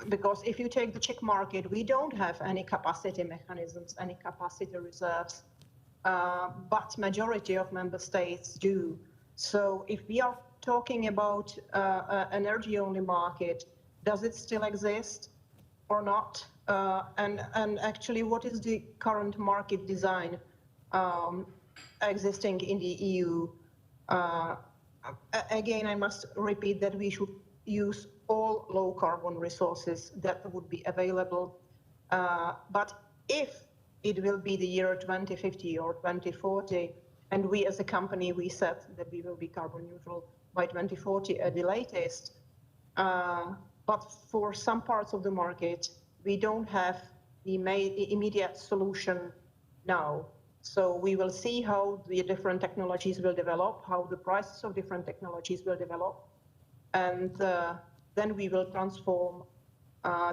Because if you take the Czech market, we don't have any capacity mechanisms, any capacity reserves, but majority of member states do. So if we are talking about an energy-only market, does it still exist or not? And actually, what is the current market design existing in the EU? Again, I must repeat that we should use all low carbon resources that would be available. But if it will be the year 2050 or 2040, and we as a company, we said that we will be carbon neutral by 2040 at the latest, but for some parts of the market, we don't have the immediate solution now. So we will see how the different technologies will develop, how the prices of different technologies will develop, and then we will transform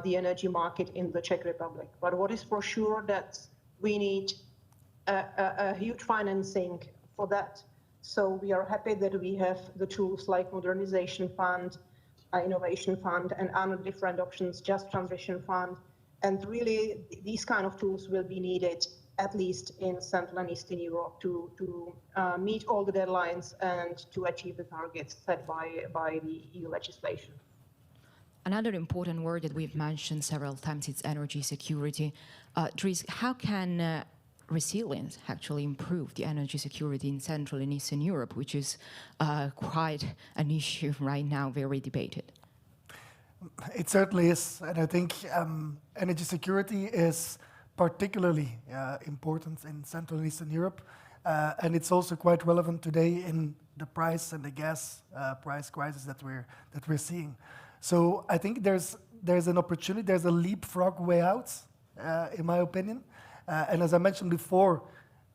the energy market in the Czech Republic. But what is for sure that we need a huge financing for that. So we are happy that we have the tools like Modernization Fund, Innovation Fund, and other different options, Just Transition Fund. And really, these kind of tools will be needed, at least in Central and Eastern Europe, to meet all the deadlines and to achieve the targets set by the EU legislation.
Another important word that we've mentioned several times is energy security. Dries, how can resilience actually improve the energy security in Central and Eastern Europe, which is quite an issue right now, very debated?
It certainly is, and I think energy security is particularly important in Central and Eastern Europe, and it's also quite relevant today in the price and the gas price crisis that we're seeing. So I think there's an opportunity, there's a leapfrog way out, in my opinion, And as I mentioned before,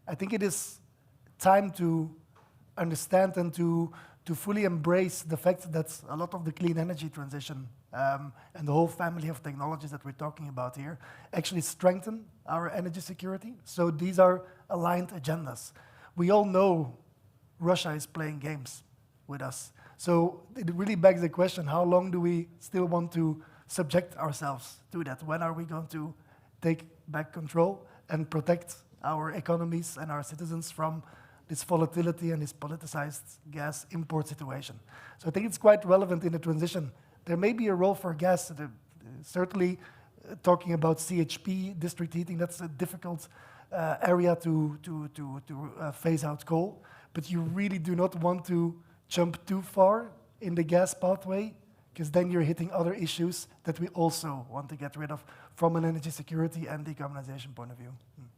I think it is time to understand and to fully embrace the fact that a lot of the clean energy transition and the whole family of technologies that we're talking about here actually strengthen our energy security. So these are aligned agendas. We all know Russia is playing games with us. So it really begs the question, how long do we still want to subject ourselves to that? When are we going to take back control and protect our economies and our citizens from this volatility and this politicized gas import situation? So I think it's quite relevant in the transition. There may be a role for gas, certainly talking about CHP, district heating, that's a difficult area to phase out coal, but you really do not want to jump too far in the gas pathway, because then you're hitting other issues that we also want to get rid of from an energy security and decarbonization point of view.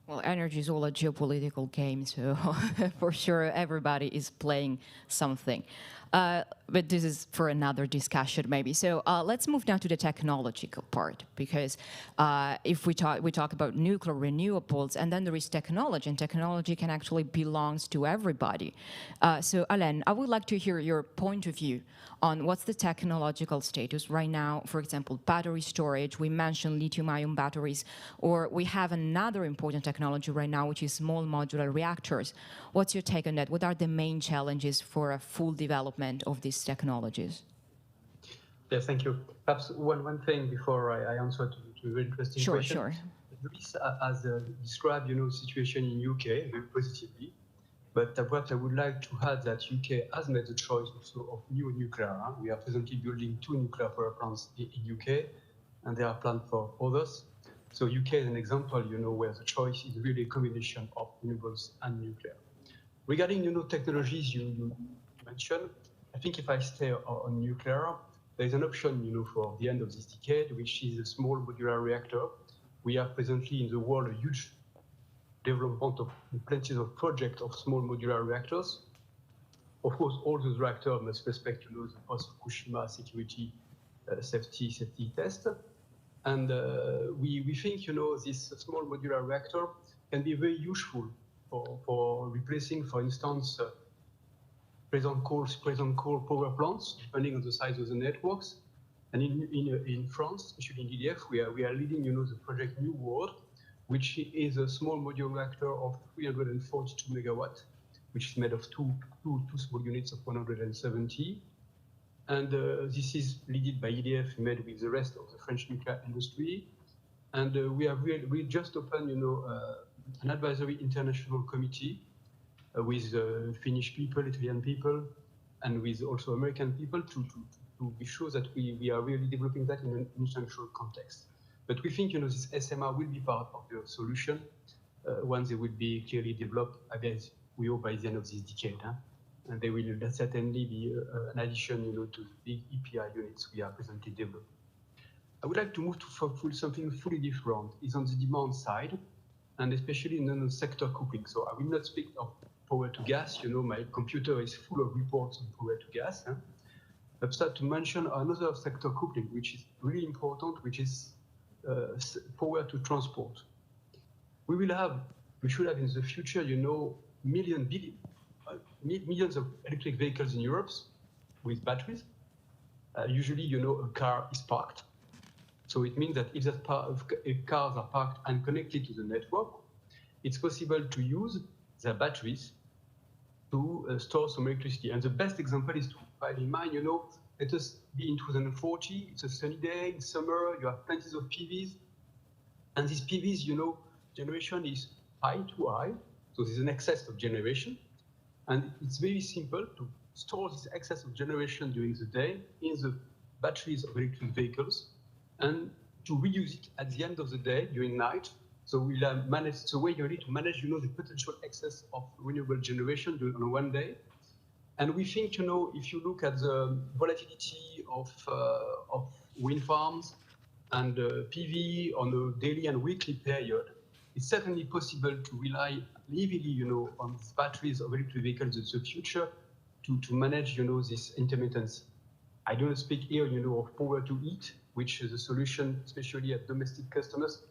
Well, energy is all a geopolitical game, so for sure everybody is playing something. But this is for another discussion, maybe. So let's move now to the technological part, because if we talk about nuclear renewables, and then there is technology, and technology can actually belongs to everybody. So Alain, I would like to hear your point of view on what's the technological status right now. For example, battery storage. We mentioned lithium-ion batteries, or we have another important technology right now, which is small modular reactors. What's your take on that? What are the main challenges for a full development of these technologies?
Yes, thank you. Perhaps one thing before I answer to a very interesting question.
Sure.
Greece has described, the situation in UK very positively. But what I would like to add that UK has made the choice also of new nuclear. We are presently building 2 nuclear power plants in UK, and they are planned for others. So UK is an example, where the choice is really a combination of renewables and nuclear. Regarding, technologies you mentioned, I think if I stay on nuclear, there is an option, for the end of this decade, which is a small modular reactor. We have presently in the world a huge development of plenty of projects of small modular reactors. Of course, all those reactors must respect, the post-Fukushima security safety test. And we think, this small modular reactor can be very useful for replacing, for instance, present coal power plants, depending on the size of the networks. And in France, especially in EDF, we are leading, the project New World, which is a small modular reactor of 342 megawatts, which is made of two small units of 170. And this is led by EDF, made with the rest of the French nuclear industry. And we just opened, an advisory international committee with Finnish people, Italian people, and with also American people to be sure that we are really developing that in an international context. But we think, this SMR will be part of the solution once they will be clearly developed, I guess, we hope by the end of this decade. And they will certainly be an addition, to the big EPI units we are presently developing. I would like to move to something fully different. It's on the demand side, and especially in the sector cooking. So I will not speak of power to gas. My computer is full of reports on power to gas. I've started to mention another sector cooking, which is really important, which is power to transport. We should have in the future, millions of electric vehicles in Europe with batteries. Usually, a car is parked. So it means that if cars are parked and connected to the network, it's possible to use their batteries to store some electricity. And the best example is to have in mind, let us be in 2040, it's a sunny day, in summer, you have plenty of PVs. And these PVs, generation is too high, so there's an excess of generation. And it's very simple to store this excess of generation during the day in the batteries of electric vehicles and to reuse it at the end of the day during night. So we'll manage the way you need to manage, the potential excess of renewable generation on one day. And we think, if you look at the volatility of wind farms and PV on a daily and weekly period, it's certainly possible to rely heavily, on these batteries of electric vehicles in the future to manage, this intermittency. I don't speak here, of power to heat, which is a solution, especially at domestic customers,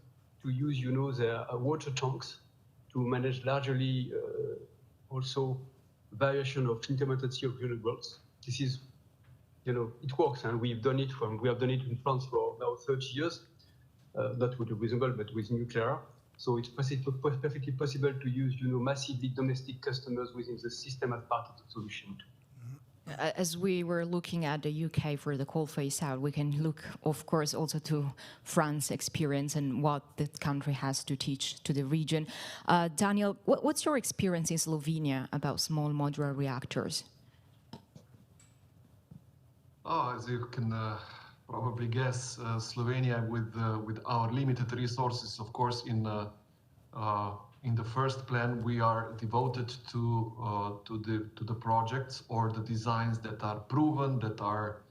to use, their water tanks to manage largely also variation of intermittency of renewables. This is, it works, and we have done it in France for now 30 years, not with renewable, but with nuclear. So it's perfectly possible to use, massively domestic customers within the system as part of the solution.
As we were looking at the UK for the coal phase out, we can look, of course, also to France's experience and what the country has to teach to the region. Daniel, what's your experience in Slovenia about small modular reactors?
As you can probably guess, Slovenia, with our limited resources, of course, in the first plan, we are devoted to the projects or the designs that are proven, that are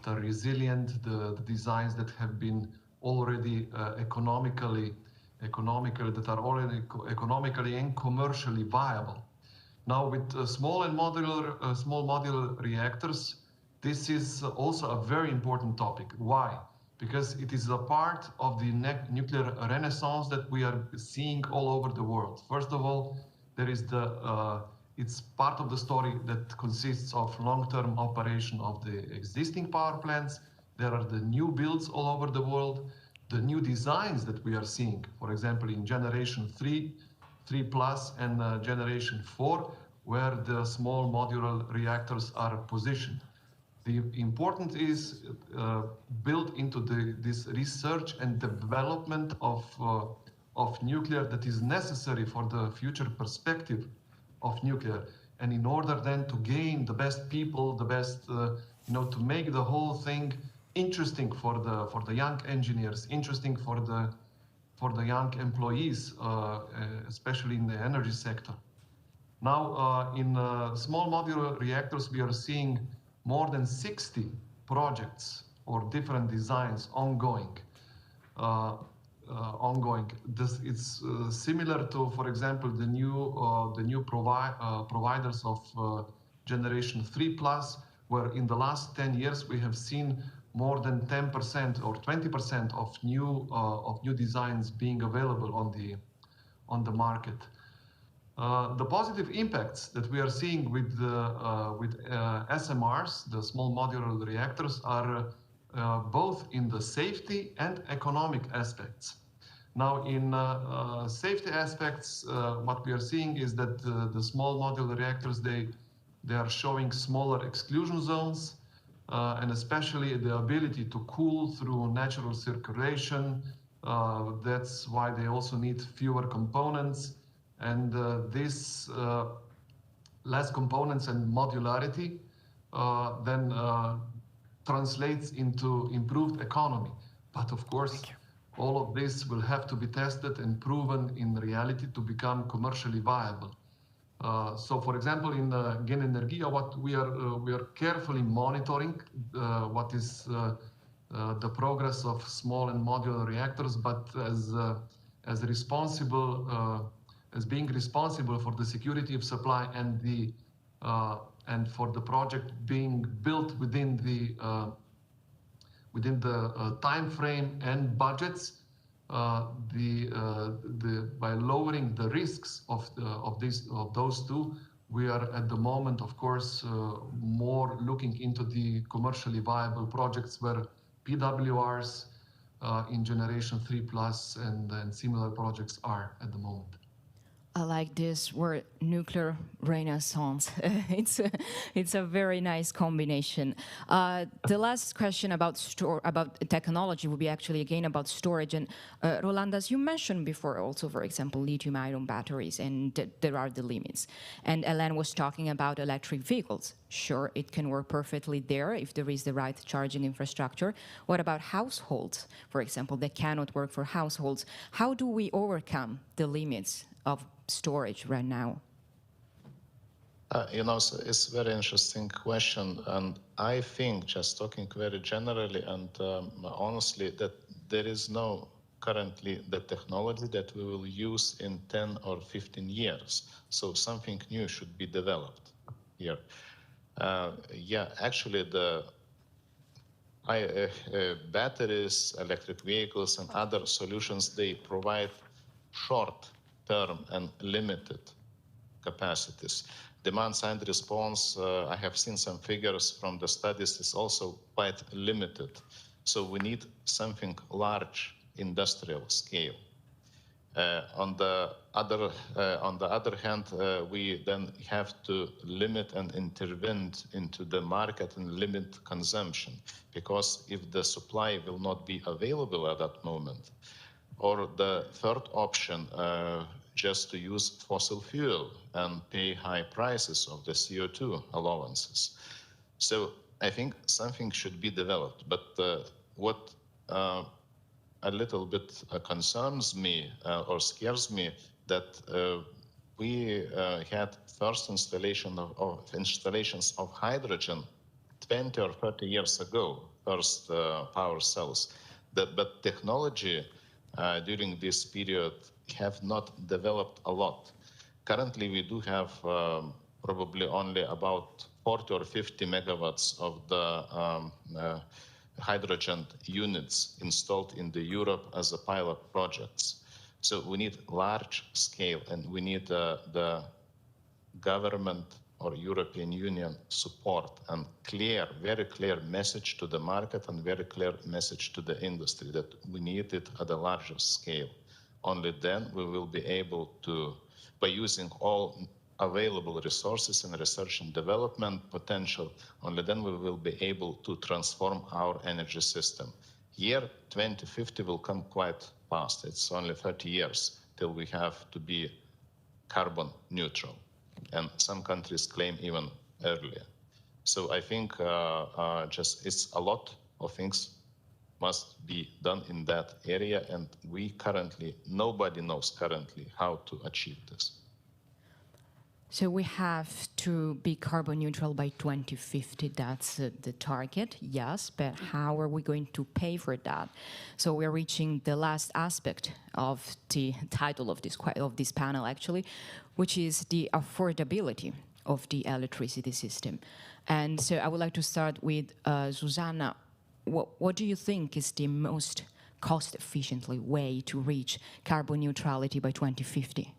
resilient, the designs that have been already economically that are already economically and commercially viable. Now, with small modular reactors, this is also a very important topic. Why? Because it is a part of the nuclear renaissance that we are seeing all over the world. First of all, there is it's part of the story that consists of long-term operation of the existing power plants. There are the new builds all over the world, the new designs that we are seeing, for example, in generation 3 plus, and generation 4, where the small modular reactors are positioned. The important is built into this research and development of nuclear that is necessary for the future perspective of nuclear. And in order then to gain the best people, the best, to make the whole thing interesting for the young engineers, interesting for the young employees, especially in the energy sector. Now, in small modular reactors, we are seeing more than 60 projects or different designs ongoing. It's similar to, for example, the new providers of generation 3 plus, where in the last 10 years we have seen more than 10% or 20% of new designs being available on the market. The positive impacts that we are seeing with SMRs, the small modular reactors, are both in the safety and economic aspects. Now, in safety aspects, what we are seeing is that the small modular reactors, they are showing smaller exclusion zones, and especially the ability to cool through natural circulation. That's why they also need fewer components. And this less components and modularity then translates into improved economy. But of course, all of this will have to be tested and proven in reality to become commercially viable. So, for example, in Gen Energia, what we are carefully monitoring what is the progress of small and modular reactors, but as responsible. As being responsible for the security of supply and for the project being built within the time frame and budgets, by lowering the risks of those two, we are at the moment, of course, more looking into the commercially viable projects where PWRs in generation 3 plus and similar projects are at the moment.
I like this word, nuclear renaissance. It's a very nice combination. The last question about technology will be actually again about storage. And Roland, as you mentioned before, also, for example, lithium-ion batteries, and there are the limits. And Ellen was talking about electric vehicles. Sure, it can work perfectly there if there is the right charging infrastructure. What about households, for example, that cannot work for households? How do we overcome the limits of storage right now?
So it's a very interesting question, and I think, just talking very generally and honestly, that there is no currently the technology that we will use in 10 or 15 years. So something new should be developed here. Actually, batteries, electric vehicles, and other solutions, they provide short-term and limited capacities. Demand-side response, I have seen some figures from the studies, is also quite limited. So we need something large, industrial scale. On the other hand, we then have to limit and intervene into the market and limit consumption, because if the supply will not be available at that moment, or the third option, just to use fossil fuel and pay high prices of the CO2 allowances. So I think something should be developed, but what a little bit concerns me or scares me that we had first installations of hydrogen 20 or 30 years ago, first power cells. But technology during this period have not developed a lot. Currently, we do have probably only about 40 or 50 megawatts of the hydrogen units installed in Europe as a pilot projects. So we need large scale, and we need the government or European Union support and very clear message to the market and very clear message to the industry that we need it at a larger scale. Only then we will be able to, by using all available resources and research and development potential, only then we will be able to transform our energy system. Year 2050 will come quite fast. It's only 30 years till we have to be carbon neutral. And some countries claim even earlier. So I think it's a lot of things must be done in that area, and nobody knows currently how to achieve this.
So we have to be carbon neutral by 2050. That's the target, yes, but how are we going to pay for that? So we're reaching the last aspect of the title of this panel, actually, which is the affordability of the electricity system. And so I would like to start with Zuzana. What do you think is the most cost-efficient way to reach carbon neutrality by 2050?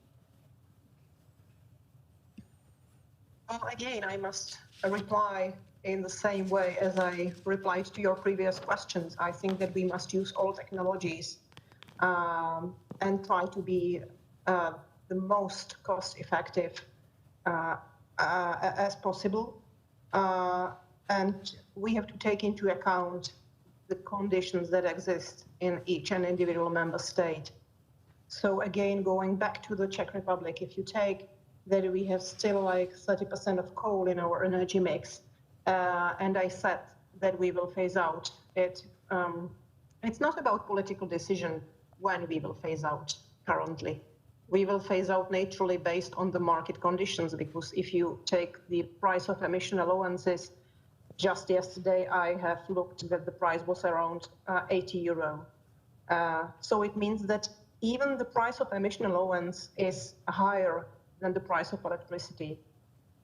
Well, again, I must reply in the same way as I replied to your previous questions. I think that we must use all technologies and try to be the most cost-effective as possible. And we have to take into account the conditions that exist in each and individual member state. So again, going back to the Czech Republic, if you take that we have still like 30% of coal in our energy mix, and I said that we will phase out it. It's not about political decision when we will phase out currently. We will phase out naturally based on the market conditions, because if you take the price of emission allowances, just yesterday I have looked that the price was around 80 euro. So it means that even the price of emission allowance is higher than the price of electricity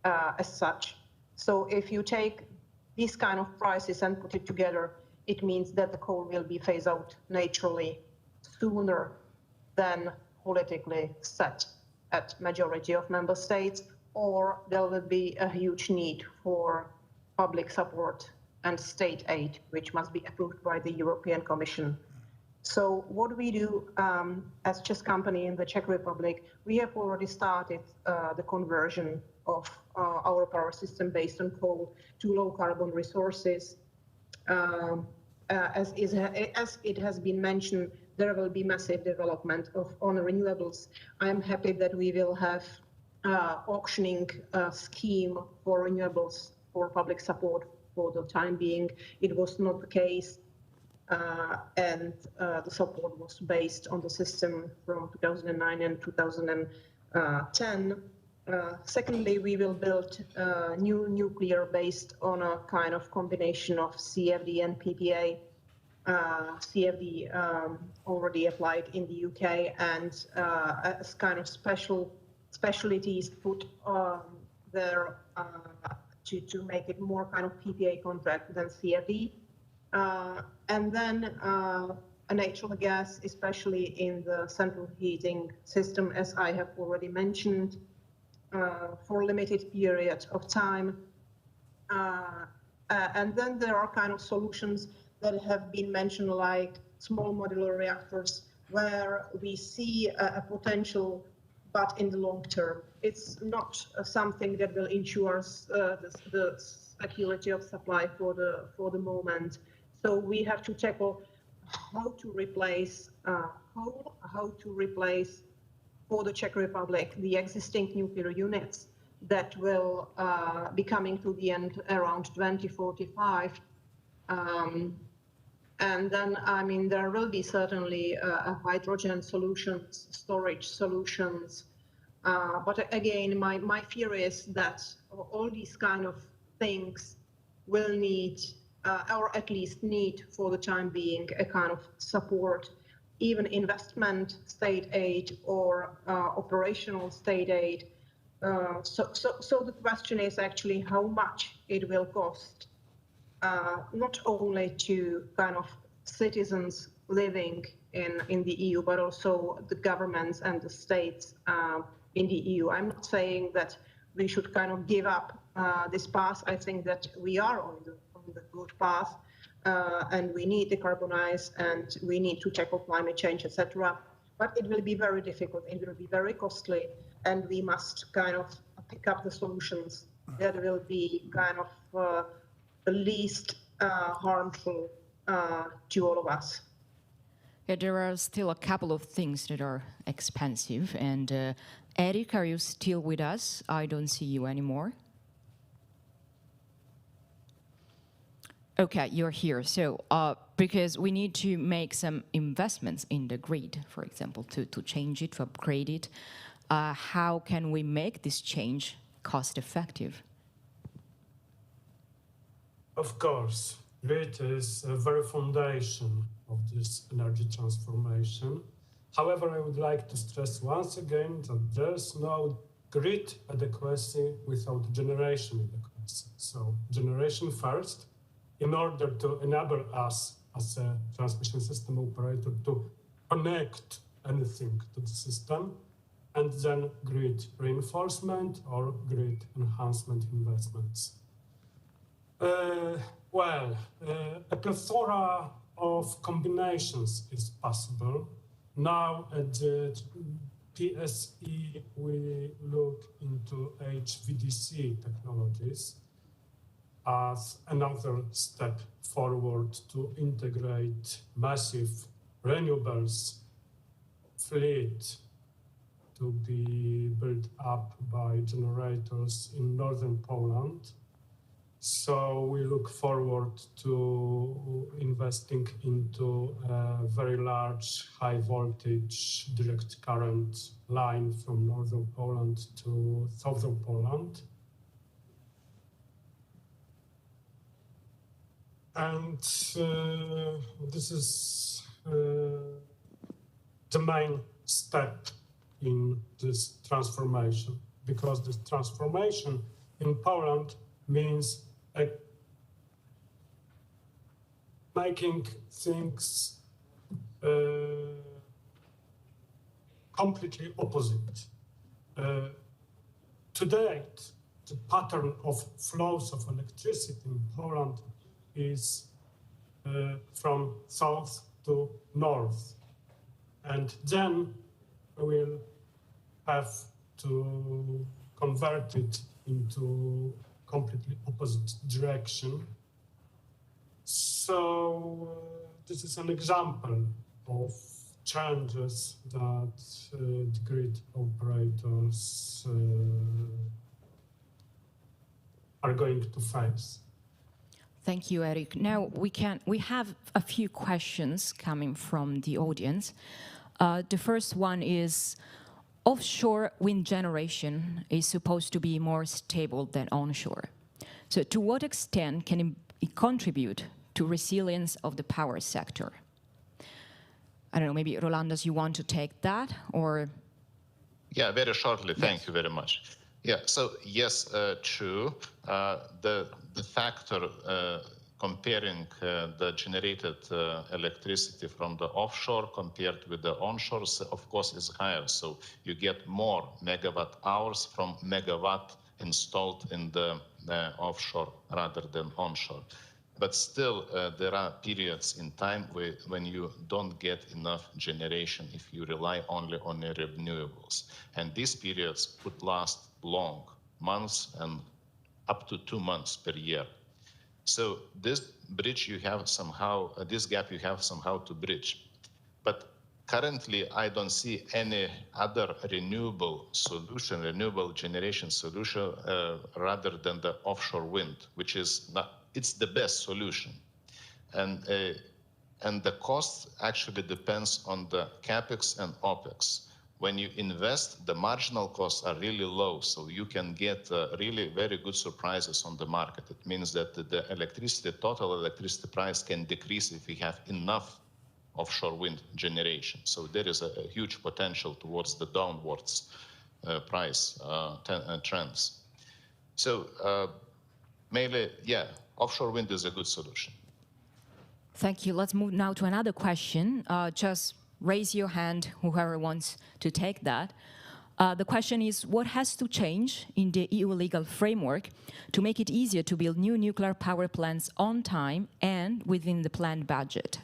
as such. So if you take these kind of prices and put it together, it means that the coal will be phased out naturally sooner than politically set at majority of member states, or there will be a huge need for public support and state aid, which must be approved by the European Commission. So what we do as Czech company in the Czech Republic, we have already started the conversion of our power system based on coal to low carbon resources. As it has been mentioned, there will be massive development on renewables. I am happy that we will have auctioning scheme for renewables for public support for the time being. It was not the case. And the support was based on the system from 2009 and 2010. Secondly, we will build new nuclear based on a kind of combination of CFD and PPA. CFD already applied in the UK, and as kind of specialties put there to make it more kind of PPA contract than CFD. And then a natural gas, especially in the central heating system, as I have already mentioned, for a limited period of time. And then there are kind of solutions that have been mentioned, like small modular reactors, where we see a potential, but in the long term. It's not something that will ensure the security of supply for the moment. So we have to tackle how to replace coal, how to replace for the Czech Republic the existing nuclear units that will be coming to the end around 2045. And then, I mean, there will be certainly hydrogen solutions, storage solutions. But again, my fear is that all these kind of things will need, or at least need for the time being, a kind of support, even investment state aid or operational state aid. So the question is actually how much it will cost, not only to kind of citizens living in the EU, but also the governments and the states in the EU. I'm not saying that we should kind of give up this path. I think that we are on the good path, and we need to decarbonize, and we need to tackle climate change, etc. But it will be very difficult. It will be very costly, and we must kind of pick up the solutions that will be kind of the least harmful to all of us.
Yeah, there are still a couple of things that are expensive. And Eric, are you still with us? I don't see you anymore. Okay, you're here. So because we need to make some investments in the grid, for example, to change it, to upgrade it, how can we make this change cost effective?
Of course, grid is a very foundation of this energy transformation. However, I would like to stress once again that there's no grid adequacy without generation adequacy. So generation first, in order to enable us as a transmission system operator to connect anything to the system, and then grid reinforcement or grid enhancement investments. A plethora of combinations is possible. Now at the PSE, we look into HVDC technologies as another step forward to integrate massive renewables fleet to be built up by generators in northern Poland. So we look forward to investing into a very large high voltage direct current line from northern Poland to southern Poland. And this is the main step in this transformation, because this transformation in Poland means making things completely opposite. To date, the pattern of flows of electricity in Poland is from south to north. And then we will have to convert it into completely opposite direction. So this is an example of challenges that the grid operators are going to face.
Thank you, Eric. Now we have a few questions coming from the audience. The first one is, offshore wind generation is supposed to be more stable than onshore. So to what extent can it contribute to resilience of the power sector? I don't know, maybe Rolandas, you want to take that, or?
Yeah, very shortly, thank you very much. Yeah, so yes, true. The factor comparing the generated electricity from the offshore compared with the onshore, of course, is higher. So you get more megawatt hours from megawatt installed in the offshore rather than onshore. But still, there are periods in time when you don't get enough generation if you rely only on the renewables. And these periods could last long, months and up to 2 months per year. So this bridge you have somehow, this gap you have somehow to bridge. But currently, I don't see any other renewable solution, renewable generation solution, rather than the offshore wind, which is it's the best solution. And the cost actually depends on the CapEx and OpEx. When you invest, the marginal costs are really low, so you can get really very good surprises on the market. It means that the total electricity price can decrease if we have enough offshore wind generation. So there is a huge potential towards the downwards price trends. So mainly, yeah, offshore wind is a good solution.
Thank you. Let's move now to another question. Just raise your hand, whoever wants to take that. The question is, what has to change in the EU legal framework to make it easier to build new nuclear power plants on time and within the planned budget?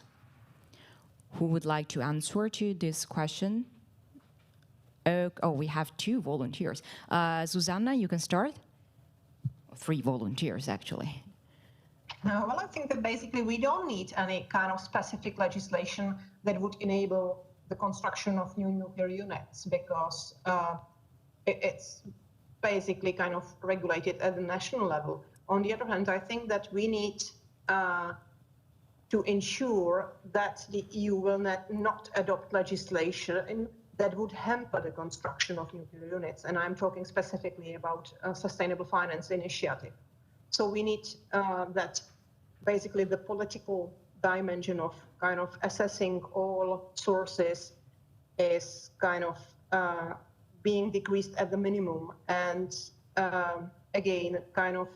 Who would like to answer to this question? Oh, we have 2 volunteers. Susanna, you can start. 3 volunteers, actually.
Well, I think that basically we don't need any kind of specific legislation that would enable the construction of new nuclear units, because it's basically kind of regulated at the national level. On the other hand, I think that we need to ensure that the EU will not adopt legislation that would hamper the construction of nuclear units. And I'm talking specifically about a sustainable finance initiative. So we need that basically the political dimension of kind of assessing all sources is kind of being decreased at the minimum. And again, kind of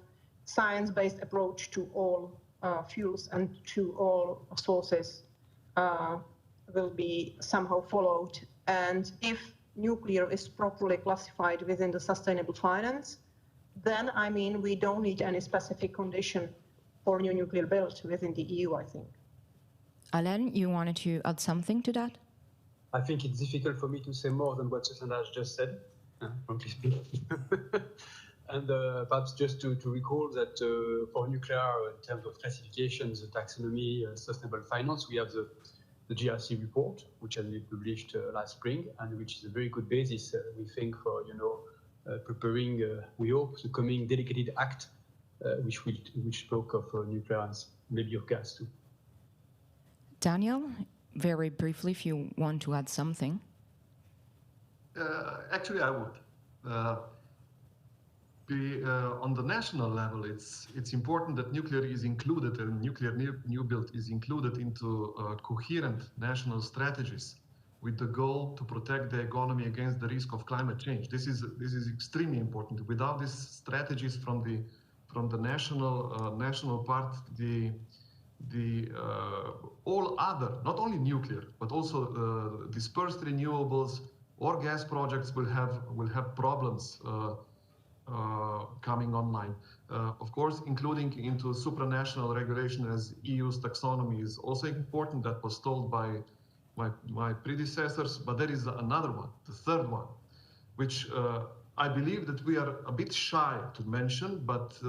science-based approach to all fuels and to all sources will be somehow followed. And if nuclear is properly classified within the sustainable finance, then, I mean, we don't need any specific condition for new nuclear build within the EU, I think.
Alain, you wanted to add something to that?
I think it's difficult for me to say more than what Susanna has just said, frankly speaking. And perhaps just to recall that for nuclear, in terms of classifications, the taxonomy, sustainable finance, we have the GRC report, which has been published last spring, and which is a very good basis, we think, for preparing, we hope, the coming delegated act, which spoke of nuclear and maybe of gas too.
Daniel, very briefly, if you want to add something.
Actually, I would. On the national level, it's important that nuclear is included, and nuclear new build is included into coherent national strategies with the goal to protect the economy against the risk of climate change. This is extremely important. Without these strategies from the national part, all other, not only nuclear, but also dispersed renewables or gas projects will have problems coming online. Of course, including into supranational regulation as EU's taxonomy is also important. That was told by my predecessors, but there is another one, the third one, which I believe that we are a bit shy to mention, but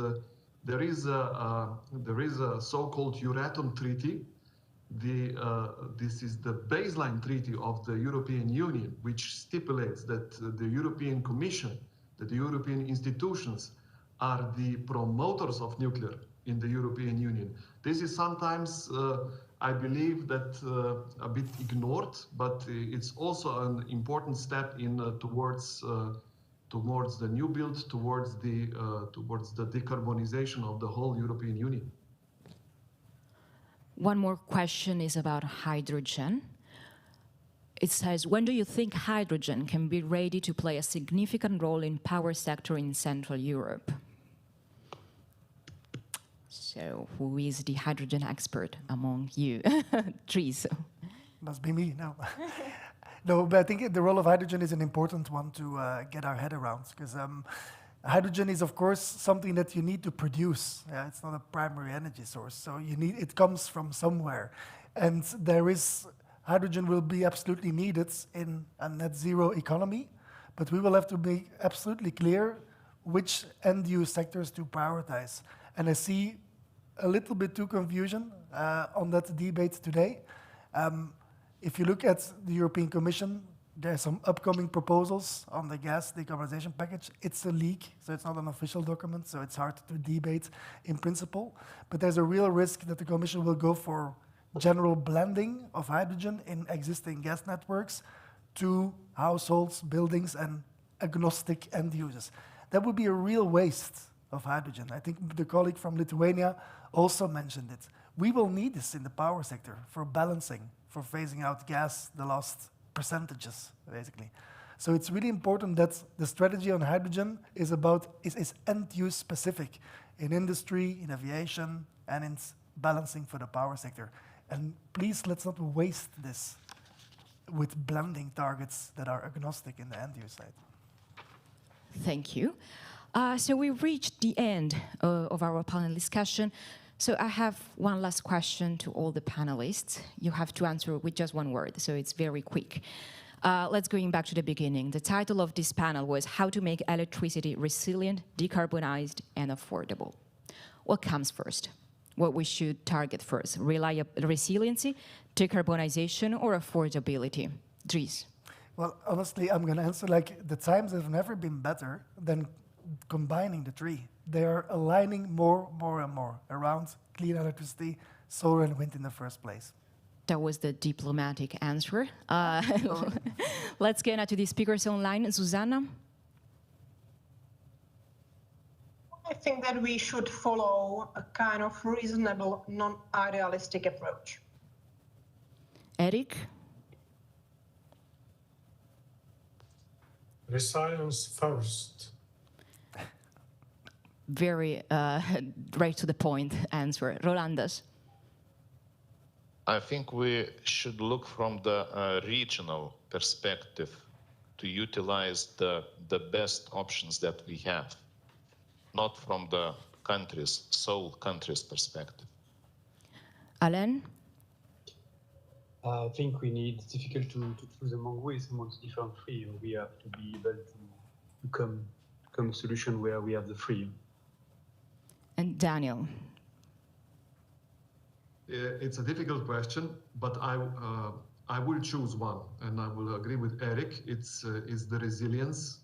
there is a so-called Euratom Treaty. This is the baseline treaty of the European Union, which stipulates that the European Commission, that the European institutions are the promoters of nuclear in the European Union. This is sometimes, I believe, that a bit ignored, but it's also an important step towards the new build, towards the decarbonization of the whole European Union.
One more question is about hydrogen. It says, when do you think hydrogen can be ready to play a significant role in power sector in Central Europe? So who is the hydrogen expert among you? Dries.
Must be me, no. No, but I think the role of hydrogen is an important one to get our head around, because hydrogen is, of course, something that you need to produce. Yeah, it's not a primary energy source, so it comes from somewhere. And hydrogen will be absolutely needed in a net zero economy, but we will have to be absolutely clear which end-use sectors to prioritize. And I see a little bit too confusion on that debate today. If you look at the European Commission, there are some upcoming proposals on the gas decarbonization package. It's a leak, so it's not an official document, so it's hard to debate in principle. But there's a real risk that the Commission will go for general blending of hydrogen in existing gas networks to households, buildings, and agnostic end users. That would be a real waste of hydrogen. I think the colleague from Lithuania also mentioned it. We will need this in the power sector for balancing, for phasing out gas, the last percentages, basically. So it's really important that the strategy on hydrogen is end-use specific in industry, in aviation, and in balancing for the power sector. And please, let's not waste this with blending targets that are agnostic in the end-use side.
Thank you. So we've reached the end of our panel discussion. So I have one last question to all the panelists. You have to answer with just one word, so it's very quick. Let's go back to the beginning. The title of this panel was How to Make Electricity Resilient, Decarbonized, and Affordable. What comes first? What we should target first? Resiliency, decarbonization, or affordability? Dries.
Well, honestly, I'm going to answer like the times have never been better than combining the three. They are aligning more and more around clean electricity, solar and wind in the first place.
That was the diplomatic answer. Let's get now to the speakers online. Susanna?
I think that we should follow a kind of reasonable, non-idealistic approach.
Eric?
Resilience first.
Very right to the point answer. Rolandas?
I think we should look from the regional perspective to utilize the best options that we have, not from the sole country's perspective.
Alain?
I think it's difficult to choose amongst different three. We have to be able to come a solution where we have the three.
And Daniel?
It's a difficult question, but I will choose one, and I will agree with Eric. It's the resilience,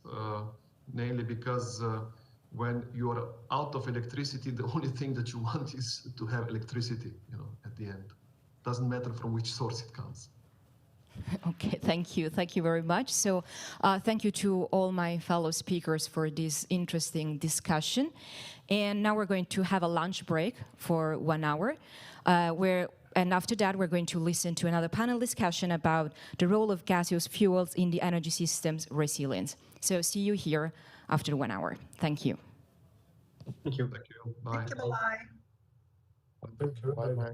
namely because when you are out of electricity, the only thing that you want is to have electricity. At the end, doesn't matter from which source it comes.
Okay, thank you very much. So thank you to all my fellow speakers for this interesting discussion. And now we're going to have a lunch break for 1 hour, and after that we're going to listen to another panel discussion about the role of gaseous fuels in the energy system's resilience. So see you here after 1 hour. Thank you.
Thank you. Thank you. Bye.
Thank you, bye.
Thank you. Bye-bye.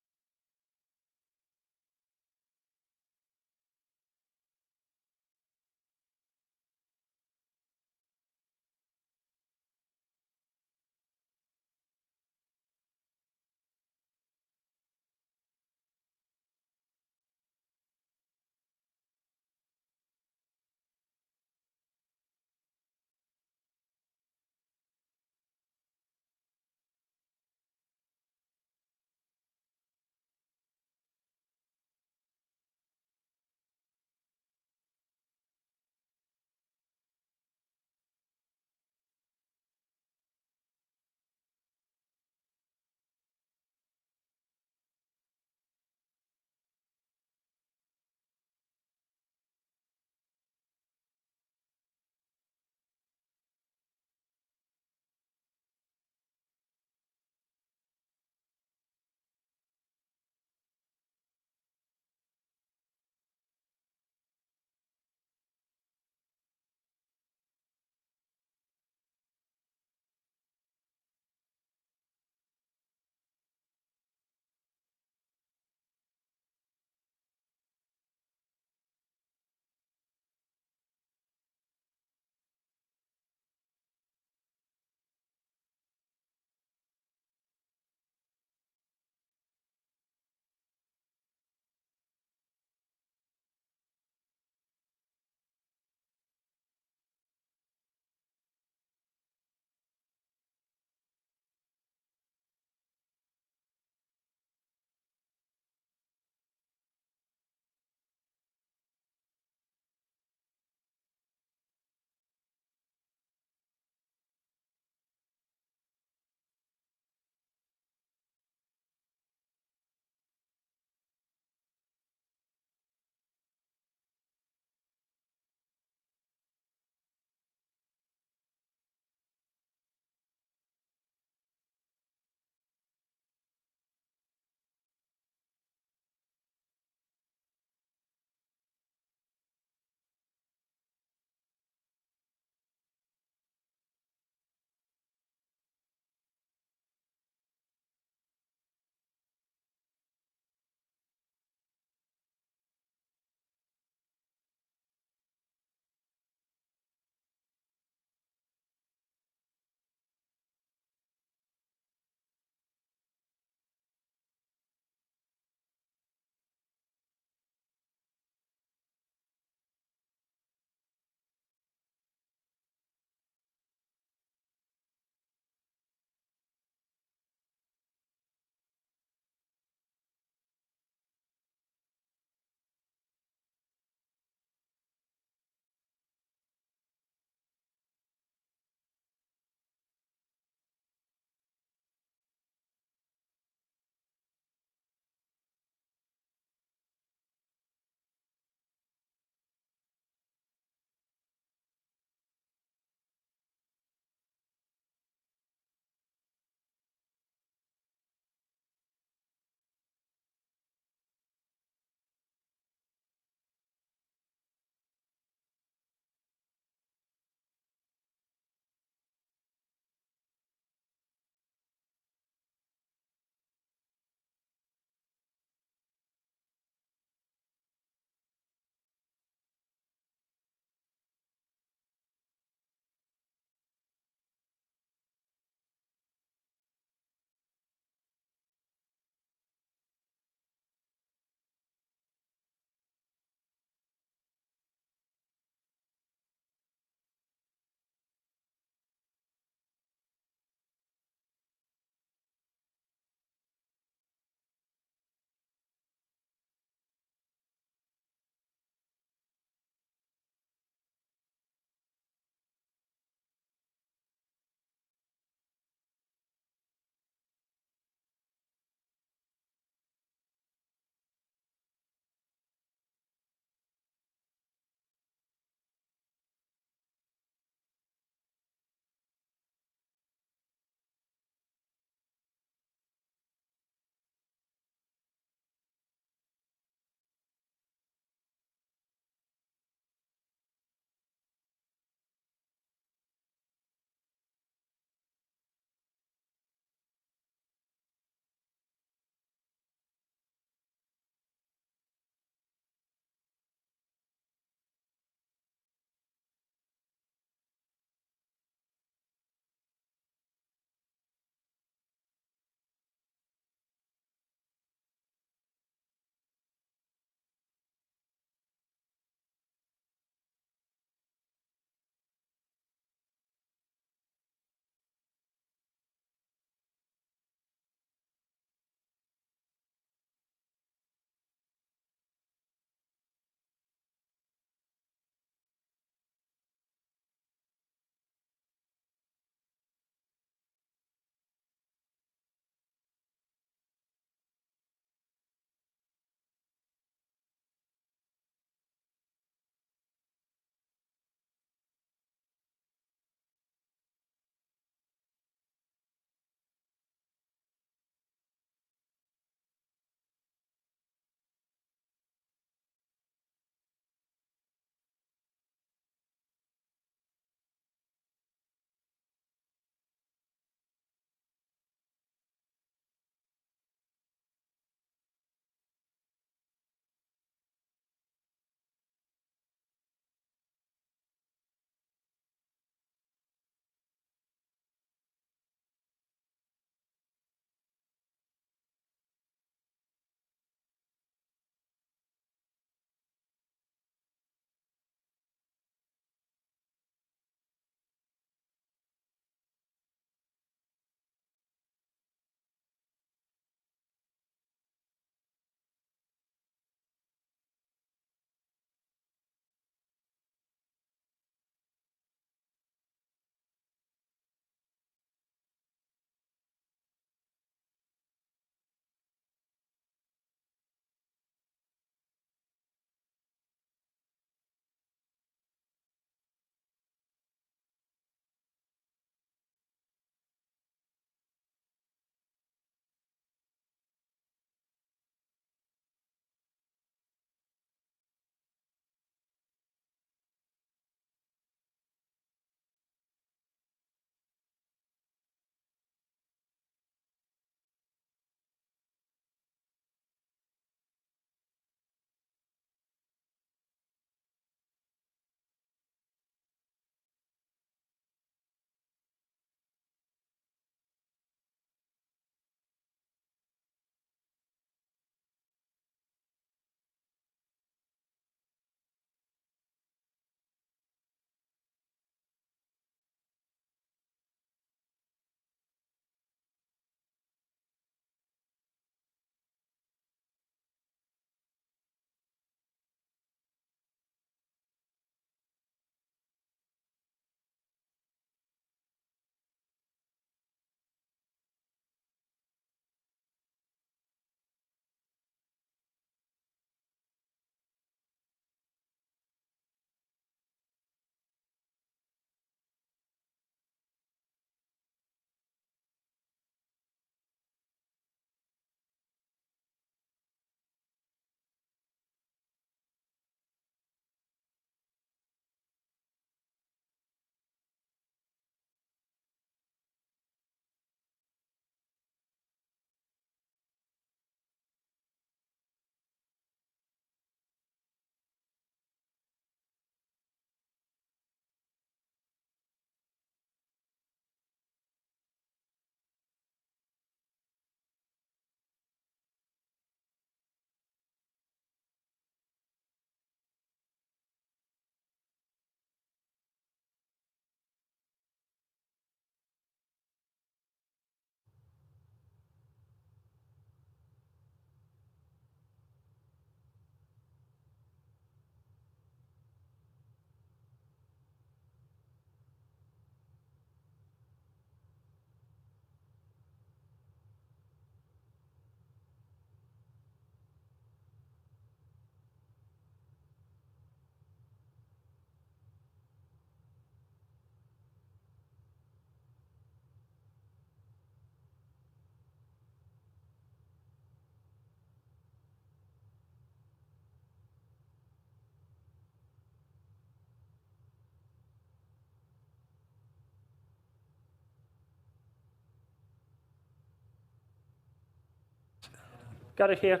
Got it here.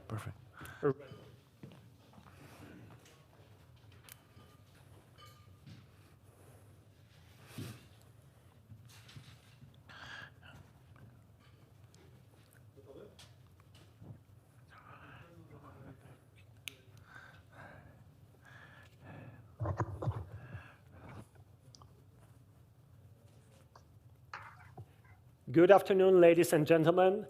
Perfect.
Good afternoon, ladies and gentlemen.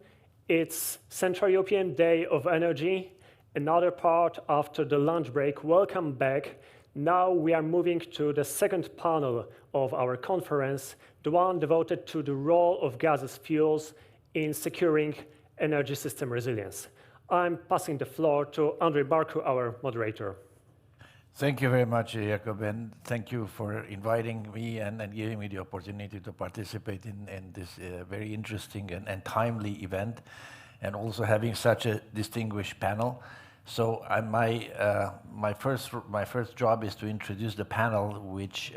It's Central European Day of Energy, another part after the lunch break. Welcome back. Now we are moving to the second panel of our conference, the one devoted to the role of gaseous fuels in securing energy system resilience. I'm passing the floor to Andrei Barku, our moderator.
Thank you very much, Jakob, and thank you for inviting me and giving me the opportunity to participate in this very interesting and timely event, and also having such a distinguished panel. So my first job is to introduce the panel, which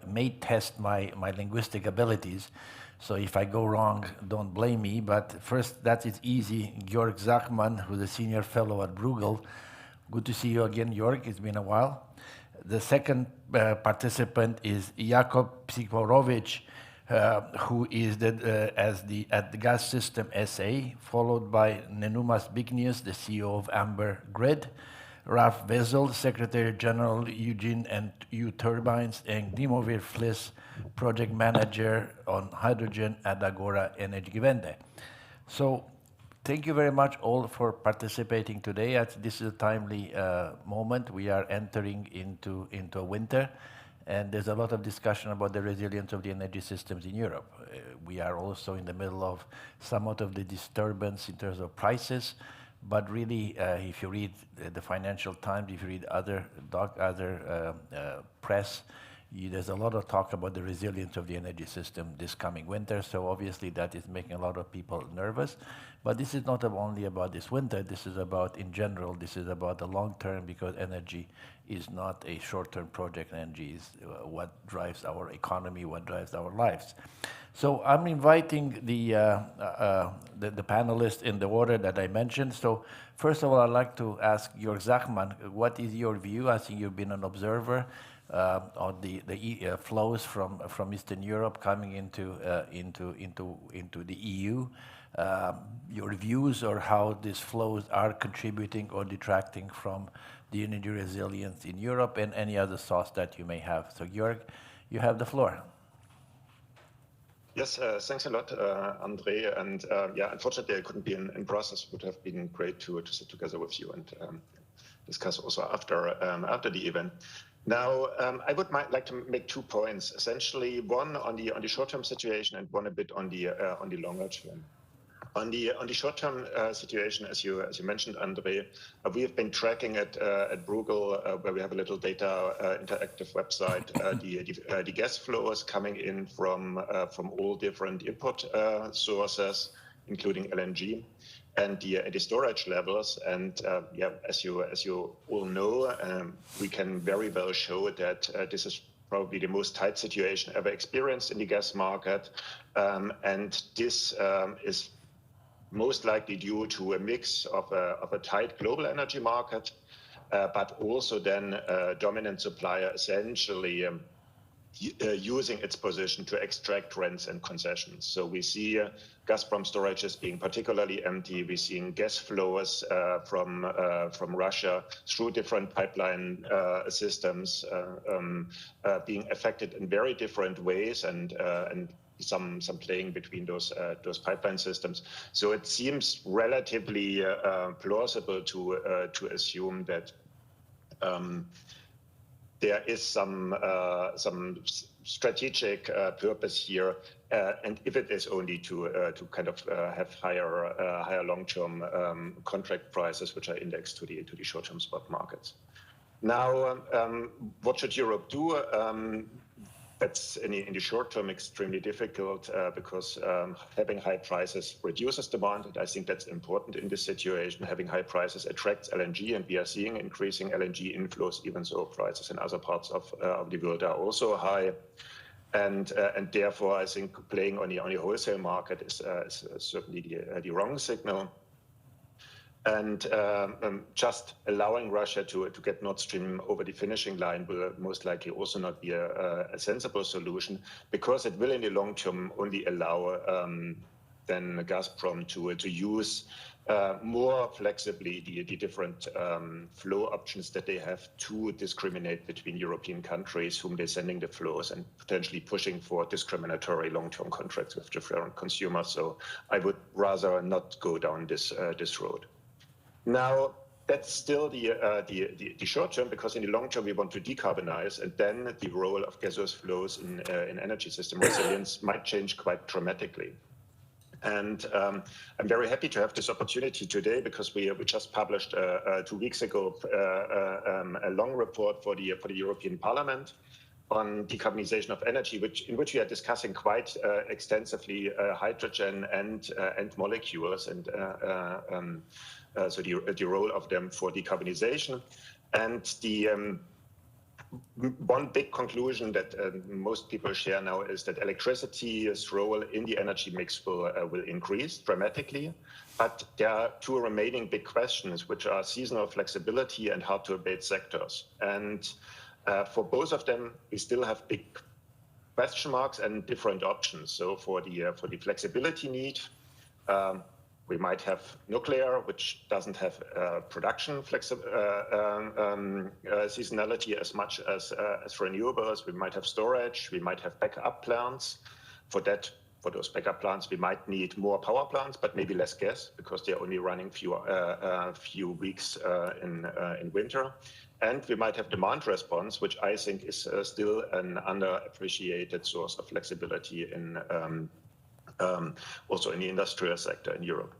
may test my linguistic abilities. So if I go wrong, don't blame me. But first, that is easy. Jörg Zachman, who's a senior fellow at Bruegel. Good to see you again, Jörg. It's been a while. The second participant is Jakub Psikorovic, who is at the Gas System SA, followed by Nenuma Zbigniew, the CEO of Amber Grid, Ralf Wesel, Secretary General Eugene and EU Turbines, and Dimowir Fliss, Project Manager on Hydrogen at Agora Energiewende. So thank you very much all for participating today. This is a timely moment. We are entering into a winter, and there's a lot of discussion about the resilience of the energy systems in Europe. We are also in the middle of somewhat of the disturbance in terms of prices, but really, if you read the Financial Times, if you read other press, there's a lot of talk about the resilience of the energy system this coming winter. So obviously that is making a lot of people nervous. But this is not only about this winter. This is about, in general, this is about the long term, because energy is not a short-term project. Energy is what drives our economy, what drives our lives. So I'm inviting the panelists in the order that I mentioned. So first of all, I'd like to ask Jörg Zachman, what is your view? I think you've been an observer on the flows from Eastern Europe coming into the EU. Your views or how these flows are contributing or detracting from the energy resilience in Europe, and any other thoughts that you may have. So Jörg, you have the floor.
Yes, thanks a lot, Andrei. And yeah, unfortunately, I couldn't be in Brussels. It would have been great to sit together with you and discuss also after the event. Now, I would like to make 2 points. Essentially, one on the short-term situation and one a bit on the longer term. On the short-term situation, as you mentioned, Andrei, we have been tracking it at Bruegel, where we have a little data interactive website, the gas flows coming in from all different input sources, including LNG, and the storage levels. And yeah, as you all know, we can very well show that this is probably the most tight situation ever experienced in the gas market, and this is most likely due to a mix of a tight global energy market, but also then a dominant supplier essentially using its position to extract rents and concessions. So we see Gazprom storages being particularly empty. We're seeing gas flows from Russia through different pipeline systems being affected in very different ways, and some playing between those pipeline systems. So it seems relatively plausible to assume that there is some strategic purpose here, and if it is only to kind of have higher long-term contract prices, which are indexed to the short-term spot markets. Now, what should Europe do? That's in the short term extremely difficult because having high prices reduces demand, and I think that's important in this situation. Having high prices attracts LNG, and we are seeing increasing LNG inflows, even though prices in other parts of the world are also high. and therefore I think playing on the wholesale market is certainly the wrong signal. And just allowing Russia to get Nord Stream over the finishing line will most likely also not be a sensible solution, because it will in the long term only allow then Gazprom to use more flexibly the different flow options that they have to discriminate between European countries whom they're sending the flows, and potentially pushing for discriminatory long-term contracts with different consumers. So I would rather not go down this road. Now, that's still the short term, because in the long term we want to decarbonize, and then the role of gaseous flows in energy system resilience might change quite dramatically. And I'm very happy to have this opportunity today, because we just published 2 weeks ago a long report for the European Parliament on decarbonization of energy, in which we are discussing quite extensively hydrogen and molecules, and so the role of them for decarbonization. And the one big conclusion that most people share now is that electricity's role in the energy mix will increase dramatically. But there are 2 remaining big questions, which are seasonal flexibility and hard to abate sectors. And for both of them, we still have big question marks and different options. So for the flexibility need, we might have nuclear, which doesn't have production seasonality as much as renewables. We might have storage. We might have backup plants. For those backup plants, we might need more power plants, but maybe less gas, because they're only running few weeks in winter. And we might have demand response, which I think is still an underappreciated source of flexibility in also in the industrial sector in Europe.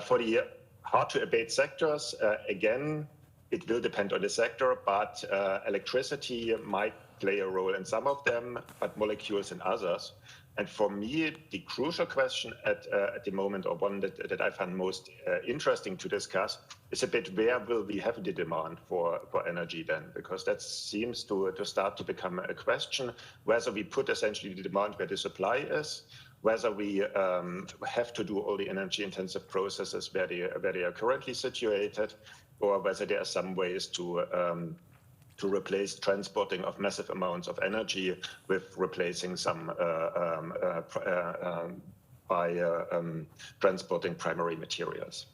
For the hard-to-abate sectors, again, it will depend on the sector, but electricity might play a role in some of them, but molecules in others. And for me, the crucial question at the moment, or one that I find most interesting to discuss, is a bit where will we have the demand for energy then? Because that seems to start to become a question, whether we put essentially the demand where the supply is, whether we have to do all the energy-intensive processes where they are currently situated, or whether there are some ways to replace transporting of massive amounts of energy with replacing some by transporting primary materials.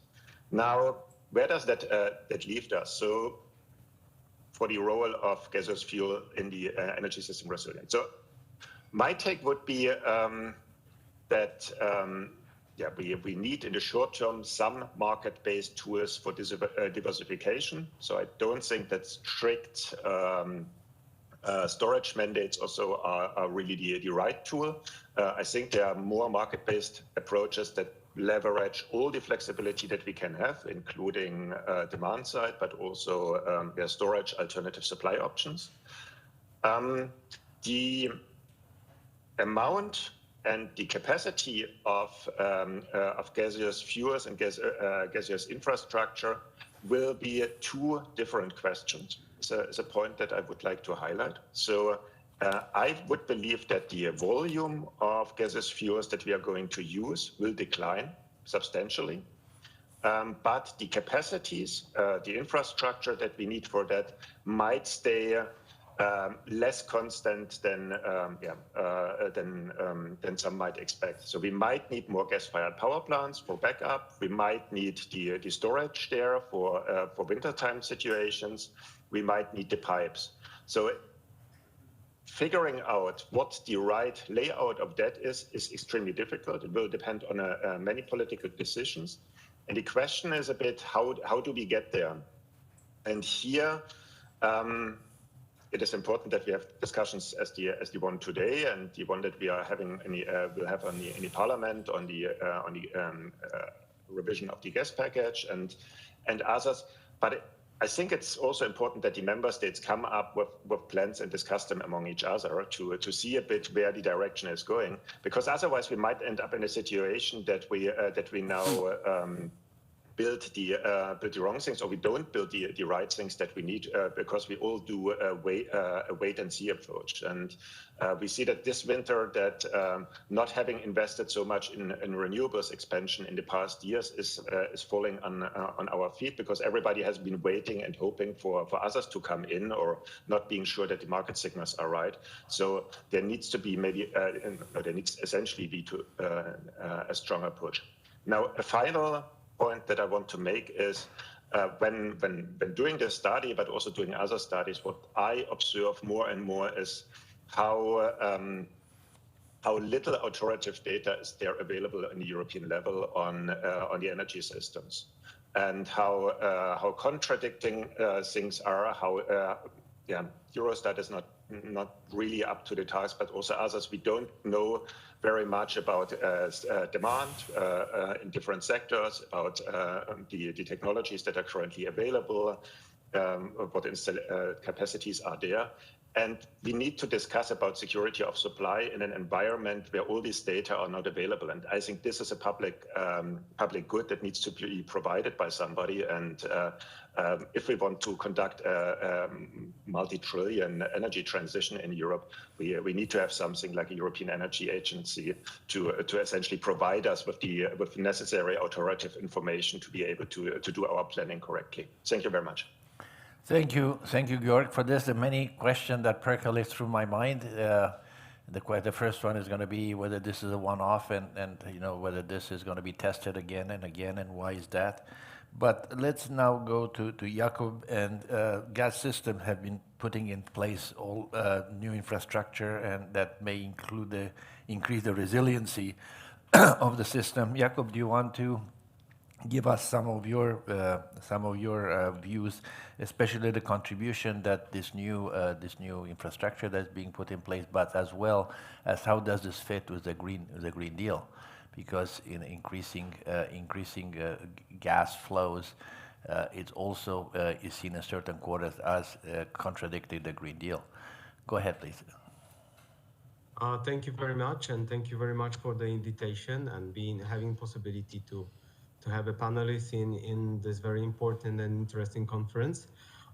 Now, where does that leave us? So, for the role of gaseous fuel in the energy system resilience. So, my take would be that we need in the short term some market-based tools for diversification. So I don't think that strict storage mandates also are really the right tool. I think there are more market-based approaches that leverage all the flexibility that we can have, including demand side, but also storage alternative supply options. The amount and the capacity of gaseous fuels and gaseous infrastructure will be 2 different questions. It's a point that I would like to highlight. So I would believe that the volume of gaseous fuels that we are going to use will decline substantially. But the capacities, the infrastructure that we need for that might stay less constant than some might expect. So we might need more gas-fired power plants for backup. We might need the storage there for wintertime situations. We might need the pipes. So figuring out what the right layout of that is extremely difficult. It will depend on many political decisions. And the question is a bit, how do we get there? And here, it is important that we have discussions as the one today, and the one that we are having will have in the Parliament on the revision of the gas package and others. But I think it's also important that the member states come up with plans and discuss them among each other to see a bit where the direction is going, because otherwise we might end up in a situation that we now build the wrong things, or we don't build the right things that we need, because we all do a wait and see approach. And we see that this winter that not having invested so much in renewables expansion in the past years is falling on our feet, because everybody has been waiting and hoping for others to come in, or not being sure that the market signals are right. So there needs to be maybe there needs essentially be to a stronger push. Now, a final point that I want to make is when doing this study, but also doing other studies, what I observe more and more is how little authoritative data is there available on the European level on the energy systems, and how contradicting things are. How Eurostat is not really up to the task, but also others. We don't know very much about demand in different sectors, about the technologies that are currently available, what capacities are there. And we need to discuss about security of supply in an environment where all these data are not available. And I think this is a public good that needs to be provided by somebody. And if we want to conduct a multi-trillion energy transition in Europe, we need to have something like a European Energy Agency to essentially provide us with the necessary authoritative information to be able to do our planning correctly. Thank you very much.
Thank you, Georg, for this. There are many questions that percolate through my mind. The first one is going to be whether this is a one-off, and whether this is going to be tested again and again, and why is that? But let's now go to Jakub. And gas systems have been putting in place all new infrastructure, and that may increase the resiliency of the system. Jakub, do you want to give us some of your views, especially the contribution that this new infrastructure that's being put in place, but as well as how does this fit with the Green Deal? Because in increasing gas flows, it also is seen in certain quarters as contradicting the Green Deal. Go ahead, please.
Thank you very much, and thank you very much for the invitation and having possibility to have a panelist in this very important and interesting conference.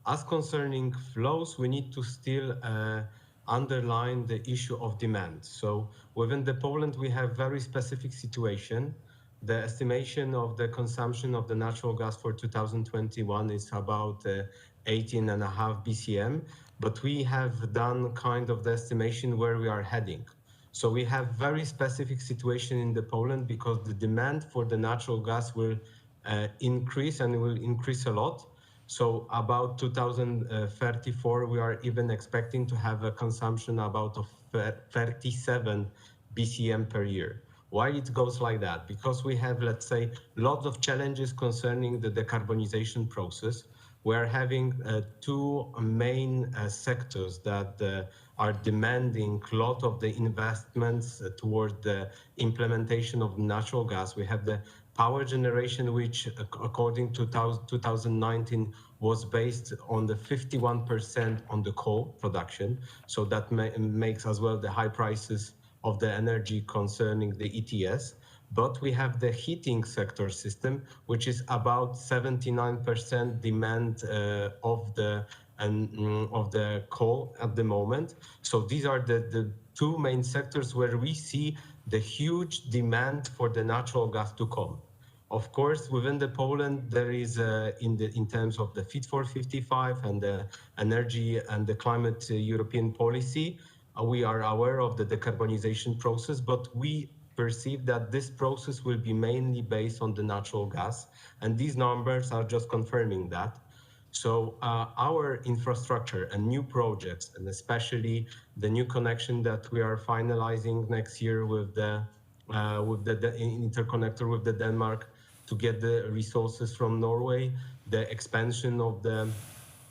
As concerning flows, we need to still underline the issue of demand. So within Poland, we have very specific situation. The estimation of the consumption of the natural gas for 2021 is about 18.5 BCM, but we have done kind of the estimation where we are heading. So we have very specific situation in Poland, because the demand for the natural gas will increase, and will increase a lot. So about 2034, we are even expecting to have a consumption about of 37 BCM per year. Why it goes like that? Because we have, let's say, lots of challenges concerning the decarbonization process. We are having two main sectors that are demanding a lot of the investments toward the implementation of natural gas. We have the power generation, which according to 2019 was based on the 51% on the coal production. So that makes as well the high prices of the energy concerning the ETS. But we have the heating sector system, which is about 79% demand of the coal at the moment. So these are the two main sectors where we see the huge demand for the natural gas to come. Of course, within Poland, there is in terms of the Fit for 55 and the energy and the climate European policy, we are aware of the decarbonization process, but we perceive that this process will be mainly based on the natural gas, and these numbers are just confirming that. So our infrastructure and new projects, and especially the new connection that we are finalizing next year with the interconnector with the Denmark to get the resources from Norway, the expansion of the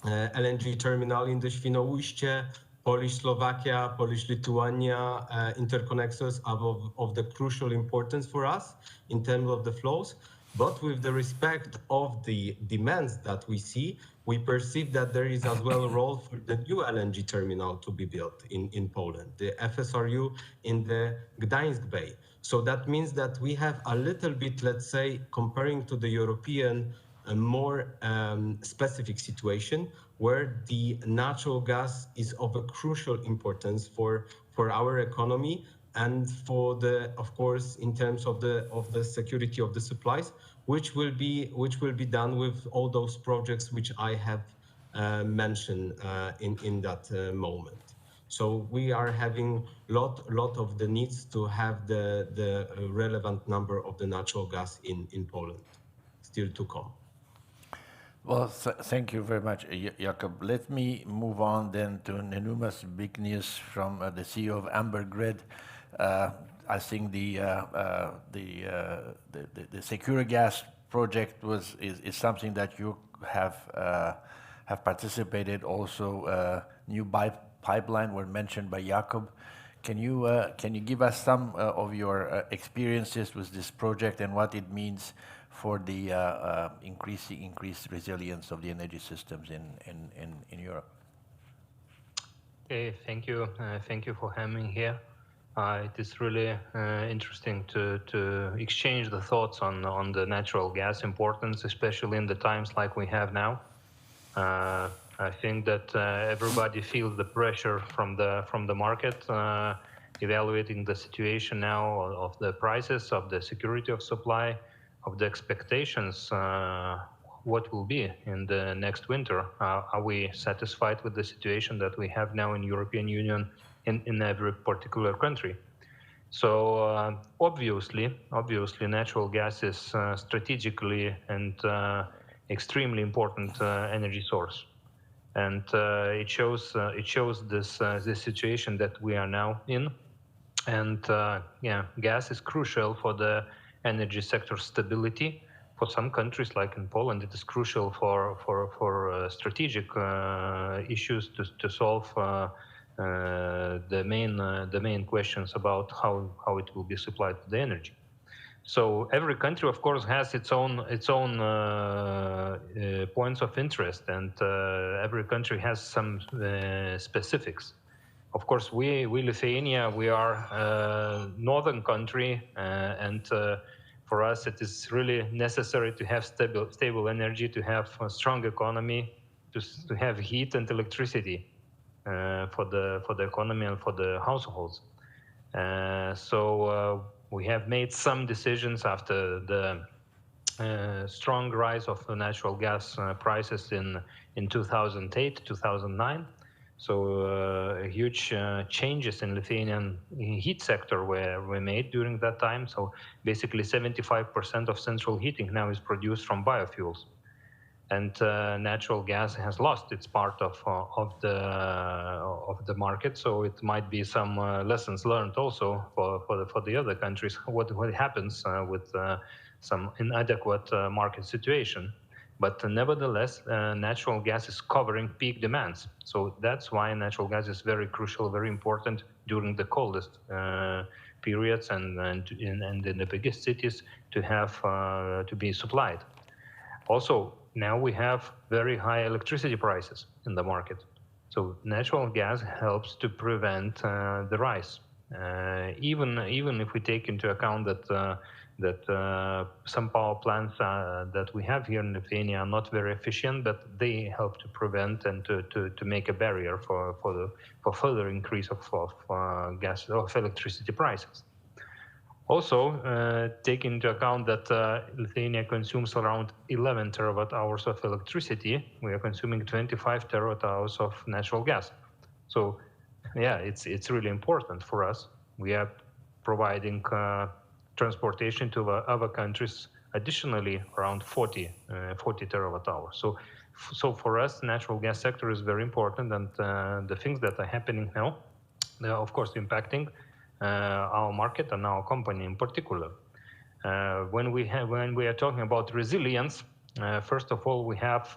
LNG terminal in the Świnoujście, Polish-Slovakia, Polish-Lithuania interconnectors of the crucial importance for us in terms of the flows. But with the respect of the demands that we see, we perceive that there is as well a role for the new LNG terminal to be built in Poland, the FSRU in the Gdańsk Bay. So that means that we have a little bit, let's say, comparing to the European, a more specific situation where the natural gas is of a crucial importance for our economy and for the, of course, in terms of the security of the supplies, which will be done with all those projects which I have mentioned in that moment. So we are having lot of the needs to have the relevant number of the natural gas in Poland still to come.
Well, thank you very much, Jakub. Let me move on then to Nenumas Bignius from the CEO of Amber Grid. I think the Secure Gas project is something that you have participated. Also, new pipeline were mentioned by Jakub. Can you give us some of your experiences with this project and what it means for the increased resilience of the energy systems in Europe?
Okay, thank you. Thank you for having me here. It is really interesting to exchange the thoughts on the natural gas importance, especially in the times like we have now. I think that everybody feels the pressure from the market, evaluating the situation now of the prices, of the security of supply, of the expectations, what will be in the next winter. Are we satisfied with the situation that we have now in European Union in every particular country? So obviously, natural gas is strategically and extremely important energy source, and it shows this situation that we are now in. And yeah, gas is crucial for the energy sector stability. For some countries, like in Poland, it is crucial for strategic issues to solve the main questions about how it will be supplied the energy. So every country, of course, has its own points of interest, and every country has some specifics. Of course, we Lithuania, we are a northern country, and for us it is really necessary to have stable energy, to have a strong economy, to have heat and electricity for the economy and for the households. So we have made some decisions after the strong rise of the natural gas prices in 2008, 2009. So huge changes in Lithuanian heat sector were made during that time. So basically 75% of central heating now is produced from biofuels. And natural gas has lost its part of the market. So it might be some lessons learned also for the other countries, what happens with some inadequate market situation. But nevertheless, natural gas is covering peak demands. So that's why natural gas is very crucial, very important during the coldest periods and in the biggest cities to be supplied. Also, now we have very high electricity prices in the market. So natural gas helps to prevent the rise. Even if we take into account that some power plants that we have here in Lithuania are not very efficient, but they help to prevent and to make a barrier for further increase of electricity prices. Also, take into account that Lithuania consumes around 11 terawatt hours of electricity. We are consuming 25 terawatt hours of natural gas. So, yeah, it's really important for us. We are providing transportation to other countries additionally around 40 terawatt hours. So for us, natural gas sector is very important, and the things that are happening now, they are of course impacting our market and our company in particular. When we are talking about resilience, first of all, we have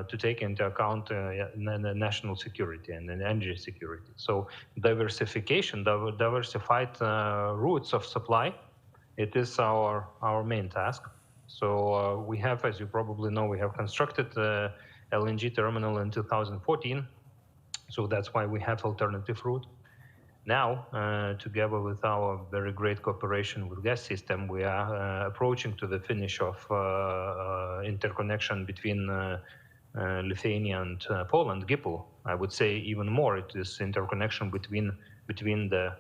to take into account the national security and energy security. So diversified routes of supply, it is our main task. So we have, as you probably know, we have constructed a LNG terminal in 2014. So that's why we have alternative route. Now, together with our very great cooperation with gas system, we are approaching to the finish of interconnection between Lithuania and Poland, GIPL. I would say even more, it is interconnection between the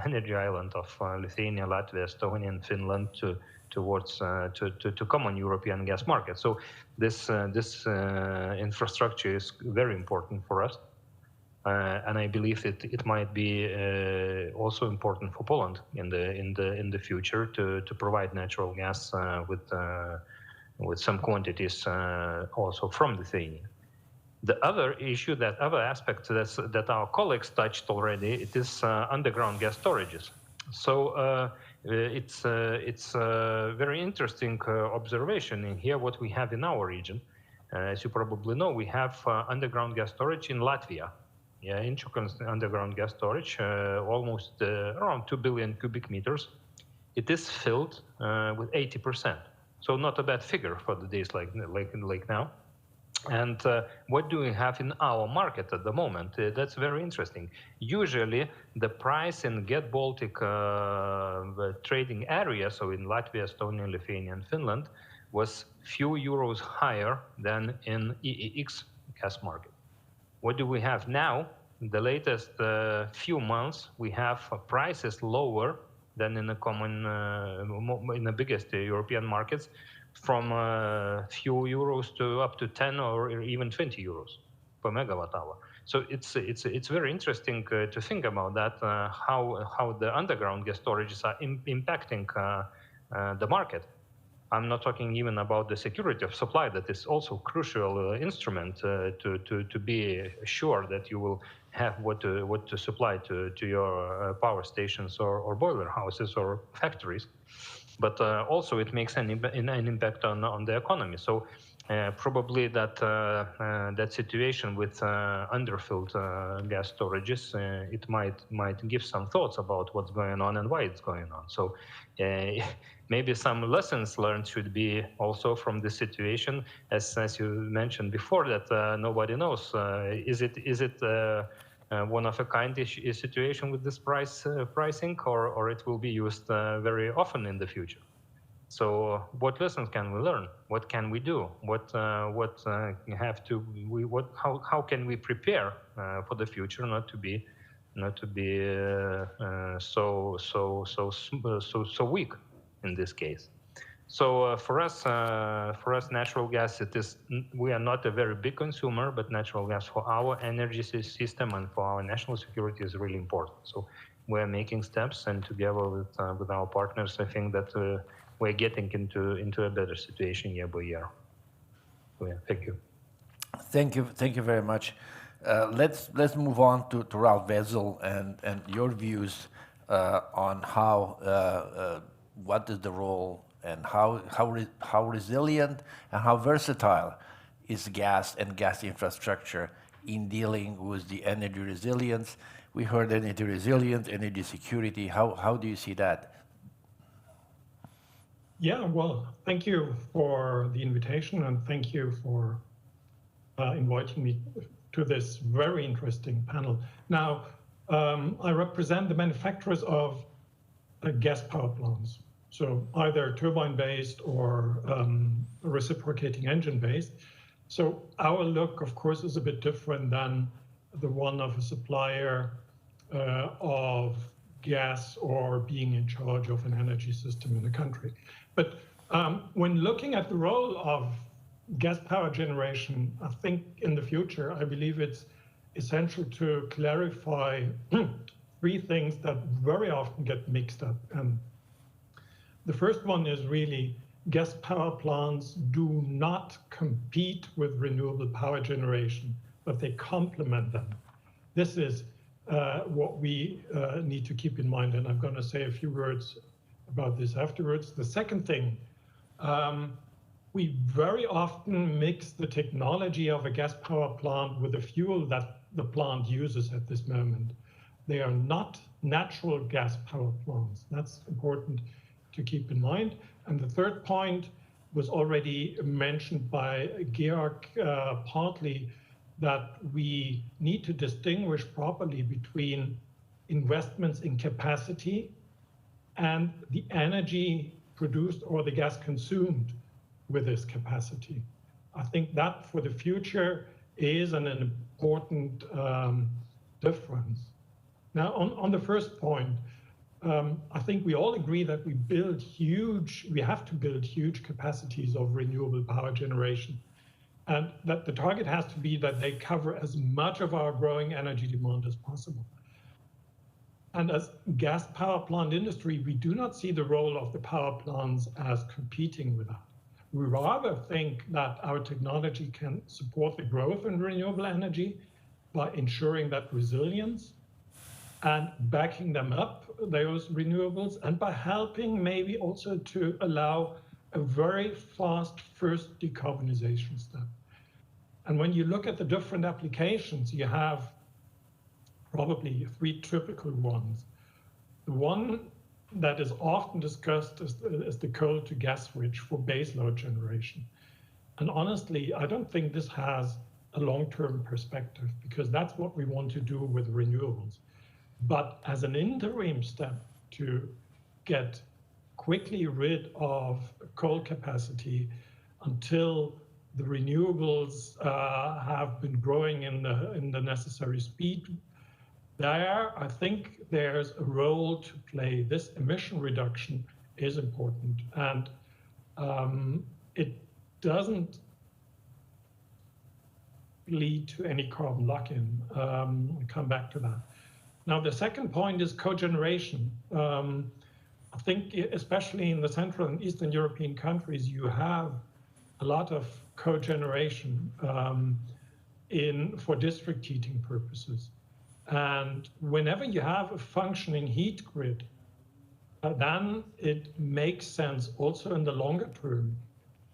energy island of Lithuania, Latvia, Estonia, and Finland towards to common European gas market. So this infrastructure is very important for us, and I believe it might be also important for Poland in the future to provide natural gas with some quantities also from Lithuania. The other issue, other aspect that our colleagues touched already, it is underground gas storages. So it's a very interesting observation in here what we have in our region. As you probably know, we have underground gas storage in Latvia. Yeah, in Chukan's underground gas storage, almost around 2 billion cubic meters. It is filled with 80%. So not a bad figure for the days like now. And what do we have in our market at the moment? That's very interesting. Usually the price in Get Baltic trading area, so in Latvia, Estonia, Lithuania, and Finland, was few euros higher than in EEX gas market. What do we have now? In the latest few months, we have prices lower than in the common, in the biggest European markets, from a few euros to up to 10 or even 20 euros per megawatt hour. So it's very interesting to think about that, how the underground gas storages are impacting the market. I'm not talking even about the security of supply, that is also crucial instrument to be sure that you will have what to supply to your power stations or boiler houses or factories. But also it makes an impact on the economy. So probably that situation with underfilled gas storages, it might give some thoughts about what's going on and why it's going on. So maybe some lessons learned should be also from this situation, as you mentioned before, that nobody knows. Is it one of a kind situation with this pricing, or it will be used very often in the future? So what lessons can we learn? What can we do? How can we prepare for the future, not to be so weak in this case? So for us, natural gas, we are not a very big consumer, but natural gas for our energy system and for our national security is really important. So we're making steps, and together with our partners, I think that we're getting into a better situation year by year. So, yeah, thank you.
Thank you very much. Let's move on to Ralph Wetzel and your views on how what is the role and how resilient and how versatile is gas and gas infrastructure in dealing with the energy resilience. We heard energy resilience, energy security. How do you see that?
Yeah, well, thank you for the invitation, and thank you for inviting me to this very interesting panel. Now, I represent the manufacturers of gas power plants, so either turbine-based or reciprocating engine-based. So our look, of course, is a bit different than the one of a supplier of gas or being in charge of an energy system in the country. But when looking at the role of gas power generation, I think in the future, I believe it's essential to clarify three things that very often get mixed up. And the first one is really gas power plants do not compete with renewable power generation, but they complement them. This is what we need to keep in mind, and I'm going to say a few words about this afterwards. The second thing, we very often mix the technology of a gas power plant with the fuel that the plant uses at this moment. They are not natural gas power plants. That's important to keep in mind. And the third point was already mentioned by Georg partly.
that we need to distinguish properly between investments in capacity and the energy produced or the gas consumed with this capacity. I think that for the future is an important difference. Now, on the first point, I think we all agree that we have to build huge capacities of renewable power generation, and that the target has to be that they cover as much of our growing energy demand as possible. And as gas power plant industry, we do not see the role of the power plants as competing with that. We rather think that our technology can support the growth in renewable energy by ensuring that resilience and backing them up, those renewables, and by helping maybe also to allow a very fast first decarbonization step. And when you look at the different applications, you have probably three typical ones. The one that is often discussed is the coal to gas switch for baseload generation. And honestly, I don't think this has a long-term perspective, because that's what we want to do with renewables. But as an interim step to get quickly rid of coal capacity until the renewables have been growing in the necessary speed, there, I think there's a role to play. This emission reduction is important, and it doesn't lead to any carbon lock-in. We'll come back to that. Now, the second point is cogeneration. I think especially in the Central and Eastern European countries, you have a lot of cogeneration for district heating purposes. And whenever you have a functioning heat grid, then it makes sense also in the longer term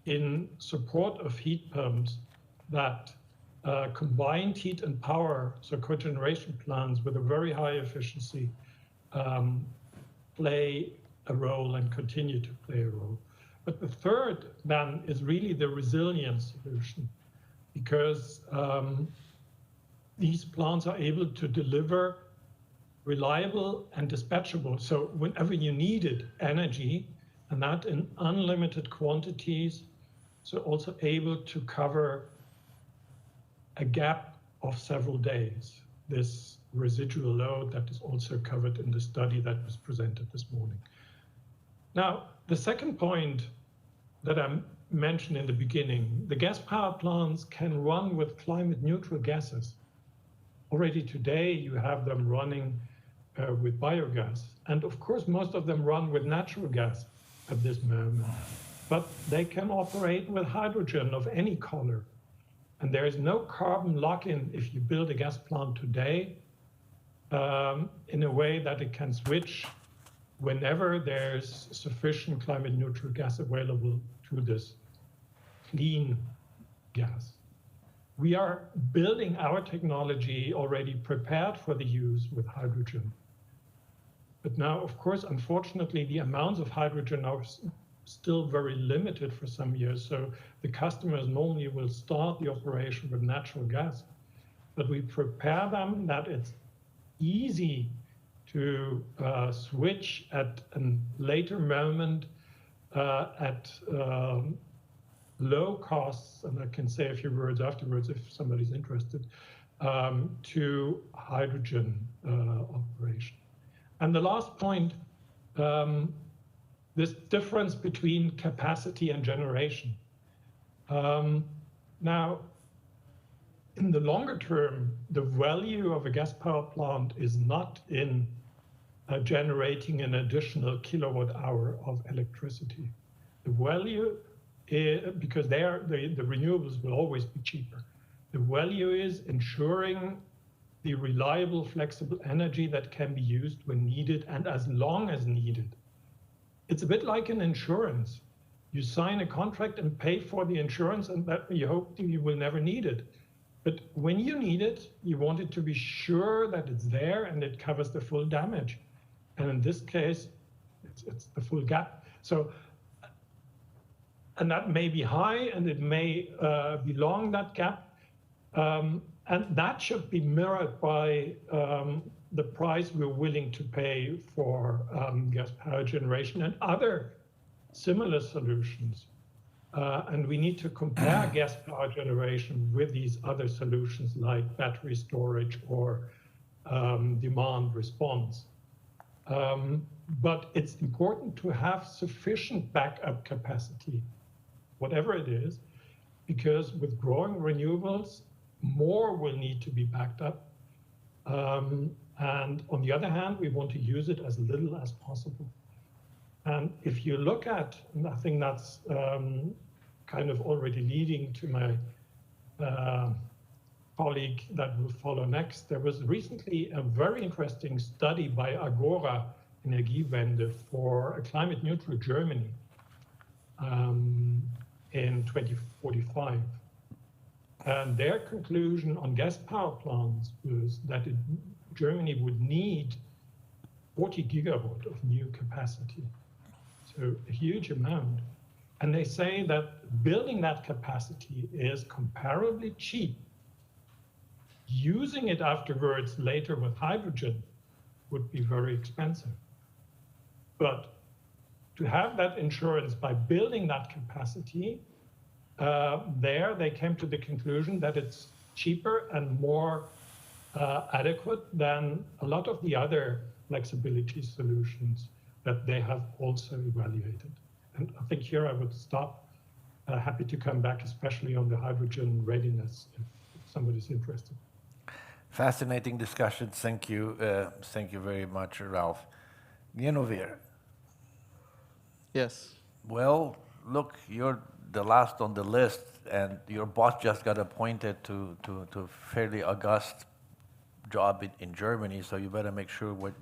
in support of heat pumps that combined heat and power, so cogeneration plants with a very high efficiency, play a role and continue to play a role. But the third then is really the resilience solution, because these plants are able to deliver reliable and dispatchable. So whenever you needed energy, and that in unlimited quantities, so also able to cover a gap of several days, this residual load that is also covered in the study that was presented this morning. Now, the second point that I mentioned in the beginning, the gas power plants can run with climate neutral gases. Already today, you have them running with biogas. And of course, most of them run with natural gas at this moment. But they can operate with hydrogen of any color. And there is no carbon lock-in if you build a gas plant today in a way that it can switch whenever there's sufficient climate neutral gas available to this clean gas. We are building our technology already prepared for the use with hydrogen. But now, of course, unfortunately, the amounts of hydrogen are still very limited for some years. So the customers normally will start the operation with natural gas. But we prepare them that it's easy to switch at a later moment at low costs, and I can say a few words afterwards if somebody's interested, to hydrogen operation. And the last point, this difference between capacity and generation. Now, in the longer term, the value of a gas power plant is not in generating an additional kilowatt hour of electricity. The value is, because the renewables will always be cheaper. The value is ensuring the reliable, flexible energy that can be used when needed and as long as needed. It's a bit like an insurance. You sign a contract and pay for the insurance, and that you hope you will never need it. But when you need it, you want it to be sure that it's there and it covers the full damage. And in this case, it's the full gap. So, and that may be high and it may be long, that gap. And that should be mirrored by the price we're willing to pay for gas power generation and other similar solutions. And we need to compare gas power generation with these other solutions like battery storage or demand response. But it's important to have sufficient backup capacity, whatever it is, because with growing renewables, more will need to be backed up. And on the other hand, we want to use it as little as possible. And if you look at, and I think that's kind of already leading to my colleague that will follow next, there was recently a very interesting study by Agora Energiewende for a climate neutral Germany in 2045. And their conclusion on gas power plants was that Germany would need 40 gigawatt of new capacity. So a huge amount. And they say that building that capacity is comparably cheap. Using it afterwards later with hydrogen would be very expensive. But to have that insurance by building that capacity, there they came to the conclusion that it's cheaper and more adequate than a lot of the other flexibility solutions that they have also evaluated. And I think here I would stop. Happy to come back, especially on the hydrogen readiness, if somebody's interested.
Fascinating discussion. Thank you. Thank you very much, Ralph. Genevieve.
Yes.
Well, look, you're the last on the list, and your boss just got appointed to a fairly august job in Germany, so you better make sure when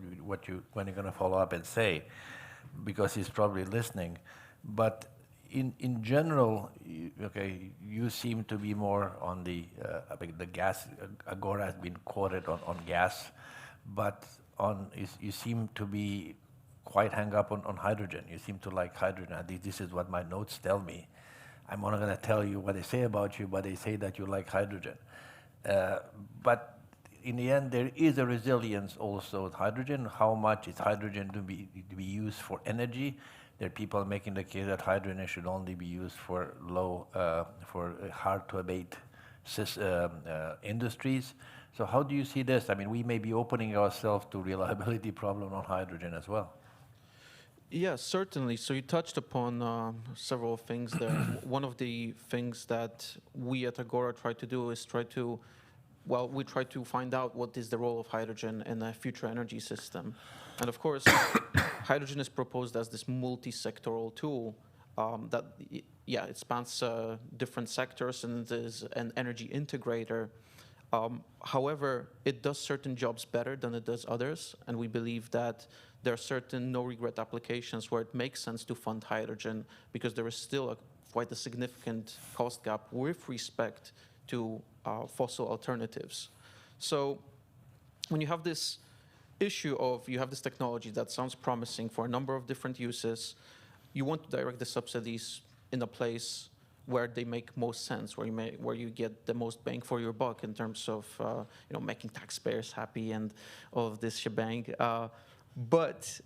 you're going to follow up and say, because he's probably listening. But in general, okay, you seem to be more on the gas. Agora has been quoted on gas, but you seem to be quite hung up on hydrogen. You seem to like hydrogen. This is what my notes tell me. I'm not going to tell you what they say about you, but they say that you like hydrogen. But in the end, there is a resilience also with hydrogen. How much is hydrogen to be used for energy? There are people making the case that hydrogen should only be used for hard to abate industries. So how do you see this? I mean, we may be opening ourselves to reliability problem on hydrogen as well.
Yes, certainly. So you touched upon several things there. One of the things that we at Agora try to do is we try to find out what is the role of hydrogen in a future energy system. And of course, hydrogen is proposed as this multi-sectoral tool that, it spans different sectors and is an energy integrator. However, it does certain jobs better than it does others, and we believe that there are certain no-regret applications where it makes sense to fund hydrogen because there is still quite a significant cost gap with respect to fossil alternatives. So when you have this issue of you have this technology that sounds promising for a number of different uses, you want to direct the subsidies in a place where they make most sense, where you get the most bang for your buck in terms of making taxpayers happy and all of this shebang. But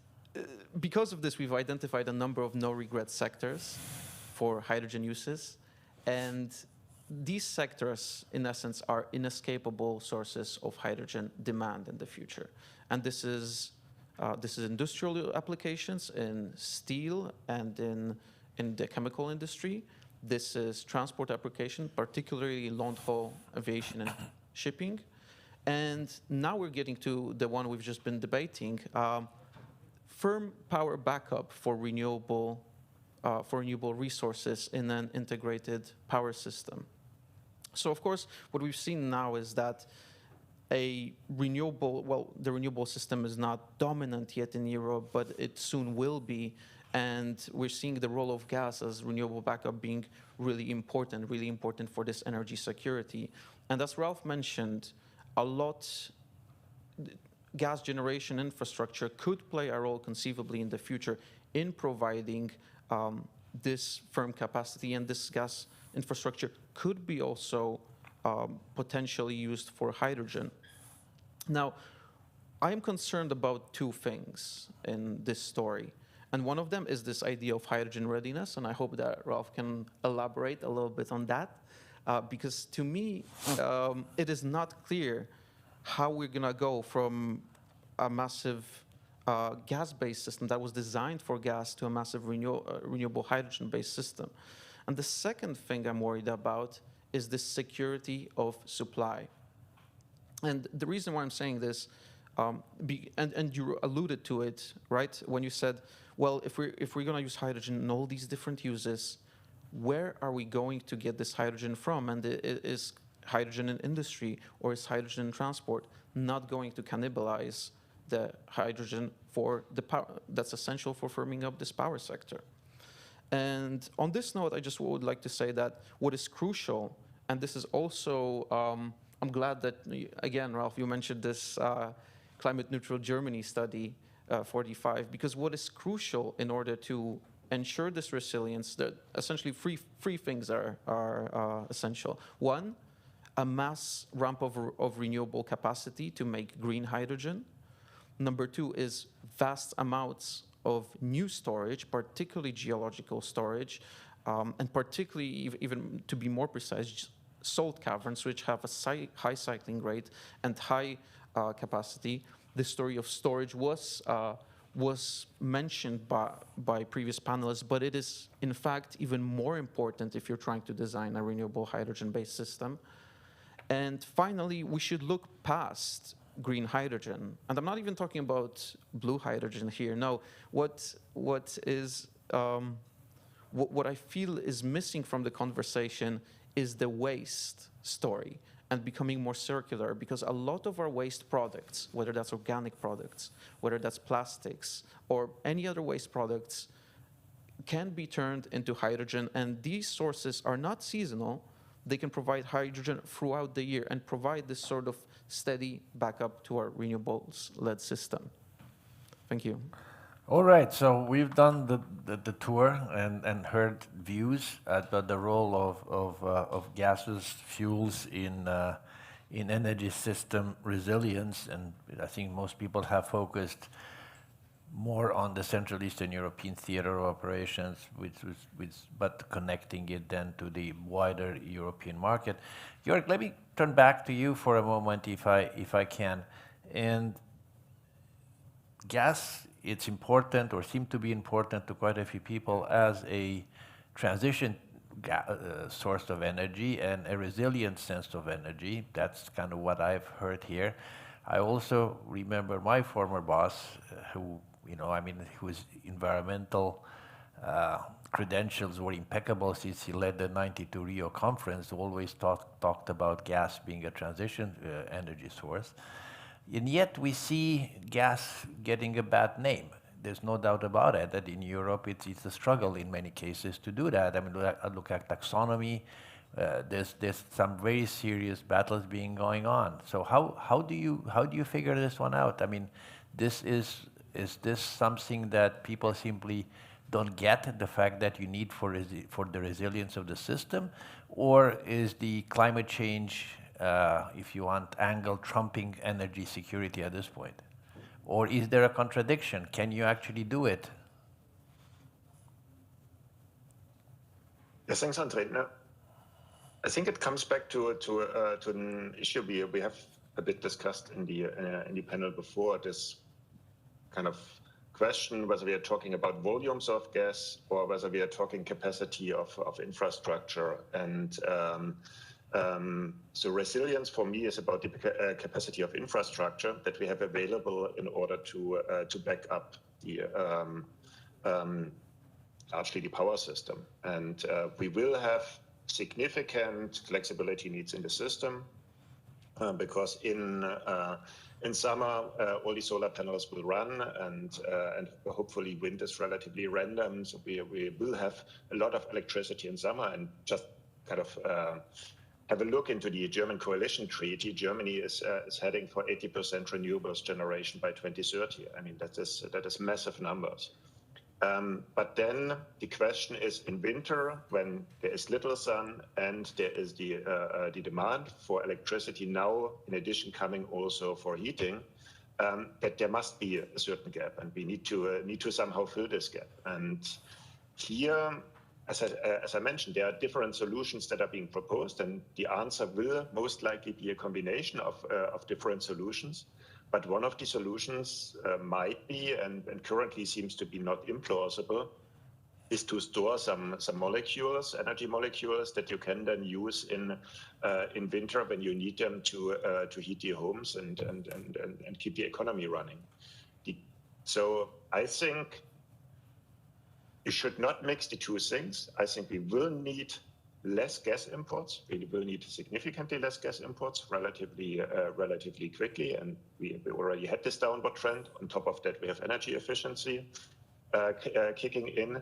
because of this, we've identified a number of no-regret sectors for hydrogen uses, and these sectors, in essence, are inescapable sources of hydrogen demand in the future. And this is industrial applications in steel and in the chemical industry. This is transport application, particularly long-haul aviation and shipping. And now we're getting to the one we've just been debating, firm power backup for renewable resources in an integrated power system. So of course, what we've seen now is that the renewable system is not dominant yet in Europe, but it soon will be. And we're seeing the role of gas as renewable backup being really important for this energy security. And as Ralph mentioned, gas generation infrastructure could play a role conceivably in the future in providing this firm capacity, and this gas infrastructure could be also potentially used for hydrogen. Now, I'm concerned about two things in this story. And one of them is this idea of hydrogen readiness, and I hope that Ralph can elaborate a little bit on that, because to me, it is not clear how we're gonna go from a massive gas-based system that was designed for gas to a massive renewable hydrogen-based system. And the second thing I'm worried about is the security of supply. And the reason why I'm saying this, and you alluded to it, right? When you said, well, if we're going to use hydrogen in all these different uses, where are we going to get this hydrogen from? And is hydrogen in industry or is hydrogen in transport not going to cannibalize the hydrogen for the power that's essential for firming up this power sector? And on this note, I just would like to say that what is crucial, and this is also, I'm glad that, again, Ralph, you mentioned this climate neutral Germany study 45, because what is crucial in order to ensure this resilience, that essentially three things are essential. One, a mass ramp of renewable capacity to make green hydrogen. Number two is vast amounts of new storage, particularly geological storage, and particularly, even to be more precise, salt caverns, which have a high cycling rate and high capacity. The story of storage was mentioned by previous panelists, but it is in fact even more important if you're trying to design a renewable hydrogen-based system. And finally, we should look past green hydrogen. And I'm not even talking about blue hydrogen here. No, what I feel is missing from the conversation is the waste story and becoming more circular, because a lot of our waste products, whether that's organic products, whether that's plastics, or any other waste products, can be turned into hydrogen, and these sources are not seasonal. They can provide hydrogen throughout the year and provide this sort of steady backup to our renewables-led system. Thank you.
All right, so we've done the tour and heard views about the role of gaseous fuels in energy system resilience, and I think most people have focused more on the Central Eastern European theater of operations, but connecting it then to the wider European market. Jörg, let me turn back to you for a moment, if I can. And gas, it's important, or seemed to be important to quite a few people as a transition source of energy and a resilient sense of energy. That's kind of what I've heard here. I also remember my former boss, who, whose environmental credentials were impeccable since he led the '92 Rio conference, always talked about gas being a transition energy source. And yet we see gas getting a bad name. There's no doubt about it, that in Europe it's a struggle in many cases to do that. I mean, look at taxonomy. There's some very serious battles going on. So how do you figure this one out? I mean, is this something that people simply don't get, the fact that you need for the resilience of the system, or is the climate change, if you want, angle trumping energy security at this point? Or is there a contradiction? Can you actually do it?
Yes, thanks, Andre. No, I think it comes back to an issue we have a bit discussed in the panel before, this kind of question whether we are talking about volumes of gas or whether we are talking capacity of infrastructure. And so resilience for me is about the capacity of infrastructure that we have available in order to back up the largely the power system. And we will have significant flexibility needs in the system because in summer all the solar panels will run, and hopefully wind is relatively random. So we will have a lot of electricity in summer. And just kind of have a look into the German coalition treaty. Germany is heading for 80% renewables generation by 2030. I mean, that is massive numbers. But then the question is, in winter, when there is little sun and there is the demand for electricity now, in addition coming also for heating, that there must be a certain gap, and we need to somehow fill this gap. And here, as I mentioned, there are different solutions that are being proposed, and the answer will most likely be a combination of different solutions. But one of the solutions might be, and currently seems to be not implausible, is to store some molecules, energy molecules, that you can then use in winter when you need them to heat your homes and keep the economy running. So I think you should not mix the two things. I think we will need less gas imports. We will need significantly less gas imports relatively quickly, and we already had this downward trend. On top of that, we have energy efficiency kicking in.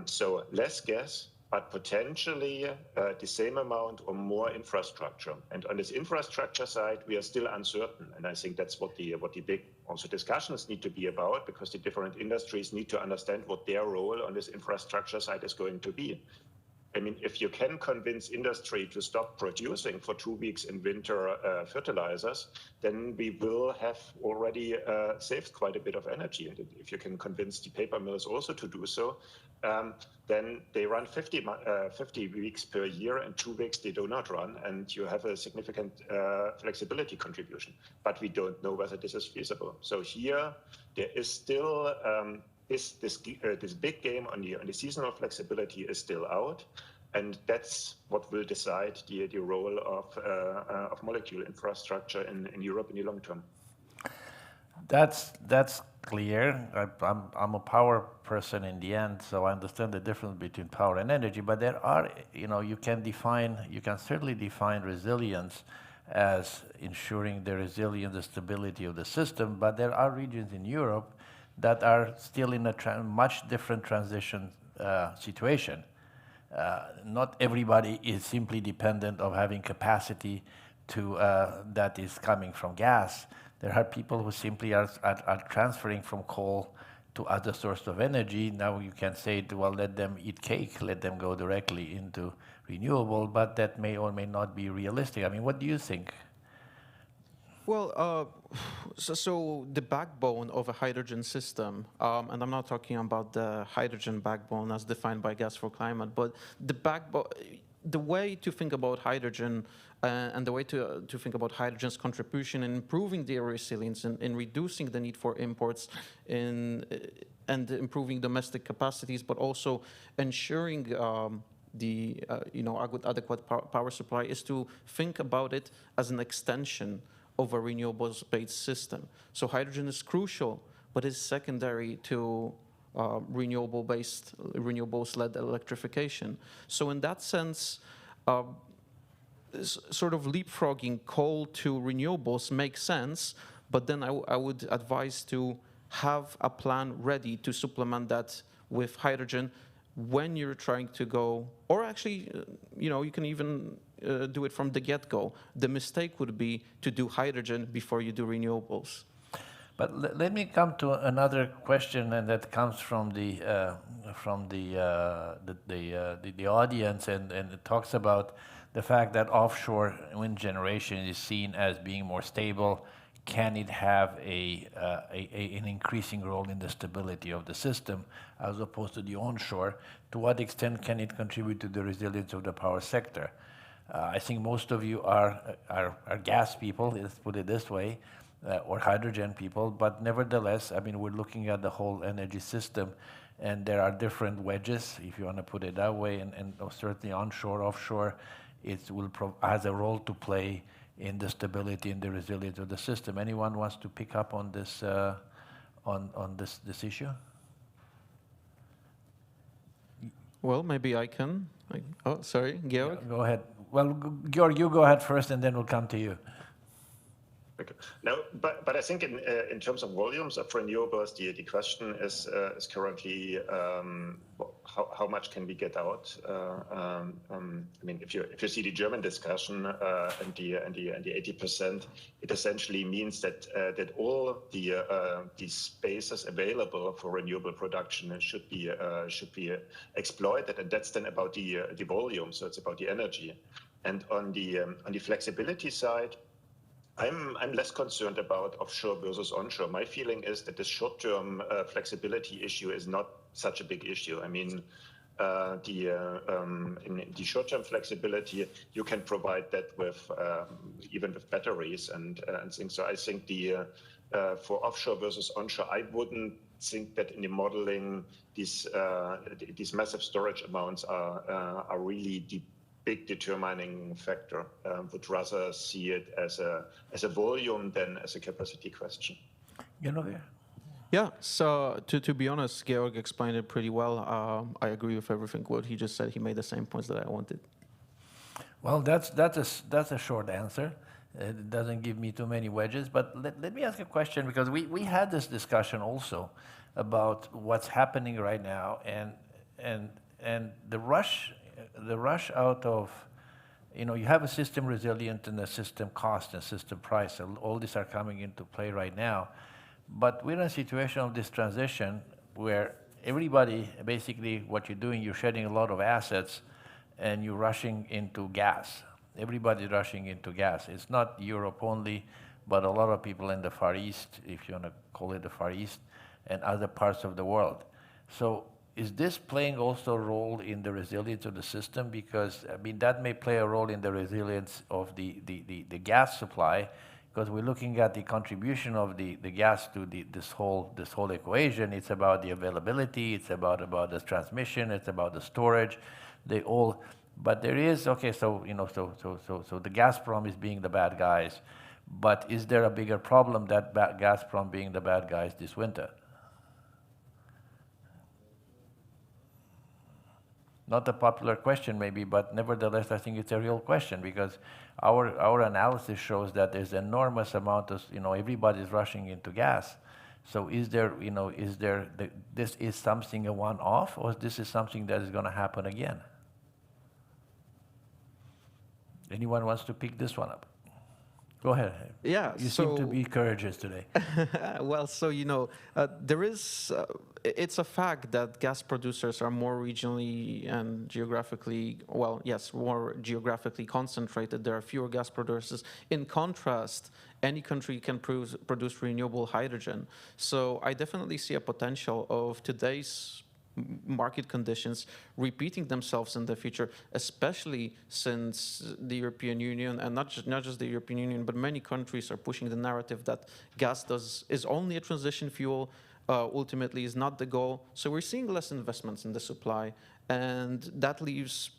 So less gas, but potentially the same amount or more infrastructure. And on this infrastructure side, we are still uncertain. And I think that's what the big also discussions need to be about, because the different industries need to understand what their role on this infrastructure side is going to be. I mean, if you can convince industry to stop producing for 2 weeks in winter fertilizers, then we will have already saved quite a bit of energy. And if you can convince the paper mills also to do so, then they run 50 weeks per year, and 2 weeks they do not run, and you have a significant flexibility contribution. But we don't know whether this is feasible. So here there is still this big game on the seasonal flexibility is still out, and that's what will decide the role of molecule infrastructure in Europe in the long term.
That's clear. I'm a power person in the end, so I understand the difference between power and energy. But there are, you can certainly define resilience as ensuring the resilience, the stability of the system. But there are regions in Europe that are still in a much different transition situation. Not everybody is simply dependent of having capacity that is coming from gas. There are people who simply are transferring from coal to other sources of energy. Now you can say, well, let them eat cake, let them go directly into renewable, but that may or may not be realistic. I mean, what do you think?
Well, so the backbone of a hydrogen system, and I'm not talking about the hydrogen backbone as defined by Gas for Climate, but the way to think about hydrogen and the way to think about hydrogen's contribution in improving their resilience, in reducing the need for imports, and improving domestic capacities, but also ensuring a good adequate power supply, is to think about it as an extension of a renewables-based system. So hydrogen is crucial, but is secondary to renewables-led electrification. So in that sense, sort of leapfrogging coal to renewables makes sense, but then I would advise to have a plan ready to supplement that with hydrogen when you're trying to go, or actually, you can even do it from the get-go. The mistake would be to do hydrogen before you do renewables.
But let me come to another question, and that comes from the audience, and it talks about the fact that offshore wind generation is seen as being more stable. Can it have an increasing role in the stability of the system as opposed to the onshore? To what extent can it contribute to the resilience of the power sector? I think most of you are gas people, let's put it this way, or hydrogen people, but nevertheless, I mean, we're looking at the whole energy system, and there are different wedges, if you want to put it that way, and certainly onshore, offshore, has a role to play in the stability and the resilience of the system. Anyone wants to pick up on this this issue?
Well, maybe I can. Oh, sorry, Georg?
Go ahead. Well, Georg, you go ahead first, and then we'll come to you.
Okay. Now, but I think in terms of volumes of renewables, the question is currently how much can we get out? I mean, if you see the German discussion and the 80%, it essentially means that all the spaces available for renewable production should be exploited, and that's then about the volume. So it's about the energy, and on the flexibility side, I'm less concerned about offshore versus onshore. My feeling is that the short-term flexibility issue is not such a big issue. I mean, in the short-term flexibility, you can provide that with even with batteries and things. So I think for offshore versus onshore, I wouldn't think that in the modeling these massive storage amounts are really the big determining factor. Would rather see it as a volume than as a capacity question.
You know,
yeah. So to be honest, Georg explained it pretty well. I agree with everything what he just said. He made the same points that I wanted.
Well, that's a short answer. It doesn't give me too many wedges. But let me ask a question, because we had this discussion also about what's happening right now, and the rush out of, you have a system resilient and a system cost and system price. All these are coming into play right now. But we're in a situation of this transition where everybody, basically what you're doing, you're shedding a lot of assets and you're rushing into gas. Everybody's rushing into gas. It's not Europe only, but a lot of people in the Far East, if you want to call it the Far East, and other parts of the world. So is this playing also a role in the resilience of the system? Because, I mean, that may play a role in the resilience of the gas supply, because we're looking at the contribution of the gas to this whole equation. It's about the availability, it's about the transmission, it's about the storage. But there is, okay, so the Gazprom is being the bad guys, but is there a bigger problem that Gazprom being the bad guys this winter? Not a popular question maybe, but nevertheless, I think it's a real question, because our analysis shows that there's enormous amount of, everybody's rushing into gas. So is there, this is something a one-off, or this is something that is going to happen again? Anyone wants to pick this one up? Go ahead.
Yeah.
You seem to be courageous today.
Well, so, there is, it's a fact that gas producers are more regionally and geographically, well, yes, more geographically concentrated. There are fewer gas producers. In contrast, any country can produce renewable hydrogen. So I definitely see a potential of today's market conditions repeating themselves in the future, especially since the European Union, and not just the European Union, but many countries are pushing the narrative that gas is only a transition fuel, ultimately is not the goal. So we're seeing less investments in the supply, and that leaves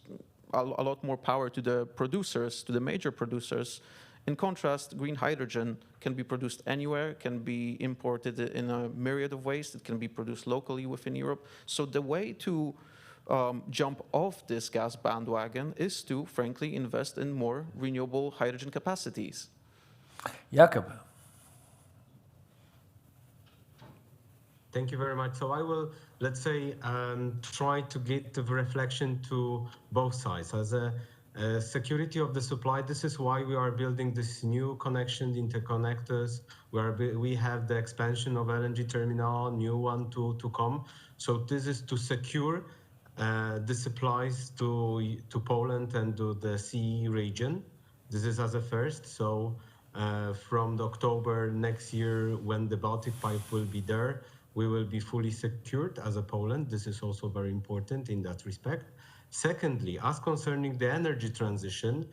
a lot more power to the producers, to the major producers. In contrast, green hydrogen can be produced anywhere, can be imported in a myriad of ways. It can be produced locally within Europe. So the way to jump off this gas bandwagon is to, frankly, invest in more renewable hydrogen capacities.
Jakob.
Thank you very much. So I will, let's say, try to get the reflection to both sides. As a security of the supply, this is why we are building this new connection, interconnectors, where we have the expansion of LNG terminal, new one to come. So this is to secure the supplies to Poland and to the CE region. This is as a first. So from the October next year, when the Baltic pipe will be there, we will be fully secured as a Poland. This is also very important in that respect. Secondly, as concerning the energy transition,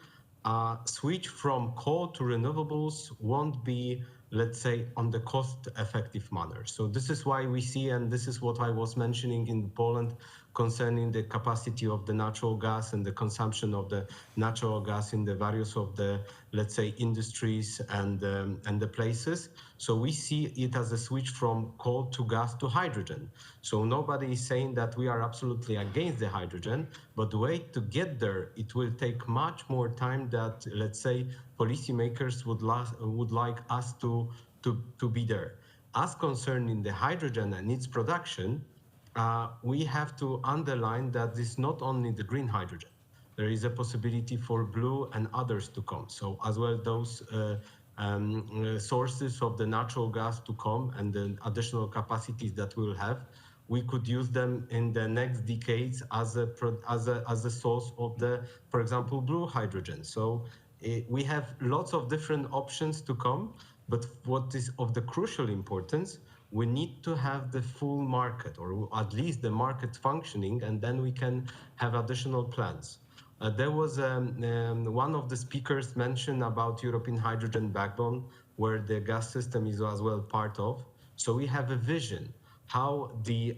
switch from coal to renewables won't be, let's say, on the cost-effective manner. So this is why we see, and this is what I was mentioning in Poland, concerning the capacity of the natural gas and the consumption of the natural gas in the various of the, let's say, industries and the places. So we see it as a switch from coal to gas to hydrogen. So nobody is saying that we are absolutely against the hydrogen, but the way to get there, it will take much more time that, let's say, policymakers would like us to be there. As concerning the hydrogen and its production, we have to underline that it's not only the green hydrogen. There is a possibility for blue and others to come. So as well those sources of the natural gas to come and the additional capacities that we will have, we could use them in the next decades as a source of the, for example, blue hydrogen. So we have lots of different options to come, but what is of the crucial importance, we need to have the full market, or at least the market functioning, and then we can have additional plans. There was one of the speakers mentioned about European hydrogen backbone, where the gas system is as well part of. So we have a vision how the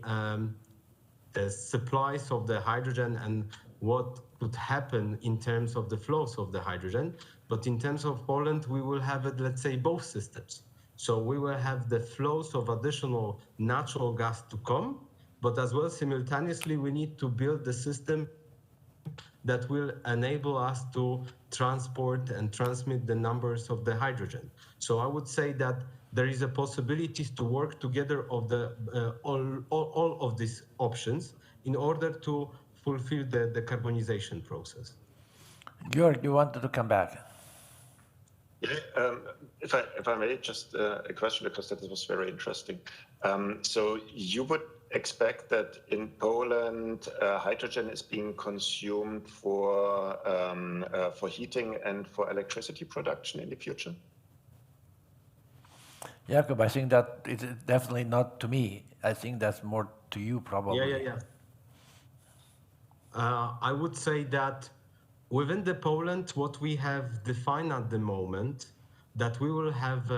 supplies of the hydrogen and what could happen in terms of the flows of the hydrogen. But in terms of Poland, we will have, let's say, both systems. So we will have the flows of additional natural gas to come, but as well simultaneously we need to build the system that will enable us to transport and transmit the numbers of the hydrogen. So I would say that there is a possibility to work together of the all of these options in order to fulfill the decarbonization process.
Georg, you wanted to come back.
Yeah, if I may, just a question, because that was very interesting. So you would expect that in Poland, hydrogen is being consumed for heating and for electricity production in the future?
Jakob, I think that it's definitely not to me. I think that's more to you, probably.
Yeah. I would say that within the Poland, what we have defined at the moment, that we will have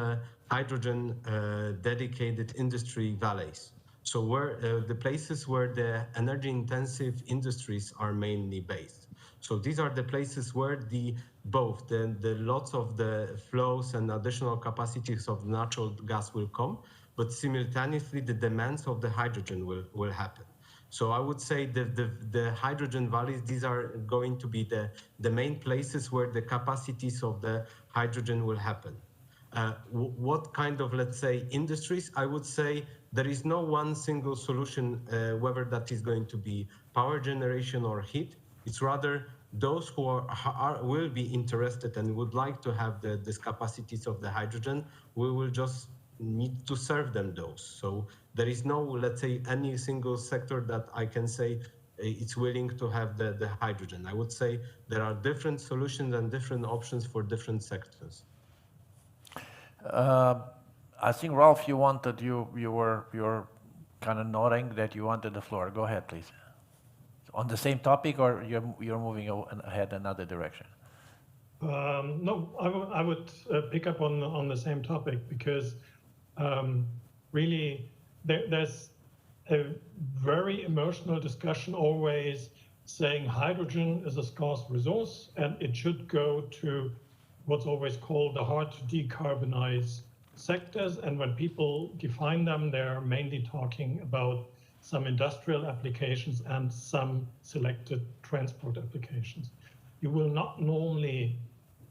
hydrogen dedicated industry valleys. So where the places where the energy-intensive industries are mainly based. So these are the places where both the lots of the flows and additional capacities of natural gas will come, but simultaneously the demands of the hydrogen will happen. So I would say the hydrogen valleys, these are going to be the main places where the capacities of the hydrogen will happen. What kind of, let's say, industries? I would say there is no one single solution, whether that is going to be power generation or heat. It's rather those who will be interested and would like to have these capacities of the hydrogen, we will just need to serve them those. So there is no, let's say, any single sector that I can say it's willing to have the hydrogen. I would say there are different solutions and different options for different sectors.
I think, Rolf, you were kind of nodding that you wanted the floor. Go ahead, please. On the same topic, or you're moving ahead another direction?
No, I would pick up on the same topic, because really there's a very emotional discussion always saying hydrogen is a scarce resource and it should go to what's always called the hard to decarbonize sectors. And when people define them, they're mainly talking about some industrial applications and some selected transport applications. You will not normally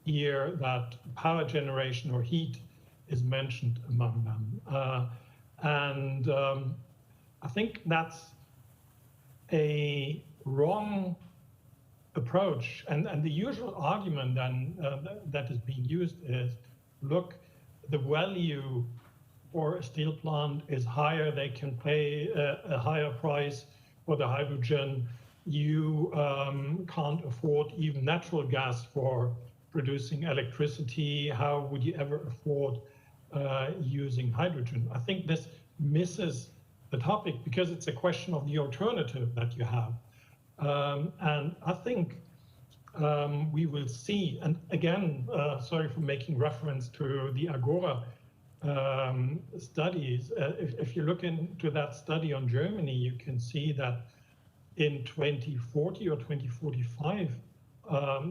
hear that power generation or heat is mentioned among them. I think that's a wrong approach. And the usual argument then that is being used is, look, the value for a steel plant is higher. They can pay a higher price for the hydrogen. You can't afford even natural gas for producing electricity. How would you ever afford using hydrogen? I think this misses the topic, because it's a question of the alternative that you have. And I think we will see, and again, sorry for making reference to the Agora studies. If you look into that study on Germany, you can see that in 2040 or 2045,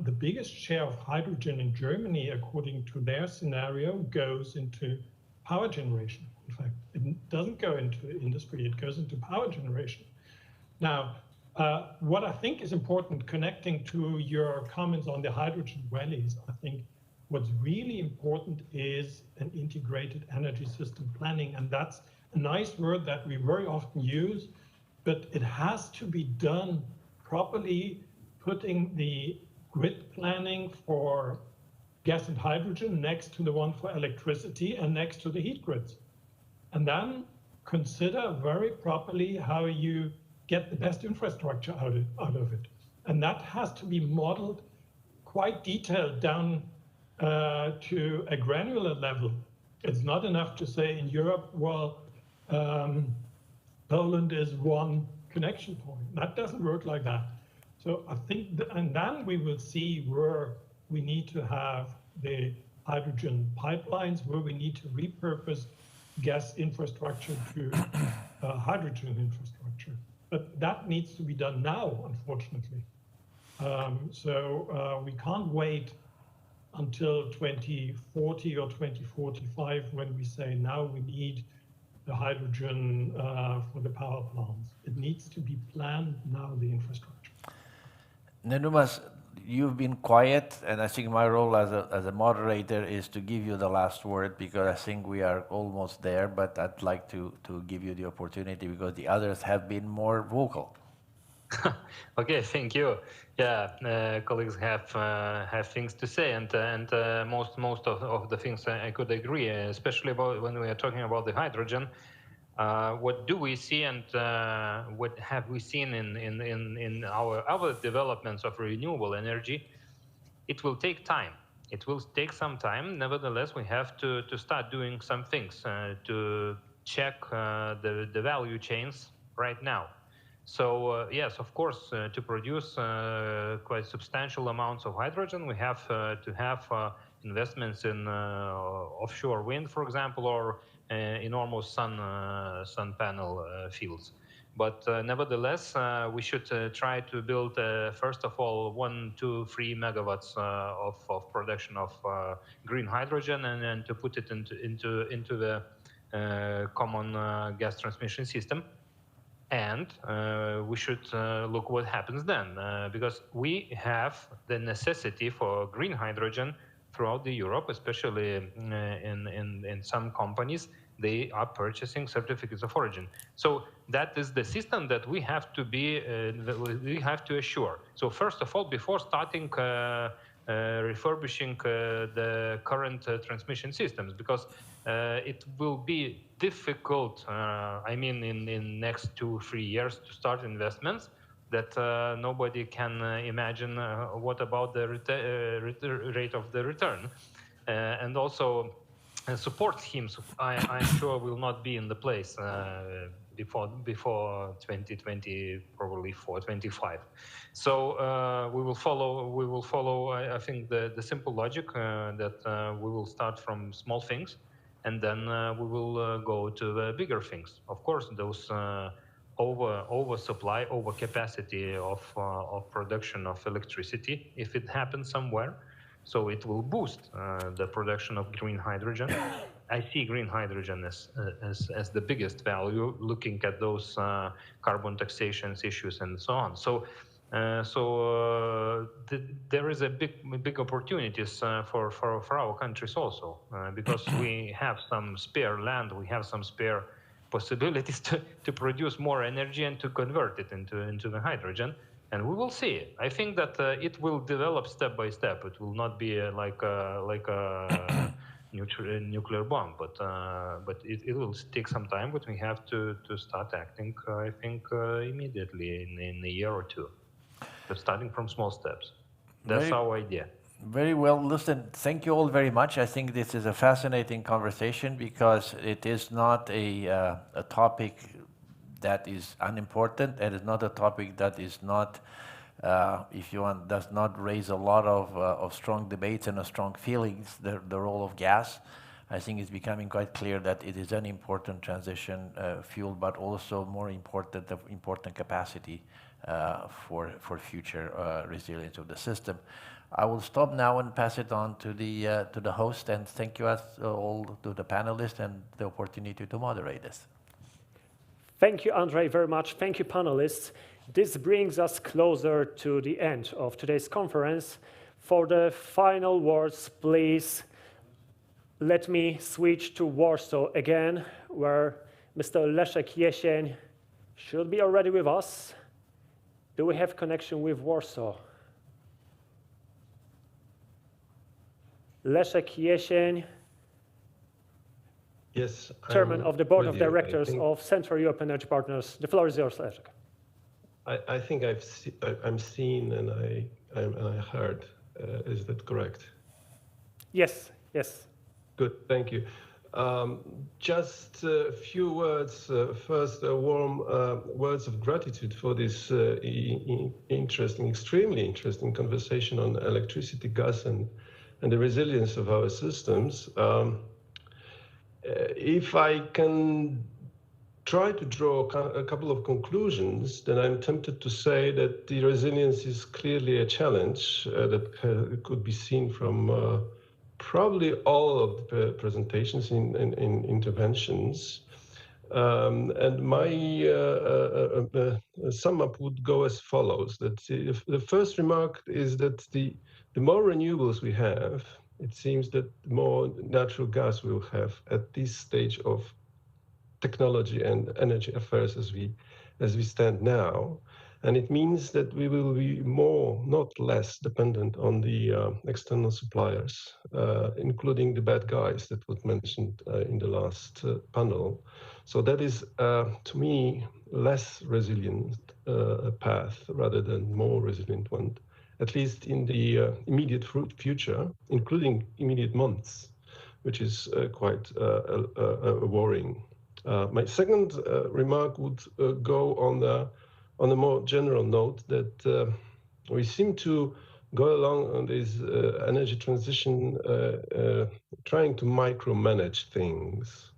the biggest share of hydrogen in Germany, according to their scenario, goes into power generation. In fact, it doesn't go into industry, it goes into power generation. Now, what I think is important, connecting to your comments on the hydrogen valleys, I think what's really important is an integrated energy system planning. And that's a nice word that we very often use, but it has to be done properly, putting the grid planning for gas and hydrogen next to the one for electricity and next to the heat grids. And then consider very properly how you get the best infrastructure out of it. And that has to be modeled quite detailed down to a granular level. It's not enough to say in Europe, well, Poland is one connection point. That doesn't work like that. So I think, and then we will see where we need to have the hydrogen pipelines, where we need to repurpose gas infrastructure to hydrogen infrastructure. But that needs to be done now, unfortunately. So we can't wait until 2040 or 2045 when we say now we need the hydrogen for the power plants. It needs to be planned now, the infrastructure.
Nenumas, you've been quiet, and I think my role as a moderator is to give you the last word, because I think we are almost there, but I'd like to give you the opportunity because the others have been more vocal.
Okay, thank you. Yeah, colleagues have things to say, and most of the things I could agree, especially about when we are talking about the hydrogen. What do we see, and what have we seen in our other developments of renewable energy? It will take time. It will take some time. Nevertheless, we have to start doing some things to check the value chains right now. So yes, of course, to produce quite substantial amounts of hydrogen, we have to have investments in offshore wind, for example, or enormous sun panel fields. But nevertheless, we should try to build, first of all, 1, 2, 3 megawatts of production of green hydrogen, and then to put it into the common gas transmission system. And we should look what happens then, because we have the necessity for green hydrogen throughout Europe, especially in some companies. They are purchasing certificates of origin. So that is the system that we have to we have to assure. So first of all, before starting refurbishing the current transmission systems, because it will be difficult, I mean, in next 2-3 years to start investments that nobody can imagine what about the rate of the return. And also support schemes, I'm sure will not be in the place before 2020, probably for 25. So we will follow. I think the simple logic that we will start from small things, and then we will go to the bigger things. Of course, those oversupply, overcapacity of production of electricity, if it happens somewhere. So it will boost the production of green hydrogen. I see green hydrogen as the biggest value, looking at those carbon taxation issues and so on. So there is a big opportunities for our countries also, because we have some spare land, we have some spare possibilities to produce more energy and to convert it into the hydrogen. And we will see. I think that it will develop step by step. It will not be like a nuclear bomb, but it will take some time. But we have to start acting, I think, immediately in a year or two. But starting from small steps. That's our idea.
Very well. Listen, thank you all very much. I think this is a fascinating conversation because it is not a topic that is unimportant, and it's not a topic that is not, if you want, does not raise a lot of strong debates and strong feelings. The role of gas, I think, is becoming quite clear that it is an important transition fuel, but also more important capacity for future resilience of the system. I will stop now and pass it on to the host, and thank you all to the panelists and the opportunity to moderate this.
Thank you, Andre, very much. Thank you, panelists. This brings us closer to the end of today's conference. For the final words, please let me switch to Warsaw again, where Mr. Leszek Jesień should be already with us. Do we have connection with Warsaw? Leszek Jesień,
yes,
Chairman of the Board of Directors of Central Europe Energy Partners. The floor is yours, Leszek.
I think I'm seen and I heard. Is that correct?
Yes, yes.
Good, thank you. Just a few words. First, warm words of gratitude for this extremely interesting conversation on electricity, gas, and the resilience of our systems. If I can try to draw a couple of conclusions, then I'm tempted to say that the resilience is clearly a challenge that could be seen from probably all of the presentations in interventions. And my sum up would go as follows, that the first remark is that the more renewables we have, it seems that the more natural gas we'll have at this stage of technology and energy affairs as we stand now. And it means that we will be more, not less, dependent on the external suppliers, including the bad guys that was mentioned in the last panel. So that is, to me, less resilient path rather than more resilient one, at least in the immediate future, including immediate months, which is quite worrying. My second remark would go on a more general note that we seem to go along on this energy transition trying to micromanage things,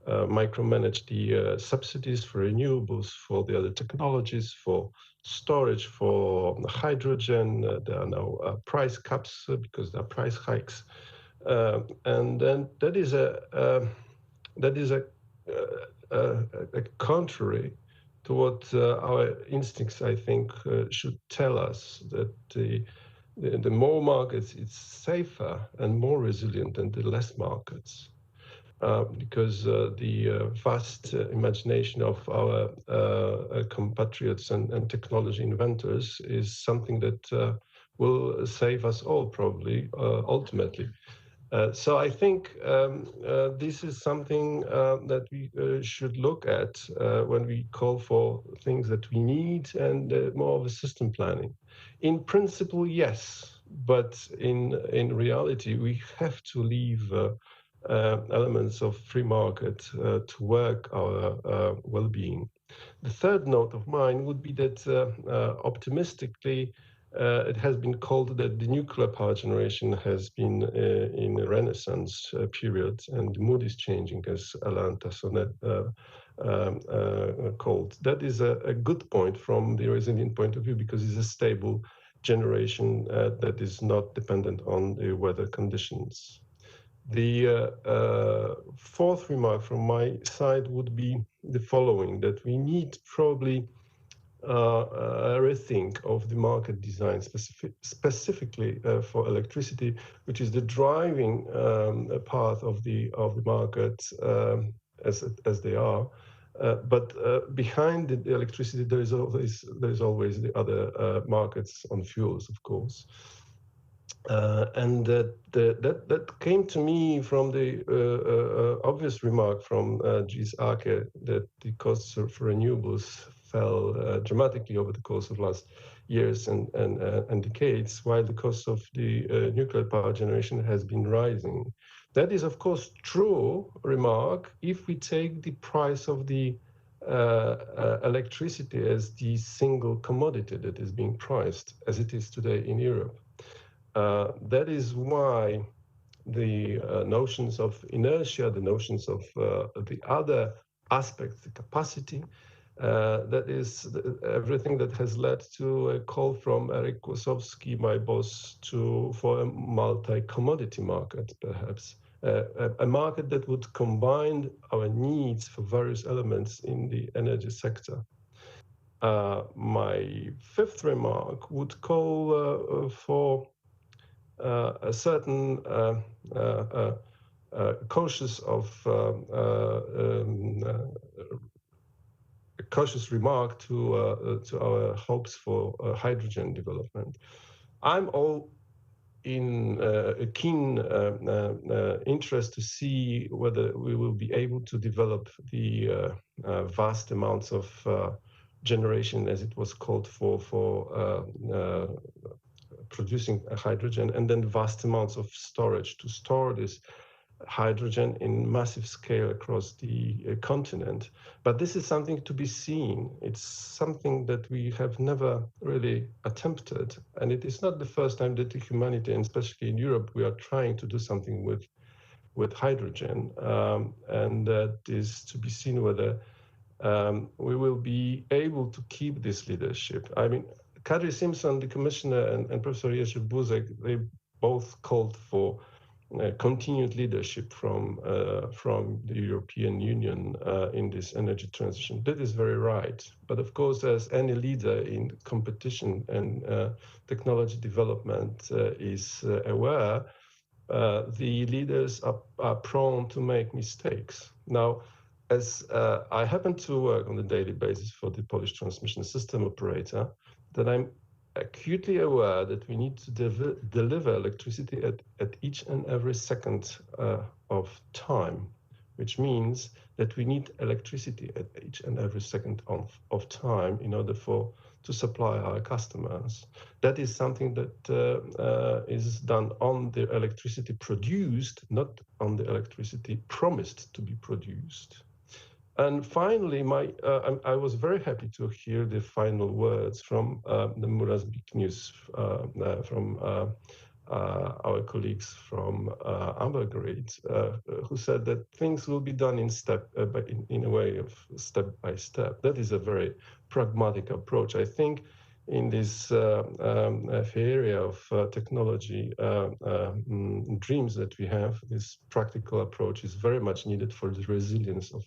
micromanage the subsidies for renewables, for the other technologies, for storage, for hydrogen. There are now price caps because there are price hikes. And then that is a contrary to what our instincts, I think, should tell us, that the more markets, it's safer and more resilient than the less markets. Because the vast imagination of our compatriots and technology inventors is something that will save us all, probably, ultimately. So I think this is something that we should look at when we call for things that we need and more of a system planning. In principle, yes, but in reality, we have to leave elements of free market to work our well-being. The third note of mine would be that optimistically, it has been called that the nuclear power generation has been in a renaissance period, and the mood is changing, as Alain Tassonet called. That is a good point from the resilient point of view, because it's a stable generation that is not dependent on the weather conditions. The fourth remark from my side would be the following, that we need probably a rethink of the market design specifically for electricity, which is the driving path of the market as they are. But behind the electricity, there is always the other markets on fuels, of course. And that came to me from the obvious remark from Jerzy that the costs for renewables fell dramatically over the course of last years and decades, while the cost of the nuclear power generation has been rising. That is, of course, true remark if we take the price of the electricity as the single commodity that is being priced, as it is today in Europe. That is why the notions of inertia, the notions of the other aspects, the capacity, That is everything that has led to a call from Eric Kłosowski, my boss, for a multi-commodity market, perhaps. A market that would combine our needs for various elements in the energy sector. My fifth remark would call for a certain cautious remark to our hopes for hydrogen development. I'm all in a keen interest to see whether we will be able to develop the vast amounts of generation, as it was called, for producing hydrogen, and then vast amounts of storage to store this hydrogen in massive scale across the continent. But this is something to be seen. It's something that we have never really attempted. And it is not the first time that humanity, and especially in Europe, we are trying to do something with hydrogen. And that is to be seen whether we will be able to keep this leadership. I mean, Kadri, Simson, the commissioner, and Professor Jerzy Buzek, they both called for continued leadership from the European Union in this energy transition. That is very right. But of course, as any leader in competition and technology development is aware, the leaders are prone to make mistakes. Now, as I happen to work on a daily basis for the Polish transmission system operator, that I'm acutely aware that we need to deliver electricity at each and every second of time, which means that we need electricity at each and every second of time in order to supply our customers. That is something that is done on the electricity produced, not on the electricity promised to be produced. And finally, I was very happy to hear the final words from the Muras news from our colleagues from Ambergrid, who said that things will be done in a way of step by step. That is a very pragmatic approach. I think in this area of technology dreams that we have, this practical approach is very much needed for the resilience of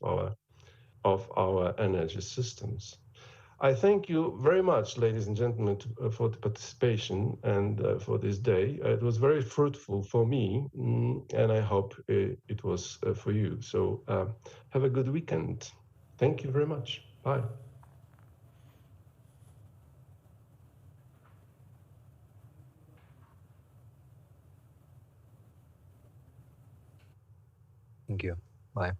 our energy systems. I thank you very much, ladies and gentlemen, for the participation and for this day. It was very fruitful for me, and I hope it was for you. So have a good weekend. Thank you very much. Bye.
Thank you. Bye.